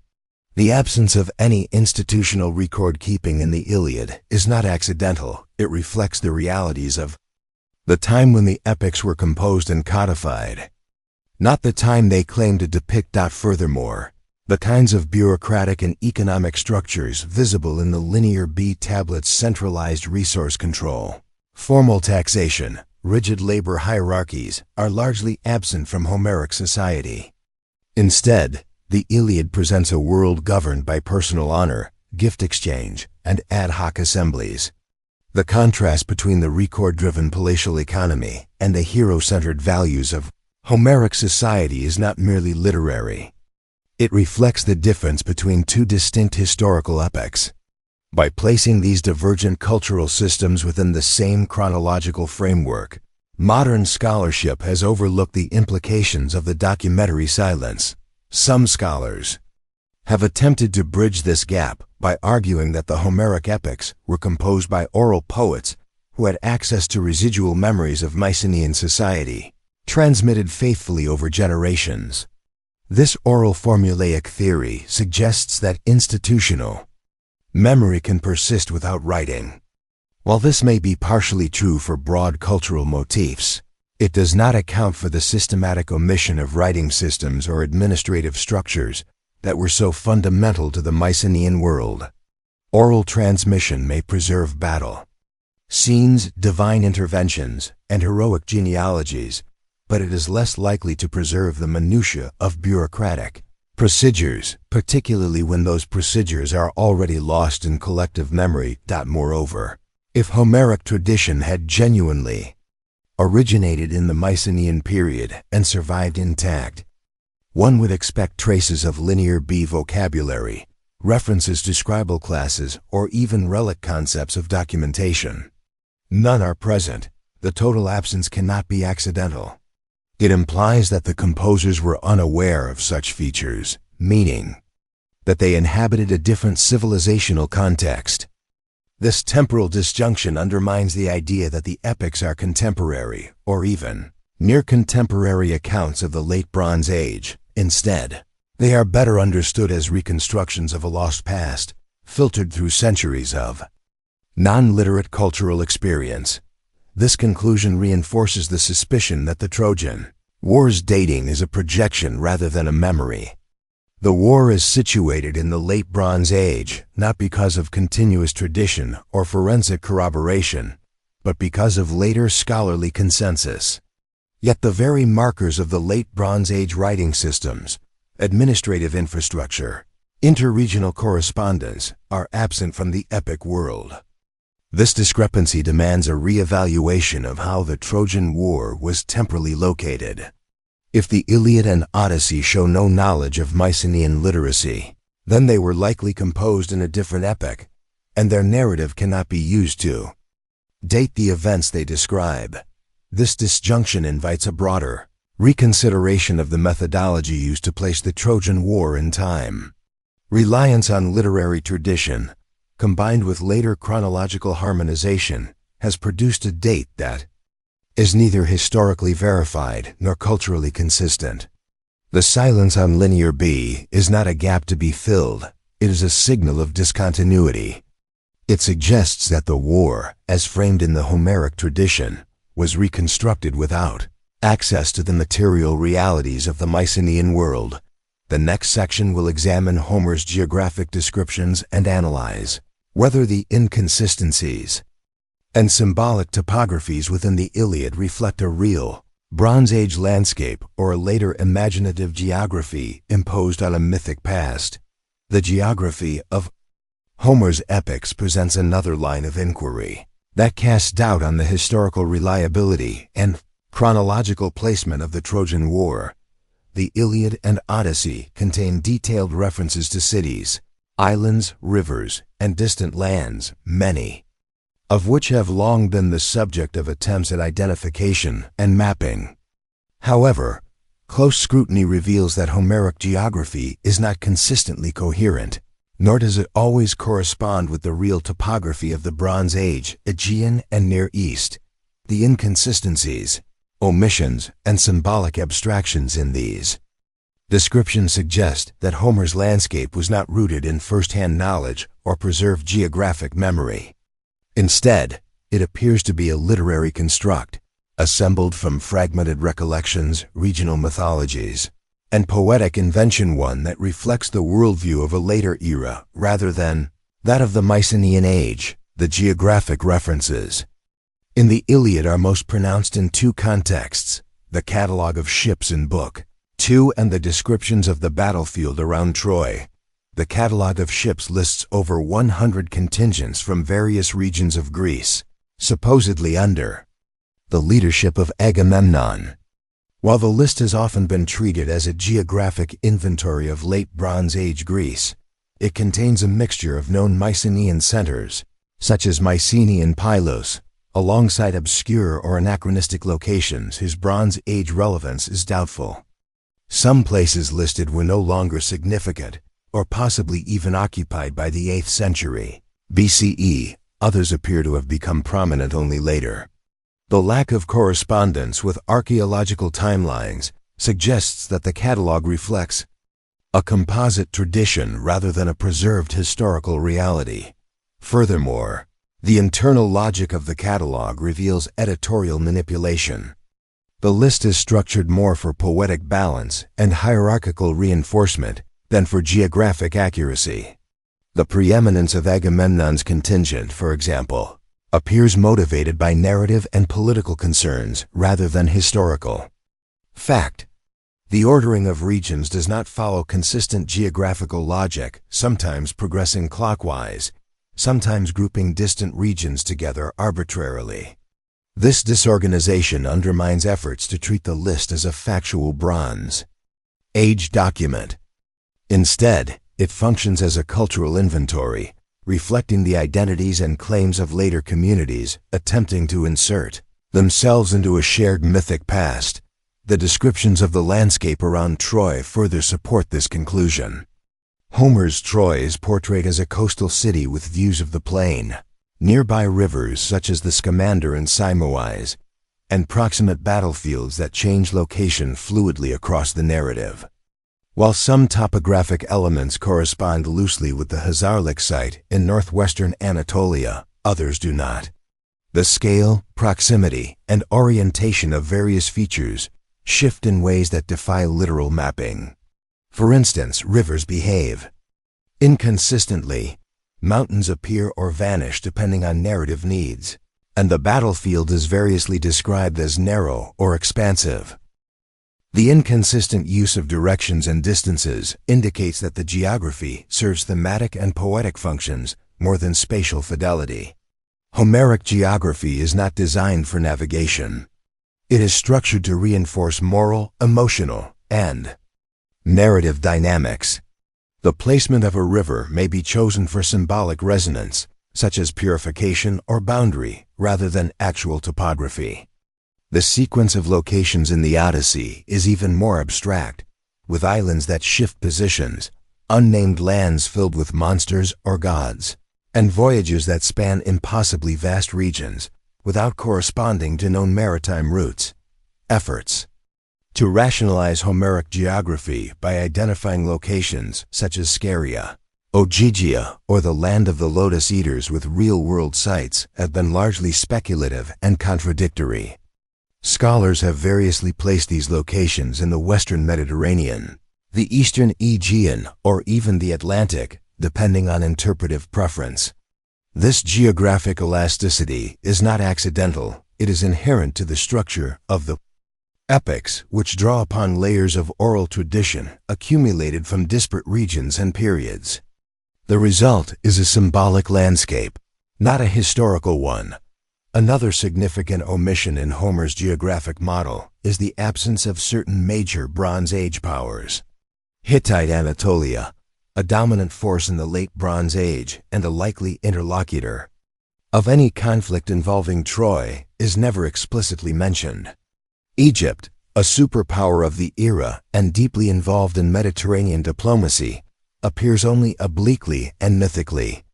The absence of any institutional record-keeping in the Iliad is not accidental. It reflects the realities of the time when the epics were composed and codified, not the time they claim to depict. Furthermore, the kinds of bureaucratic and economic structures visible in the Linear B tablets, centralized resource control, formal taxation, rigid labor hierarchies, are largely absent from Homeric society. Instead, the Iliad presents a world governed by personal honor, gift exchange, and ad hoc assemblies. The contrast between the record-driven palatial economy and the hero-centered values of Homeric society is not merely literary. It reflects the difference between two distinct historical epochs. By placing these divergent cultural systems within the same chronological framework, modern scholarship has overlooked the implications of the documentary silence. Some scholars have attempted to bridge this gap by arguing that the Homeric epics were composed by oral poets who had access to residual memories of Mycenaean society, transmitted faithfully over generations. This oral formulaic theory suggests that institutional memory can persist without writing. While this may be partially true for broad cultural motifs, it does not account for the systematic omission of writing systems or administrative structures that were so fundamental to the Mycenaean world. Oral transmission may preserve battle scenes, divine interventions, and heroic genealogies, but it is less likely to preserve the minutiae of bureaucratic procedures, particularly when those procedures are already lost in collective memory. Moreover, if Homeric tradition had genuinely originated in the Mycenaean period and survived intact, one would expect traces of Linear B vocabulary, references to scribal classes, or even relic concepts of documentation. None are present. The total absence cannot be accidental. It implies that the composers were unaware of such features, meaning that they inhabited a different civilizational context. This temporal disjunction undermines the idea that the epics are contemporary, or even near contemporary accounts of the Late Bronze Age. Instead, they are better understood as reconstructions of a lost past, filtered through centuries of non-literate cultural experience. This conclusion reinforces the suspicion that the Trojan War's dating is a projection rather than a memory. The war is situated in the Late Bronze Age, not because of continuous tradition or forensic corroboration, but because of later scholarly consensus. Yet the very markers of the Late Bronze Age writing systems, administrative infrastructure, interregional correspondence, are absent from the epic world. This discrepancy demands a re-evaluation of how the Trojan War was temporally located. If the Iliad and Odyssey show no knowledge of Mycenaean literacy, then they were likely composed in a different epoch, and their narrative cannot be used to date the events they describe. This disjunction invites a broader reconsideration of the methodology used to place the Trojan War in time. Reliance on literary tradition, combined with later chronological harmonization, has produced a date that is neither historically verified nor culturally consistent. The silence on Linear B is not a gap to be filled, it is a signal of discontinuity. It suggests that the war, as framed in the Homeric tradition, was reconstructed without access to the material realities of the Mycenaean world. The next section will examine Homer's geographic descriptions and analyze whether the inconsistencies and symbolic topographies within the Iliad reflect a real Bronze Age landscape or a later imaginative geography imposed on a mythic past. The geography of Homer's epics presents another line of inquiry that casts doubt on the historical reliability and chronological placement of the Trojan War. The Iliad and Odyssey contain detailed references to cities, islands, rivers, and distant lands, many of which have long been the subject of attempts at identification and mapping. However, close scrutiny reveals that Homeric geography is not consistently coherent, nor does it always correspond with the real topography of the Bronze Age, Aegean, and Near East. The inconsistencies, omissions, and symbolic abstractions in these descriptions suggest that Homer's landscape was not rooted in first-hand knowledge or preserved geographic memory. Instead, it appears to be a literary construct, assembled from fragmented recollections, regional mythologies, and poetic invention, one that reflects the worldview of a later era rather than that of the Mycenaean age. The geographic references in the Iliad are most pronounced in two contexts: the catalogue of ships in Book 2 and the descriptions of the battlefield around Troy. The catalogue of ships lists over 100 contingents from various regions of Greece, supposedly under the leadership of Agamemnon. While the list has often been treated as a geographic inventory of late Bronze Age Greece, it contains a mixture of known Mycenaean centers, such as Mycenae and Pylos, alongside obscure or anachronistic locations whose Bronze Age relevance is doubtful. Some places listed were no longer significant, or possibly even occupied by the 8th century BCE. Others appear to have become prominent only later. The lack of correspondence with archaeological timelines suggests that the catalog reflects a composite tradition rather than a preserved historical reality. Furthermore, the internal logic of the catalog reveals editorial manipulation. The list is structured more for poetic balance and hierarchical reinforcement than for geographic accuracy. The preeminence of Agamemnon's contingent, for example, appears motivated by narrative and political concerns rather than historical fact. The ordering of regions does not follow consistent geographical logic, sometimes progressing clockwise, sometimes grouping distant regions together arbitrarily. This disorganization undermines efforts to treat the list as a factual Bronze Age document. Instead, it functions as a cultural inventory, reflecting the identities and claims of later communities attempting to insert themselves into a shared mythic past. The descriptions of the landscape around Troy further support this conclusion. Homer's Troy is portrayed as a coastal city with views of the plain, nearby rivers such as the Scamander and Simois, and proximate battlefields that change location fluidly across the narrative. While some topographic elements correspond loosely with the Hazarlik site in northwestern Anatolia, others do not. The scale, proximity, and orientation of various features shift in ways that defy literal mapping. For instance, rivers behave inconsistently, mountains appear or vanish depending on narrative needs, and the battlefield is variously described as narrow or expansive. The inconsistent use of directions and distances indicates that the geography serves thematic and poetic functions more than spatial fidelity. Homeric geography is not designed for navigation. It is structured to reinforce moral, emotional, and narrative dynamics. The placement of a river may be chosen for symbolic resonance, such as purification or boundary, rather than actual topography. The sequence of locations in the Odyssey is even more abstract, with islands that shift positions, unnamed lands filled with monsters or gods, and voyages that span impossibly vast regions without corresponding to known maritime routes. Efforts to rationalize Homeric geography by identifying locations such as Scheria, Ogygia, or the land of the Lotus Eaters with real-world sites have been largely speculative and contradictory. Scholars have variously placed these locations in the Western Mediterranean, the Eastern Aegean, or even the Atlantic, depending on interpretive preference. This geographic elasticity is not accidental, it is inherent to the structure of the epics, which draw upon layers of oral tradition accumulated from disparate regions and periods. The result is a symbolic landscape, not a historical one. Another significant omission in Homer's geographic model is the absence of certain major Bronze Age powers. Hittite Anatolia, a dominant force in the Late Bronze Age and a likely interlocutor of any conflict involving Troy, is never explicitly mentioned. Egypt, a superpower of the era and deeply involved in Mediterranean diplomacy, appears only obliquely and mythically.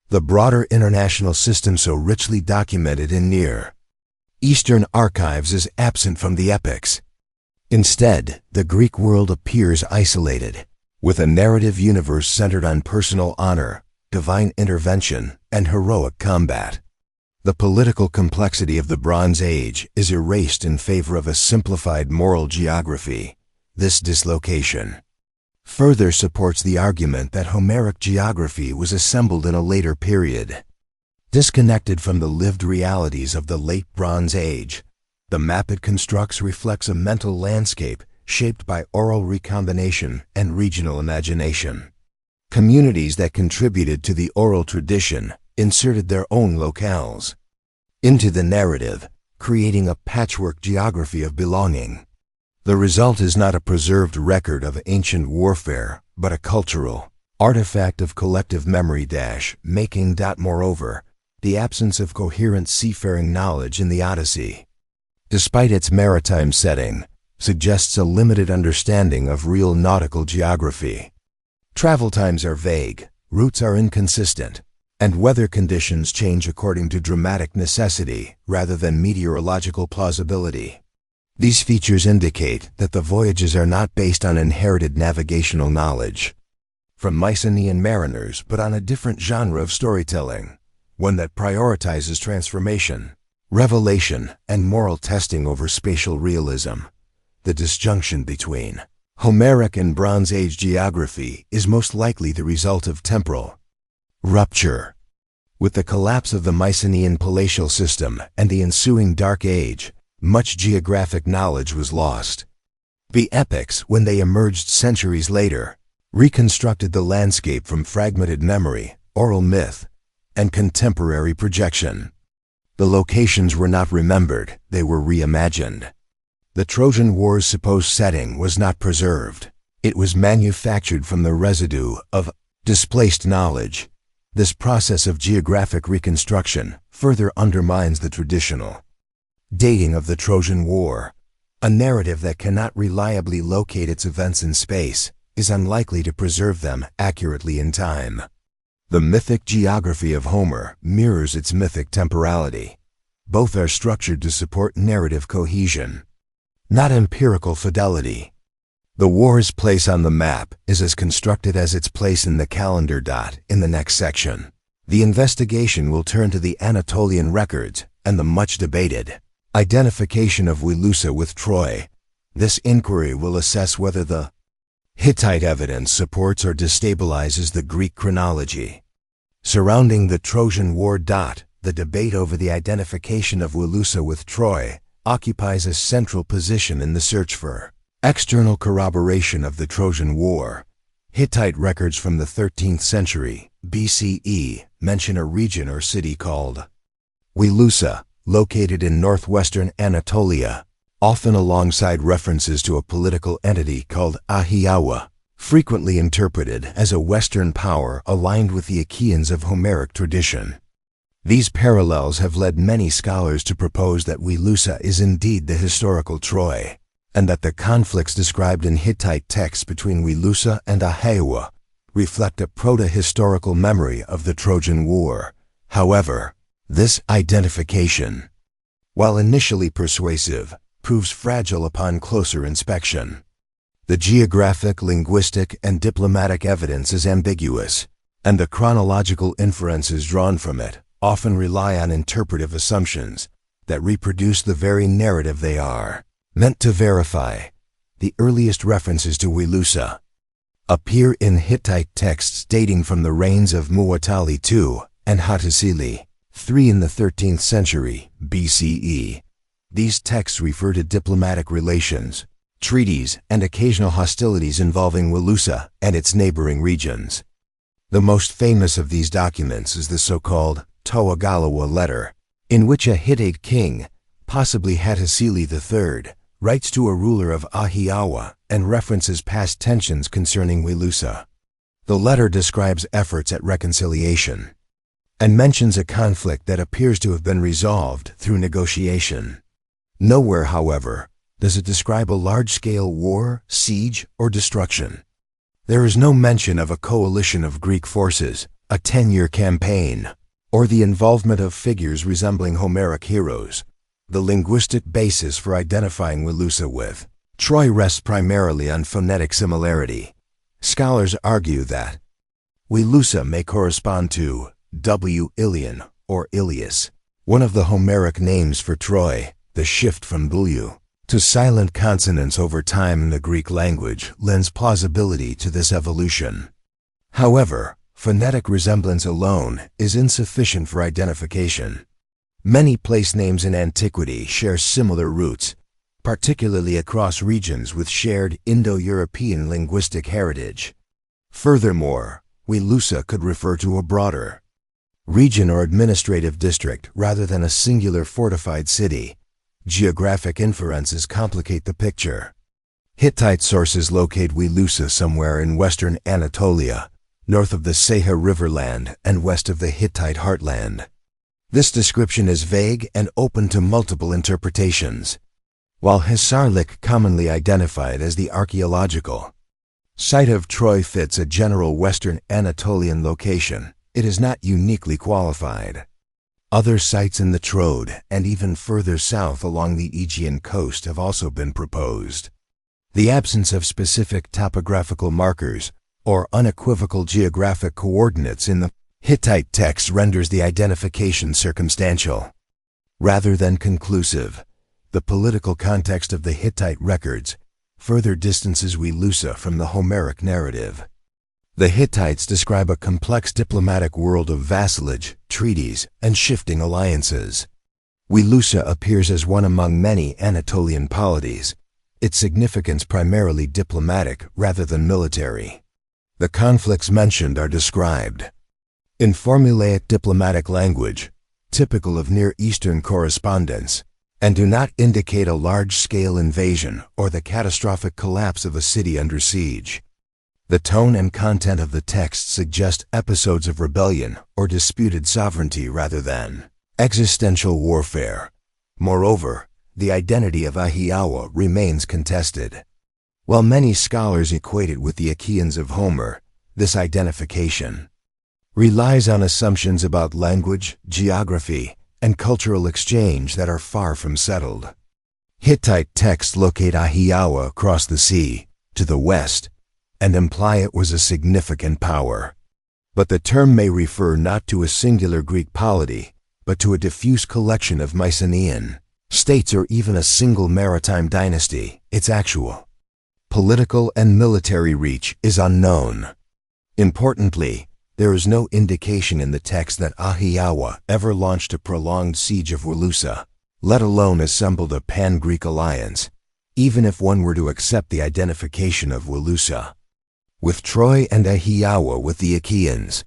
The broader international system so richly documented in Near Eastern archives is absent from the epics. Instead, the Greek world appears isolated, with a narrative universe centered on personal honor, divine intervention, and heroic combat. The political complexity of the Bronze Age is erased in favor of a simplified moral geography. This dislocation further supports the argument that Homeric geography was assembled in a later period. Disconnected from the lived realities of the Late Bronze Age, the map it constructs reflects a mental landscape shaped by oral recombination and regional imagination. Communities that contributed to the oral tradition inserted their own locales into the narrative, creating a patchwork geography of belonging. The result is not a preserved record of ancient warfare, but a cultural artifact of collective memory making. Moreover, the absence of coherent seafaring knowledge in the Odyssey, despite its maritime setting, suggests a limited understanding of real nautical geography. Travel times are vague, routes are inconsistent, and weather conditions change according to dramatic necessity rather than meteorological plausibility. These features indicate that the voyages are not based on inherited navigational knowledge from Mycenaean mariners, but on a different genre of storytelling, one that prioritizes transformation, revelation, and moral testing over spatial realism. The disjunction between Homeric and Bronze Age geography is most likely the result of temporal rupture. With the collapse of the Mycenaean palatial system and the ensuing Dark Age, much geographic knowledge was lost. The epics, when they emerged centuries later, reconstructed the landscape from fragmented memory, oral myth, and contemporary projection. The locations were not remembered, they were reimagined. The Trojan War's supposed setting was not preserved. It was manufactured from the residue of displaced knowledge. This process of geographic reconstruction further undermines the traditional dating of the Trojan War. A narrative that cannot reliably locate its events in space is unlikely to preserve them accurately in time. The mythic geography of Homer mirrors its mythic temporality. Both are structured to support narrative cohesion, not empirical fidelity. The war's place on the map is as constructed as its place in the calendar. In the next section, the investigation will turn to the Anatolian records and the much-debated identification of Wilusa with Troy. This inquiry will assess whether the Hittite evidence supports or destabilizes the Greek chronology surrounding the Trojan War. The debate over the identification of Wilusa with Troy occupies a central position in the search for external corroboration of the Trojan War. Hittite records from the 13th century BCE mention a region or city called Wilusa, located in northwestern Anatolia, often alongside references to a political entity called Ahiawa, frequently interpreted as a Western power aligned with the Achaeans of Homeric tradition. These parallels have led many scholars to propose that Wilusa is indeed the historical Troy, and that the conflicts described in Hittite texts between Wilusa and Ahiawa reflect a proto-historical memory of the Trojan War. However, this identification, while initially persuasive, proves fragile upon closer inspection. The geographic, linguistic, and diplomatic evidence is ambiguous, and the chronological inferences drawn from it often rely on interpretive assumptions that reproduce the very narrative they are meant to verify. The earliest references to Wilusa appear in Hittite texts dating from the reigns of Muwatalli II and Hattusili III in the 13th century BCE. These texts refer to diplomatic relations, treaties, and occasional hostilities involving Wilusa and its neighboring regions. The most famous of these documents is the so-called Toagalawa letter, in which a Hittite king, possibly Hattusili III, writes to a ruler of Ahiawa and references past tensions concerning Wilusa. The letter describes efforts at reconciliation and mentions a conflict that appears to have been resolved through negotiation. Nowhere, however, does it describe a large-scale war, siege, or destruction. There is no mention of a coalition of Greek forces, a 10-year campaign, or the involvement of figures resembling Homeric heroes. The linguistic basis for identifying Wilusa with Troy rests primarily on phonetic similarity. Scholars argue that Wilusa may correspond to W. Ilion or Ilias, one of the Homeric names for Troy. The shift from W to silent consonants over time in the Greek language lends plausibility to this evolution. However, phonetic resemblance alone is insufficient for identification. Many place names in antiquity share similar roots, particularly across regions with shared Indo-European linguistic heritage. Furthermore, Wilusa could refer to a broader region or administrative district rather than a singular fortified city. Geographic inferences complicate the picture. Hittite sources locate Wilusa somewhere in western Anatolia, north of the Seha Riverland and west of the Hittite heartland. This description is vague and open to multiple interpretations. While Hisarlik commonly identified as the archaeological site of Troy fits a general western Anatolian location, it is not uniquely qualified. Other sites in the Troad and even further south along the Aegean coast have also been proposed. The absence of specific topographical markers or unequivocal geographic coordinates in the Hittite text renders the identification circumstantial rather than conclusive. The political context of the Hittite records further distances Wilusa from the Homeric narrative. The Hittites describe a complex diplomatic world of vassalage, treaties, and shifting alliances. Wilusa appears as one among many Anatolian polities, its significance primarily diplomatic rather than military. The conflicts mentioned are described in formulaic diplomatic language, typical of Near Eastern correspondence, and do not indicate a large-scale invasion or the catastrophic collapse of a city under siege. The tone and content of the text suggest episodes of rebellion or disputed sovereignty rather than existential warfare. Moreover, the identity of Ahiawa remains contested. While many scholars equate it with the Achaeans of Homer, this identification relies on assumptions about language, geography, and cultural exchange that are far from settled. Hittite texts locate Ahiawa across the sea, to the west, and imply it was a significant power. But the term may refer not to a singular Greek polity, but to a diffuse collection of Mycenaean states or even a single maritime dynasty. Its actual political and military reach is unknown. Importantly, there is no indication in the text that Ahiawa ever launched a prolonged siege of Wilusa, let alone assembled a pan-Greek alliance, even if one were to accept the identification of Wilusa with Troy and Ahiawa with the Achaeans.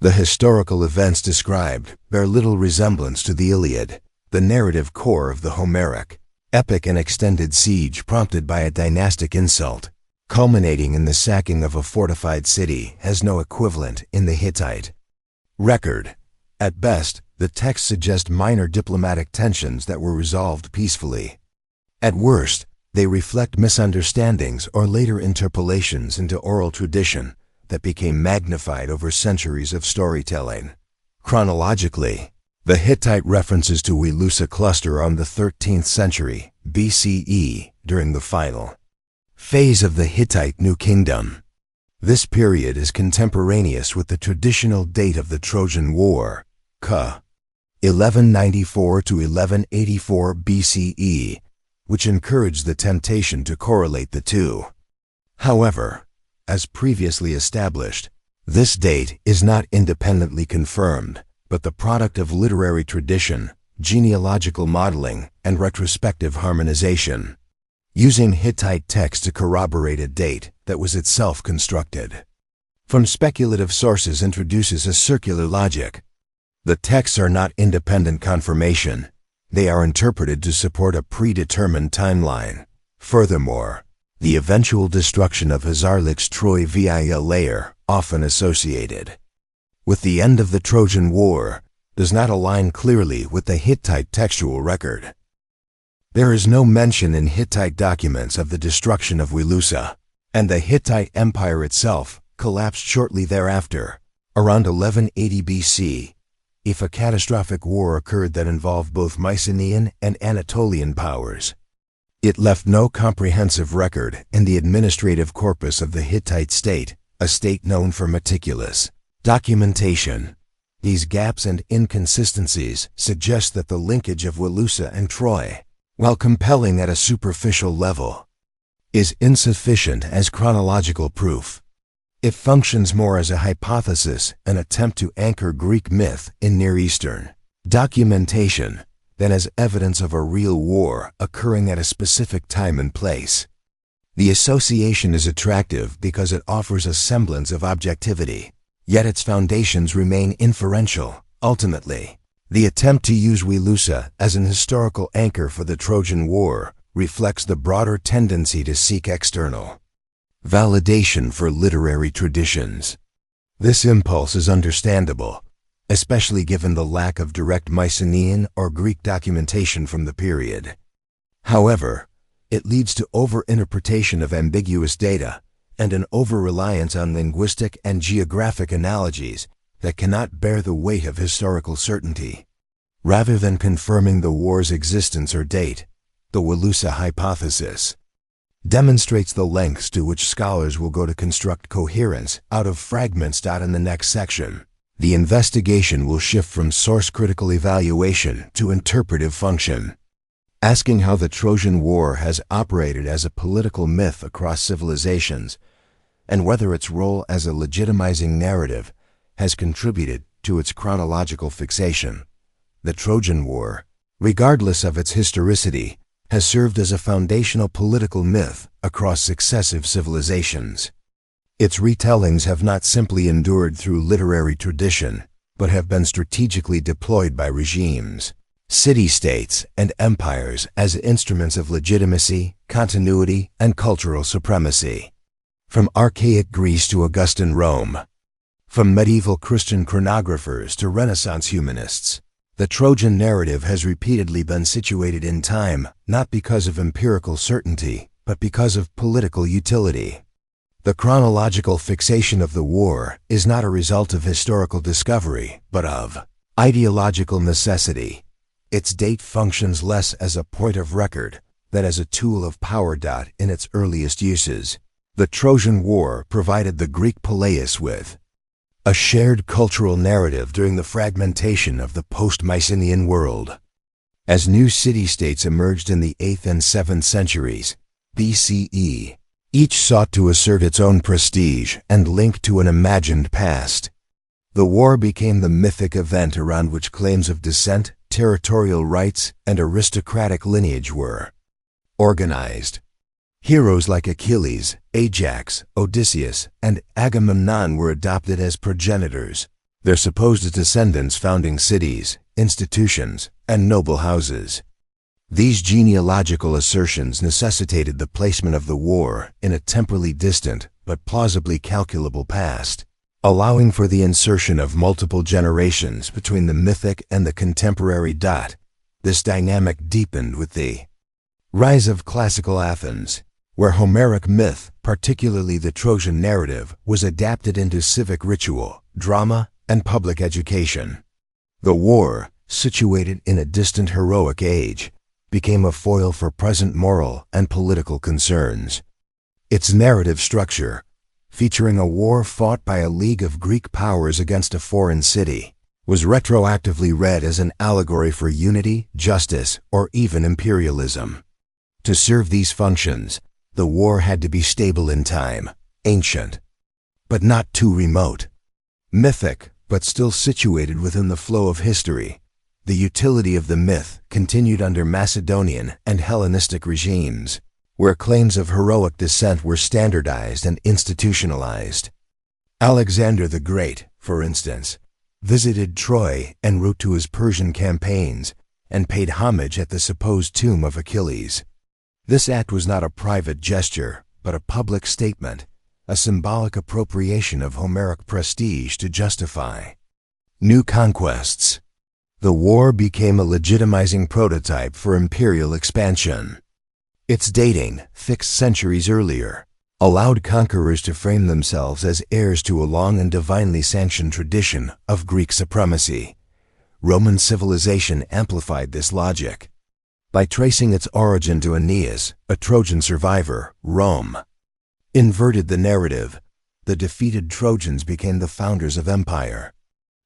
The historical events described bear little resemblance to the Iliad, the narrative core of the Homeric epic. An extended siege prompted by a dynastic insult, culminating in the sacking of a fortified city, has no equivalent in the Hittite record. At best, the text suggests minor diplomatic tensions that were resolved peacefully. At worst, they reflect misunderstandings or later interpolations into oral tradition that became magnified over centuries of storytelling. Chronologically, the Hittite references to Wilusa cluster on the 13th century BCE during the final phase of the Hittite New Kingdom. This period is contemporaneous with the traditional date of the Trojan War, ca. 1194 to 1184 BCE, which encouraged the temptation to correlate the two. However, as previously established, this date is not independently confirmed, but the product of literary tradition, genealogical modeling, and retrospective harmonization, using Hittite text to corroborate a date that was itself constructed from speculative sources introduces a circular logic. The texts are not independent confirmation. They are interpreted to support a predetermined timeline. Furthermore, the eventual destruction of Hazarlik's Troy via a layer, often associated with the end of the Trojan War, does not align clearly with the Hittite textual record. There is no mention in Hittite documents of the destruction of Wilusa, and the Hittite Empire itself collapsed shortly thereafter, around 1180 BC, if a catastrophic war occurred that involved both Mycenaean and Anatolian powers. It left no comprehensive record in the administrative corpus of the Hittite state, a state known for meticulous documentation. These gaps and inconsistencies suggest that the linkage of Wilusa and Troy, while compelling at a superficial level, is insufficient as chronological proof. It functions more as a hypothesis, an attempt to anchor Greek myth in Near Eastern documentation, than as evidence of a real war occurring at a specific time and place. The association is attractive because it offers a semblance of objectivity, yet its foundations remain inferential. Ultimately, the attempt to use Wilusa as an historical anchor for the Trojan War reflects the broader tendency to seek external validation for literary traditions. This impulse is understandable, especially given the lack of direct Mycenaean or Greek documentation from the period. However, it leads to over-interpretation of ambiguous data and an over-reliance on linguistic and geographic analogies that cannot bear the weight of historical certainty. Rather than confirming the war's existence or date, the Wilusa hypothesis demonstrates the lengths to which scholars will go to construct coherence out of fragments. In the next section, the investigation will shift from source-critical evaluation to interpretive function, asking how the Trojan War has operated as a political myth across civilizations, and whether its role as a legitimizing narrative has contributed to its chronological fixation. The Trojan War, regardless of its historicity, has served as a foundational political myth across successive civilizations. Its retellings have not simply endured through literary tradition, but have been strategically deployed by regimes, city-states, and empires as instruments of legitimacy, continuity, and cultural supremacy. From archaic Greece to Augustan Rome, from medieval Christian chronographers to Renaissance humanists, the Trojan narrative has repeatedly been situated in time, not because of empirical certainty, but because of political utility. The chronological fixation of the war is not a result of historical discovery, but of ideological necessity. Its date functions less as a point of record than as a tool of power. In its earliest uses, the Trojan War provided the Greek Peleus with a shared cultural narrative during the fragmentation of the post-Mycenaean world. As new city-states emerged in the 8th and 7th centuries BCE, each sought to assert its own prestige and link to an imagined past. The war became the mythic event around which claims of descent, territorial rights, and aristocratic lineage were organized. Heroes like Achilles, Ajax, Odysseus, and Agamemnon were adopted as progenitors, their supposed descendants founding cities, institutions, and noble houses. These genealogical assertions necessitated the placement of the war in a temporally distant but plausibly calculable past, allowing for the insertion of multiple generations between the mythic and the contemporary. This dynamic deepened with the rise of classical Athens, where Homeric myth, particularly the Trojan narrative, was adapted into civic ritual, drama, and public education. The war, situated in a distant heroic age, became a foil for present moral and political concerns. Its narrative structure, featuring a war fought by a league of Greek powers against a foreign city, was retroactively read as an allegory for unity, justice, or even imperialism. To serve these functions, the war had to be stable in time, ancient, but not too remote. Mythic, but still situated within the flow of history, the utility of the myth continued under Macedonian and Hellenistic regimes, where claims of heroic descent were standardized and institutionalized. Alexander the Great, for instance, visited Troy en route to his Persian campaigns and paid homage at the supposed tomb of Achilles. This act was not a private gesture, but a public statement, a symbolic appropriation of Homeric prestige to justify new conquests. The war became a legitimizing prototype for imperial expansion. Its dating, fixed centuries earlier, allowed conquerors to frame themselves as heirs to a long and divinely sanctioned tradition of Greek supremacy. Roman civilization amplified this logic. By tracing its origin to Aeneas, a Trojan survivor, Rome inverted the narrative. The defeated Trojans became the founders of empire.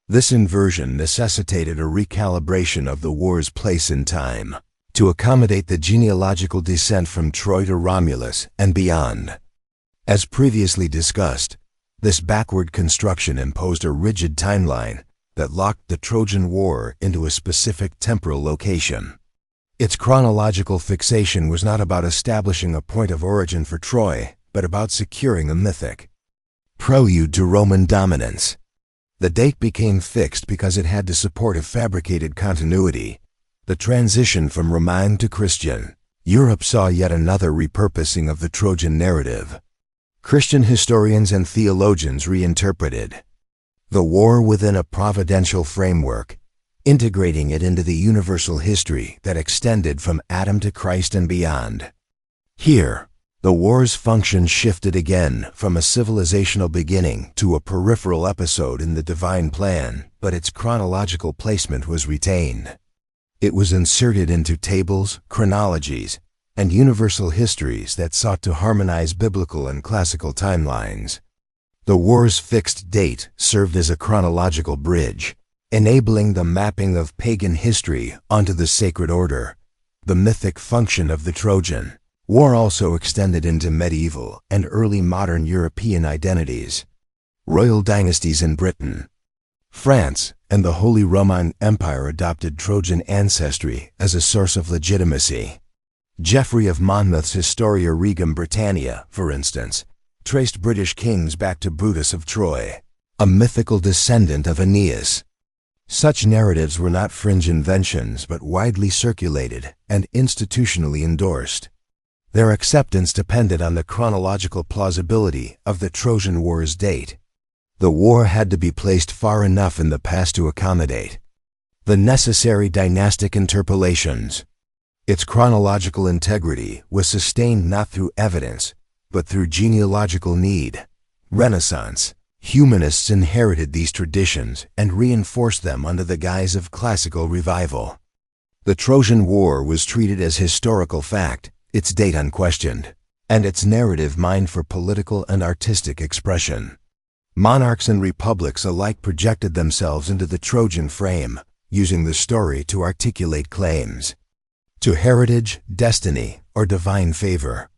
This inversion necessitated a recalibration of the war's place in time to accommodate the genealogical descent from Troy to Romulus and beyond. As previously discussed, this backward construction imposed a rigid timeline that locked the Trojan War into a specific temporal location. Its chronological fixation was not about establishing a point of origin for Troy, but about securing a mythic prelude to Roman dominance. The date became fixed because it had to support a fabricated continuity. The transition from Roman to Christian Europe saw yet another repurposing of the Trojan narrative. Christian historians and theologians reinterpreted the war within a providential framework, integrating it into the universal history that extended from Adam to Christ and beyond. Here, the war's function shifted again from a civilizational beginning to a peripheral episode in the divine plan, but its chronological placement was retained. It was inserted into tables, chronologies, and universal histories that sought to harmonize biblical and classical timelines. The war's fixed date served as a chronological bridge, enabling the mapping of pagan history onto the sacred order. The mythic function of the Trojan War also extended into medieval and early modern European identities. Royal dynasties in Britain, France, and the Holy Roman Empire adopted Trojan ancestry as a source of legitimacy. Geoffrey of Monmouth's Historia Regum Britannia, for instance, traced British kings back to Brutus of Troy, a mythical descendant of Aeneas. Such narratives were not fringe inventions but widely circulated and institutionally endorsed. Their acceptance depended on the chronological plausibility of the Trojan War's date. The war had to be placed far enough in the past to accommodate the necessary dynastic interpolations. Its chronological integrity was sustained not through evidence, but through genealogical need. Renaissance humanists inherited these traditions and reinforced them under the guise of classical revival. The Trojan War was treated as historical fact, its date unquestioned, and its narrative mined for political and artistic expression. Monarchs and republics alike projected themselves into the Trojan frame, using the story to articulate claims to heritage, destiny, or divine favor.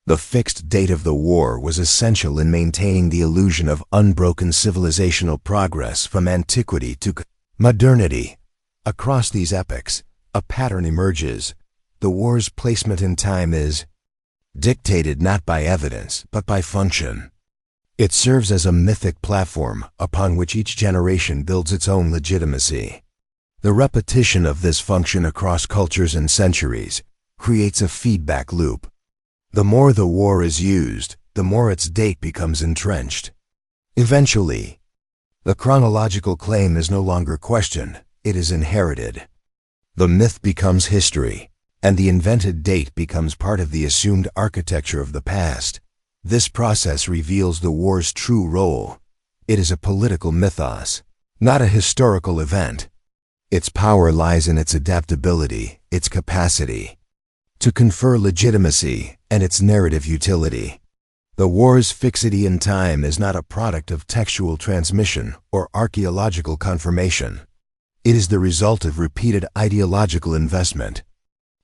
The fixed date of the war was essential in maintaining the illusion of unbroken civilizational progress from antiquity to modernity. Across these epochs, a pattern emerges. The war's placement in time is dictated not by evidence, but by function. It serves as a mythic platform upon which each generation builds its own legitimacy. The repetition of this function across cultures and centuries creates a feedback loop. The more the war is used, the more its date becomes entrenched. Eventually, the chronological claim is no longer questioned, it is inherited. The myth becomes history, and the invented date becomes part of the assumed architecture of the past. This process reveals the war's true role. It is a political mythos, not a historical event. Its power lies in its adaptability, its capacity to confer legitimacy, and its narrative utility. The war's fixity in time is not a product of textual transmission or archaeological confirmation. It is the result of repeated ideological investment.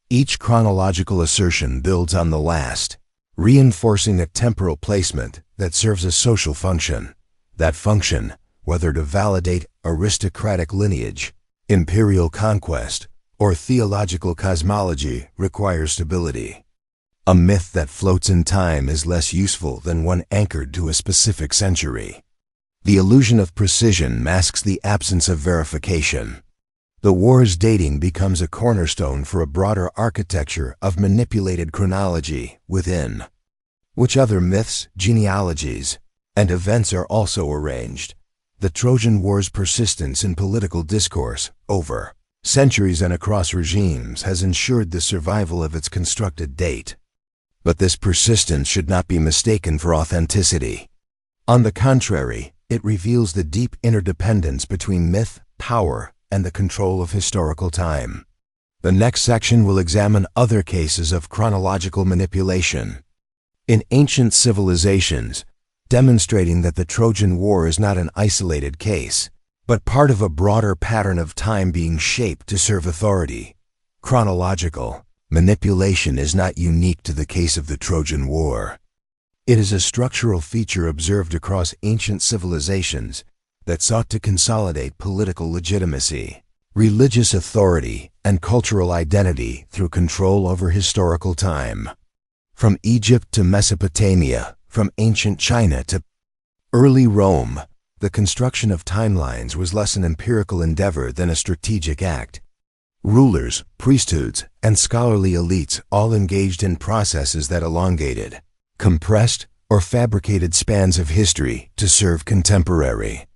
Each chronological assertion builds on the last, reinforcing a temporal placement that serves a social function. That function, whether to validate aristocratic lineage, imperial conquest, or theological cosmology, requires stability. A myth that floats in time is less useful than one anchored to a specific century. The illusion of precision masks the absence of verification. The war's dating becomes a cornerstone for a broader architecture of manipulated chronology within Which other myths, genealogies, and events are also arranged? The Trojan War's persistence in political discourse over centuries and across regimes has ensured the survival of its constructed date. But this persistence should not be mistaken for authenticity. On the contrary, it reveals the deep interdependence between myth, power, and the control of historical time. The next section will examine other cases of chronological manipulation in ancient civilizations, demonstrating that the Trojan War is not an isolated case, but part of a broader pattern of time being shaped to serve authority. Chronological manipulation is not unique to the case of the Trojan War. It is a structural feature observed across ancient civilizations that sought to consolidate political legitimacy, religious authority, and cultural identity through control over historical time. From Egypt to Mesopotamia, from ancient China to early Rome, the construction of timelines was less an empirical endeavor than a strategic act. Rulers, priesthoods, and scholarly elites all engaged in processes that elongated, compressed, or fabricated spans of history to serve contemporary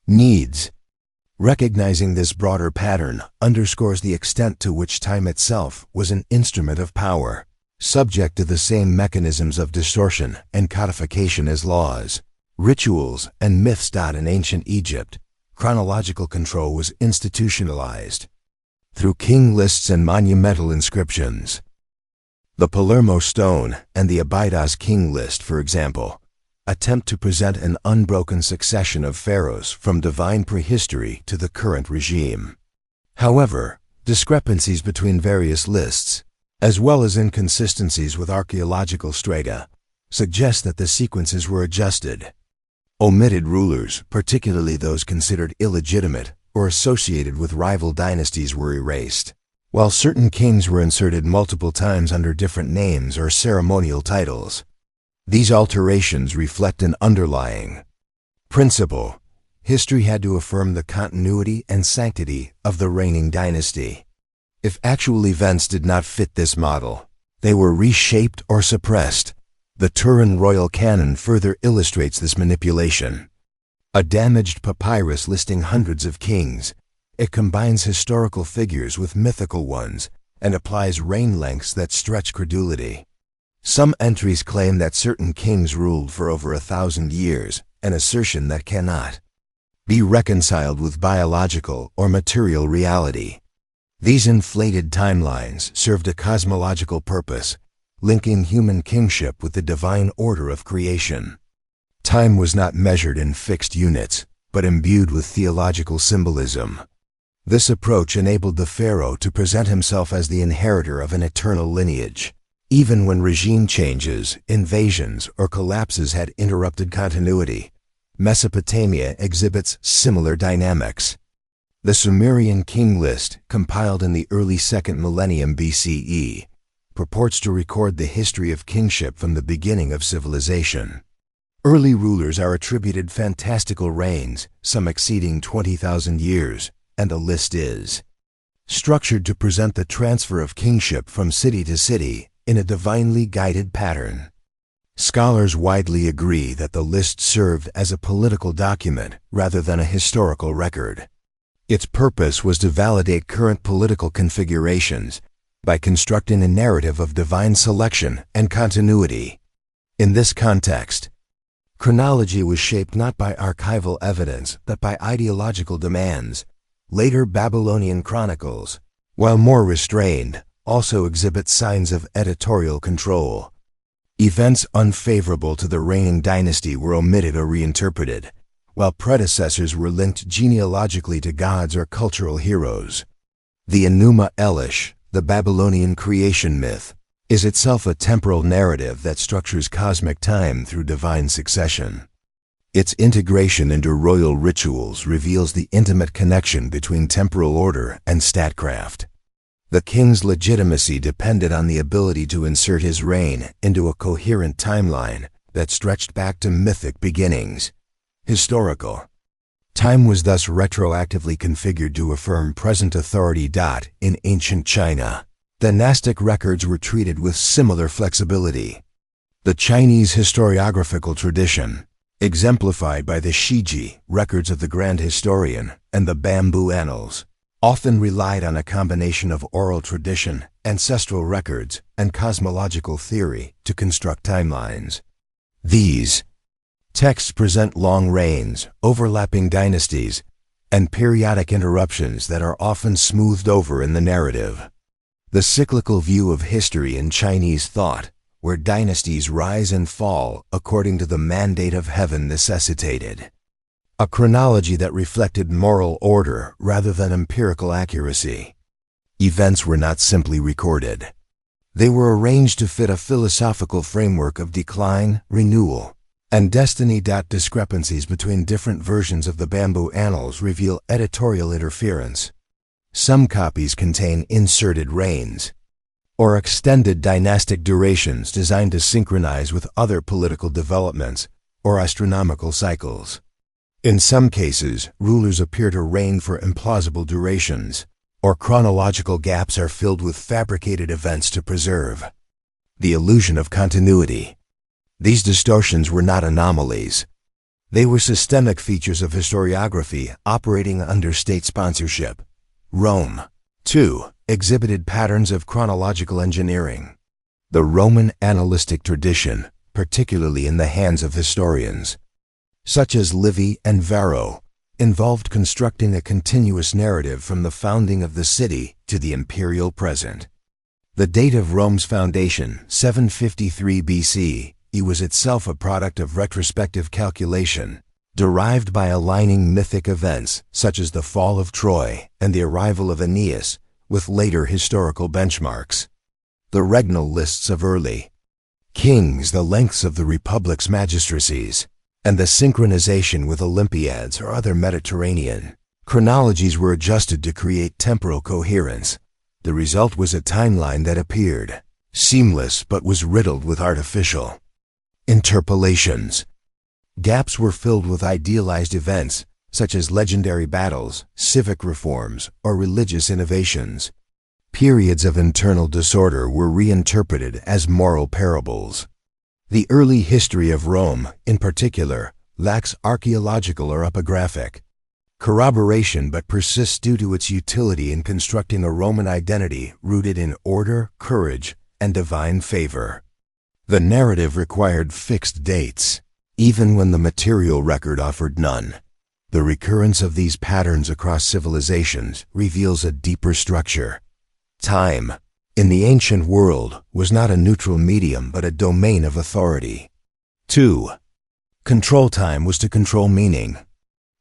needs. Recognizing this broader pattern underscores the extent to which time itself was an instrument of power, subject to the same mechanisms of distortion and codification as laws, rituals, and myths. In ancient Egypt, chronological control was institutionalized through king lists and monumental inscriptions. The Palermo stone and the Abydos king list, for example, attempt to present an unbroken succession of pharaohs from divine prehistory to the current regime. However, discrepancies between various lists, as well as inconsistencies with archaeological strata, suggest that the sequences were adjusted. Omitted rulers, particularly those considered illegitimate or associated with rival dynasties, were erased, while certain kings were inserted multiple times under different names or ceremonial titles. These alterations reflect an underlying principle. History had to affirm the continuity and sanctity of the reigning dynasty. If actual events did not fit this model, they were reshaped or suppressed. The Turin royal canon further illustrates this manipulation. A damaged papyrus listing hundreds of kings, it combines historical figures with mythical ones and applies reign lengths that stretch credulity. Some entries claim that certain kings ruled for over 1,000 years, an assertion that cannot be reconciled with biological or material reality. These inflated timelines served a cosmological purpose, linking human kingship with the divine order of creation. Time was not measured in fixed units, but imbued with theological symbolism. This approach enabled the pharaoh to present himself as the inheritor of an eternal lineage, even when regime changes, invasions, or collapses had interrupted continuity. Mesopotamia exhibits similar dynamics. The Sumerian king list, compiled in the early 2nd millennium BCE, purports to record the history of kingship from the beginning of civilization. Early rulers are attributed fantastical reigns, some exceeding 20,000 years, and the list is structured to present the transfer of kingship from city to city in a divinely guided pattern. Scholars widely agree that the list served as a political document rather than a historical record. Its purpose was to validate current political configurations by constructing a narrative of divine selection and continuity. In this context, chronology was shaped not by archival evidence but by ideological demands. Later Babylonian chronicles, while more restrained, also exhibit signs of editorial control. Events unfavorable to the reigning dynasty were omitted or reinterpreted, while predecessors were linked genealogically to gods or cultural heroes. The Enuma Elish, the Babylonian creation myth, is itself a temporal narrative that structures cosmic time through divine succession. Its integration into royal rituals reveals the intimate connection between temporal order and statecraft. The king's legitimacy depended on the ability to insert his reign into a coherent timeline that stretched back to mythic beginnings. Historical time was thus retroactively configured to affirm present authority. In ancient China, dynastic records were treated with similar flexibility. The Chinese historiographical tradition, exemplified by the Shiji, records of the Grand Historian, and the Bamboo Annals, often relied on a combination of oral tradition, ancestral records, and cosmological theory to construct timelines. These texts present long reigns, overlapping dynasties, and periodic interruptions that are often smoothed over in the narrative. The cyclical view of history in Chinese thought, where dynasties rise and fall according to the mandate of heaven, necessitated a chronology that reflected moral order rather than empirical accuracy. Events were not simply recorded. They were arranged to fit a philosophical framework of decline, renewal, and destiny. Discrepancies between different versions of the Bamboo Annals reveal editorial interference. Some copies contain inserted reigns, or extended dynastic durations designed to synchronize with other political developments or astronomical cycles. In some cases, rulers appear to reign for implausible durations, or chronological gaps are filled with fabricated events to preserve the illusion of continuity. These distortions were not anomalies. They were systemic features of historiography operating under state sponsorship. Rome, too, exhibited patterns of chronological engineering. The Roman annalistic tradition, particularly in the hands of historians, such as Livy and Varro, involved constructing a continuous narrative from the founding of the city to the imperial present. The date of Rome's foundation, 753 BC, was itself a product of retrospective calculation, derived by aligning mythic events such as the fall of Troy and the arrival of Aeneas with later historical benchmarks. The regnal lists of early kings, the lengths of the republic's magistracies, and the synchronization with Olympiads or other Mediterranean chronologies were adjusted to create temporal coherence. The result was a timeline that appeared seamless but was riddled with artificial interpolations. Gaps were filled with idealized events, such as legendary battles, civic reforms, or religious innovations. Periods of internal disorder were reinterpreted as moral parables. The early history of Rome, in particular, lacks archaeological or epigraphic corroboration but persists due to its utility in constructing a Roman identity rooted in order, courage, and divine favor. The narrative required fixed dates, even when the material record offered none. The recurrence of these patterns across civilizations reveals a deeper structure. Time, in the ancient world, was not a neutral medium but a domain of authority. 2. Control time was to control meaning.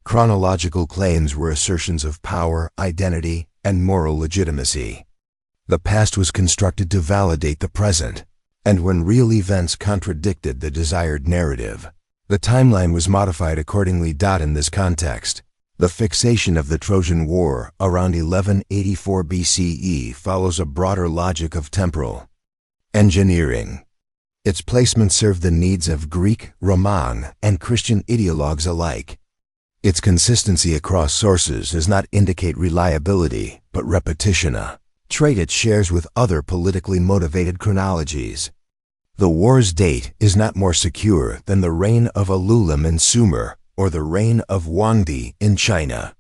Chronological claims were assertions of power, identity, and moral legitimacy. The past was constructed to validate the present, and when real events contradicted the desired narrative, the timeline was modified accordingly. In this context, the fixation of the Trojan War around 1184 BCE follows a broader logic of temporal engineering. Its placement served the needs of Greek, Roman, and Christian ideologues alike. Its consistency across sources does not indicate reliability, but repetition, a trait it shares with other politically motivated chronologies. The war's date is not more secure than the reign of Alulim in Sumer or the reign of Huangdi in China.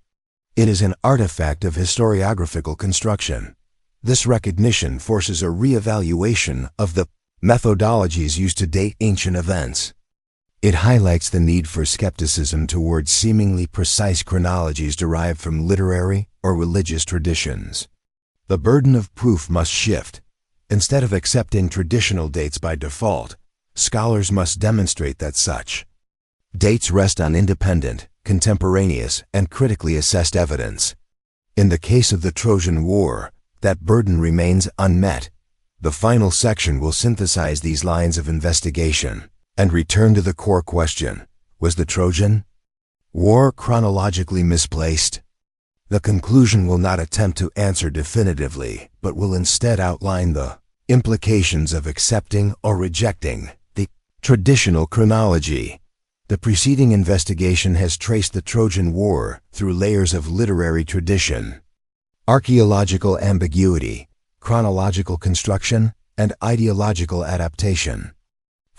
It is an artifact of historiographical construction. This recognition forces a re-evaluation of the methodologies used to date ancient events. It highlights the need for skepticism towards seemingly precise chronologies derived from literary or religious traditions. The burden of proof must shift. Instead of accepting traditional dates by default, scholars must demonstrate that such dates rest on independent, contemporaneous, and critically assessed evidence. In the case of the Trojan War, that burden remains unmet. The final section will synthesize these lines of investigation and return to the core question: was the Trojan War chronologically misplaced? The conclusion will not attempt to answer definitively, but will instead outline the implications of accepting or rejecting the traditional chronology. The preceding investigation has traced the Trojan War through layers of literary tradition, archaeological ambiguity, chronological construction, and ideological adaptation.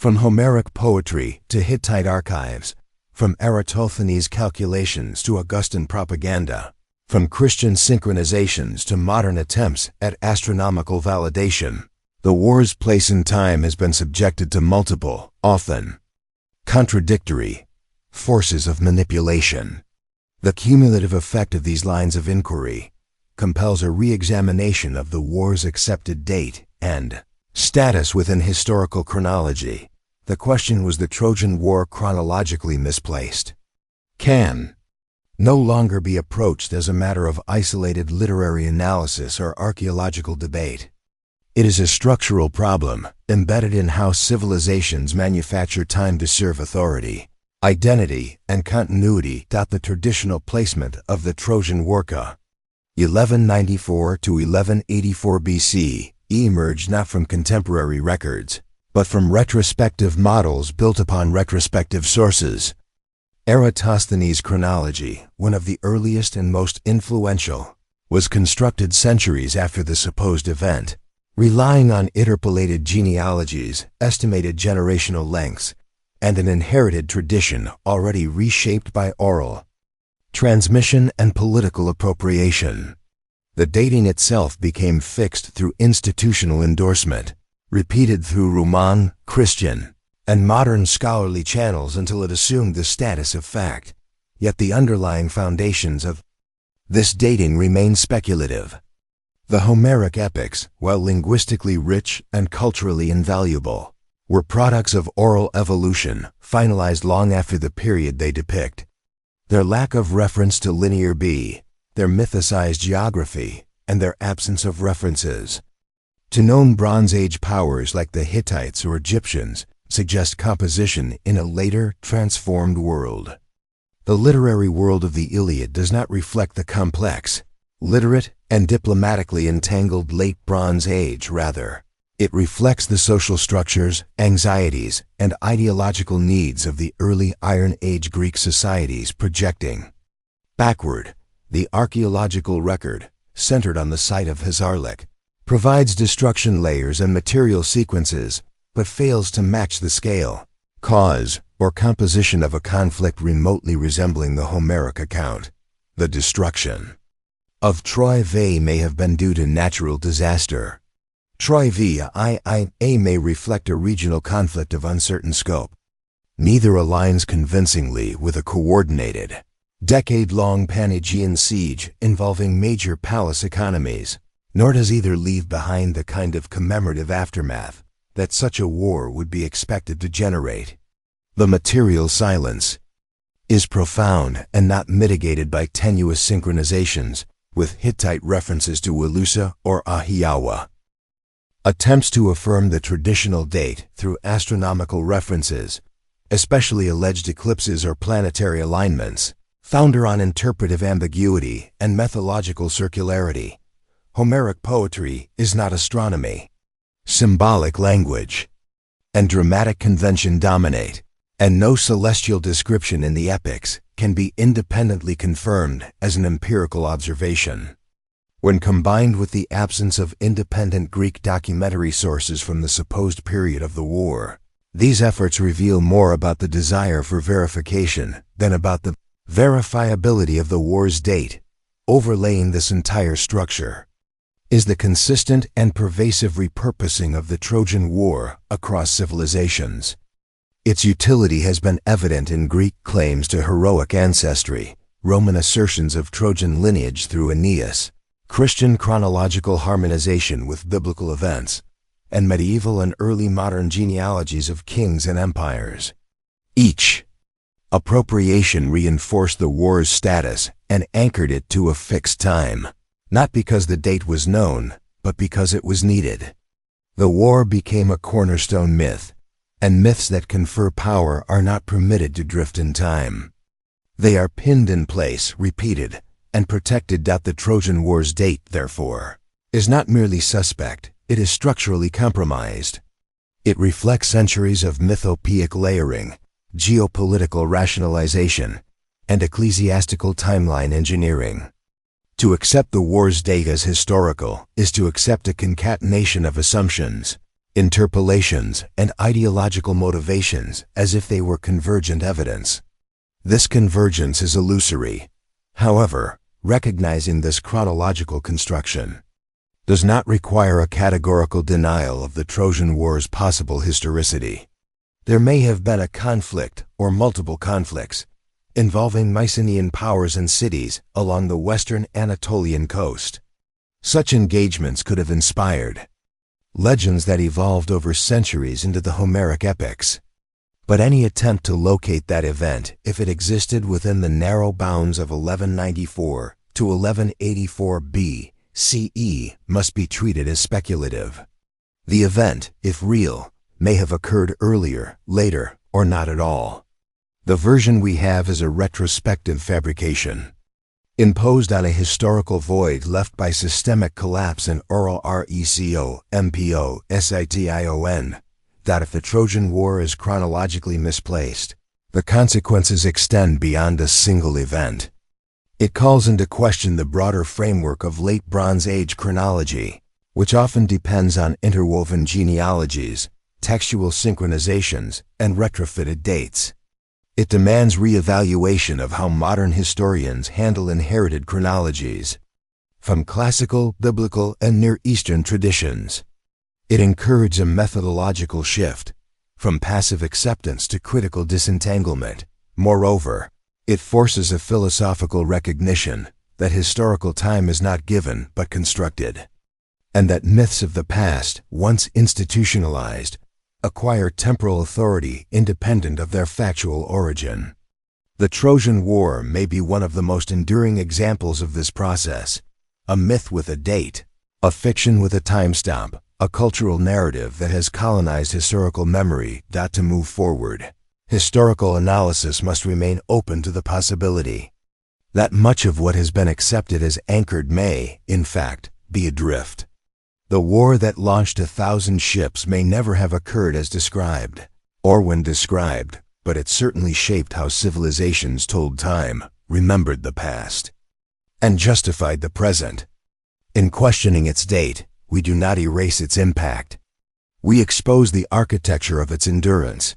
From Homeric poetry to Hittite archives, from Eratosthenes' calculations to Augustan propaganda, from Christian synchronizations to modern attempts at astronomical validation, the war's place in time has been subjected to multiple, often contradictory, forces of manipulation. The cumulative effect of these lines of inquiry compels a re-examination of the war's accepted date and status within historical chronology. The question, was the Trojan War chronologically misplaced? Can no longer be approached as a matter of isolated literary analysis or archaeological debate. It is a structural problem embedded in how civilizations manufacture time to serve authority, identity, and continuity. The traditional placement of the Trojan War, 1194 to 1184 BC, emerged not from contemporary records, but from retrospective models built upon retrospective sources. Eratosthenes' chronology, one of the earliest and most influential, was constructed centuries after the supposed event, relying on interpolated genealogies, estimated generational lengths, and an inherited tradition already reshaped by oral transmission and political appropriation. The dating itself became fixed through institutional endorsement, repeated through Roman, Christian, and modern scholarly channels until it assumed the status of fact. Yet the underlying foundations of this dating remain speculative. The Homeric epics, while linguistically rich and culturally invaluable, were products of oral evolution, finalized long after the period they depict. Their lack of reference to linear their mythicized geography, and their absence of references to known Bronze Age powers like the Hittites or Egyptians suggest composition in a later, transformed world. The literary world of the Iliad does not reflect the complex, literate, and diplomatically entangled late Bronze Age. Rather, it reflects the social structures, anxieties, and ideological needs of the early Iron Age Greek societies. Projecting backward, the archaeological record, centered on the site of Hazarlik, provides destruction layers and material sequences, but fails to match the scale, cause, or composition of a conflict remotely resembling the Homeric account. The destruction of Troy may have been due to natural disaster. Troy may reflect a regional conflict of uncertain scope. Neither aligns convincingly with a coordinated, decade-long Panaegean siege involving major palace economies, nor does either leave behind the kind of commemorative aftermath that such a war would be expected to generate. The material silence is profound and not mitigated by tenuous synchronizations with Hittite references to Wilusa or Ahiawa. Attempts to affirm the traditional date through astronomical references, especially alleged eclipses or planetary alignments, founder on interpretive ambiguity and methodological circularity. Homeric poetry is not astronomy. Symbolic language and dramatic convention dominate, and no celestial description in the epics can be independently confirmed as an empirical observation. When combined with the absence of independent Greek documentary sources from the supposed period of the war, these efforts reveal more about the desire for verification than about the verifiability of the war's date. Overlaying this entire structure is the consistent and pervasive repurposing of the Trojan War across civilizations. Its utility has been evident in Greek claims to heroic ancestry, Roman assertions of Trojan lineage through Aeneas, Christian chronological harmonization with biblical events, and medieval and early modern genealogies of kings and empires. Each appropriation reinforced the war's status and anchored it to a fixed time, not because the date was known, but because it was needed. The war became a cornerstone myth, and myths that confer power are not permitted to drift in time. They are pinned in place, repeated, and protected. The Trojan War's date, therefore, is not merely suspect, it is structurally compromised. It reflects centuries of mythopoeic layering, geopolitical rationalization, and ecclesiastical timeline engineering. To accept the war's date as historical is to accept a concatenation of assumptions, interpolations, and ideological motivations as if they were convergent evidence. This convergence is illusory. However, recognizing this chronological construction does not require a categorical denial of the Trojan War's possible historicity. There may have been a conflict or multiple conflicts involving Mycenaean powers and cities along the western Anatolian coast. Such engagements could have inspired legends that evolved over centuries into the Homeric epics. But any attempt to locate that event, if it existed within the narrow bounds of 1194 to 1184 BCE, must be treated as speculative. The event, if real, may have occurred earlier, later, or not at all. The version we have is a retrospective fabrication, imposed on a historical void left by systemic collapse and oral RECOMPOSITION, that if the Trojan War is chronologically misplaced, the consequences extend beyond a single event. It calls into question the broader framework of late Bronze Age chronology, which often depends on interwoven genealogies, textual synchronizations, and retrofitted dates. It demands re-evaluation of how modern historians handle inherited chronologies from classical, biblical, and Near Eastern traditions. It encourages a methodological shift from passive acceptance to critical disentanglement. Moreover, it forces a philosophical recognition that historical time is not given but constructed, and that myths of the past, once institutionalized, acquire temporal authority independent of their factual origin. The Trojan War may be one of the most enduring examples of this process, a myth with a date, a fiction with a timestamp, a cultural narrative that has colonized historical memory. To move forward, historical analysis must remain open to the possibility that much of what has been accepted as anchored may, in fact, be adrift. The war that launched 1,000 ships may never have occurred as described, or when described, but it certainly shaped how civilizations told time, remembered the past, and justified the present. In questioning its date, we do not erase its impact. We expose the architecture of its endurance.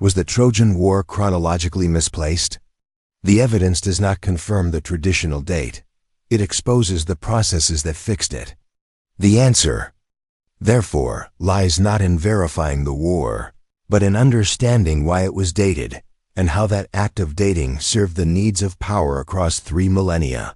Was the Trojan War chronologically misplaced? The evidence does not confirm the traditional date. It exposes the processes that fixed it. The answer, therefore, lies not in verifying the war, but in understanding why it was dated and how that act of dating served the needs of power across 3 millennia.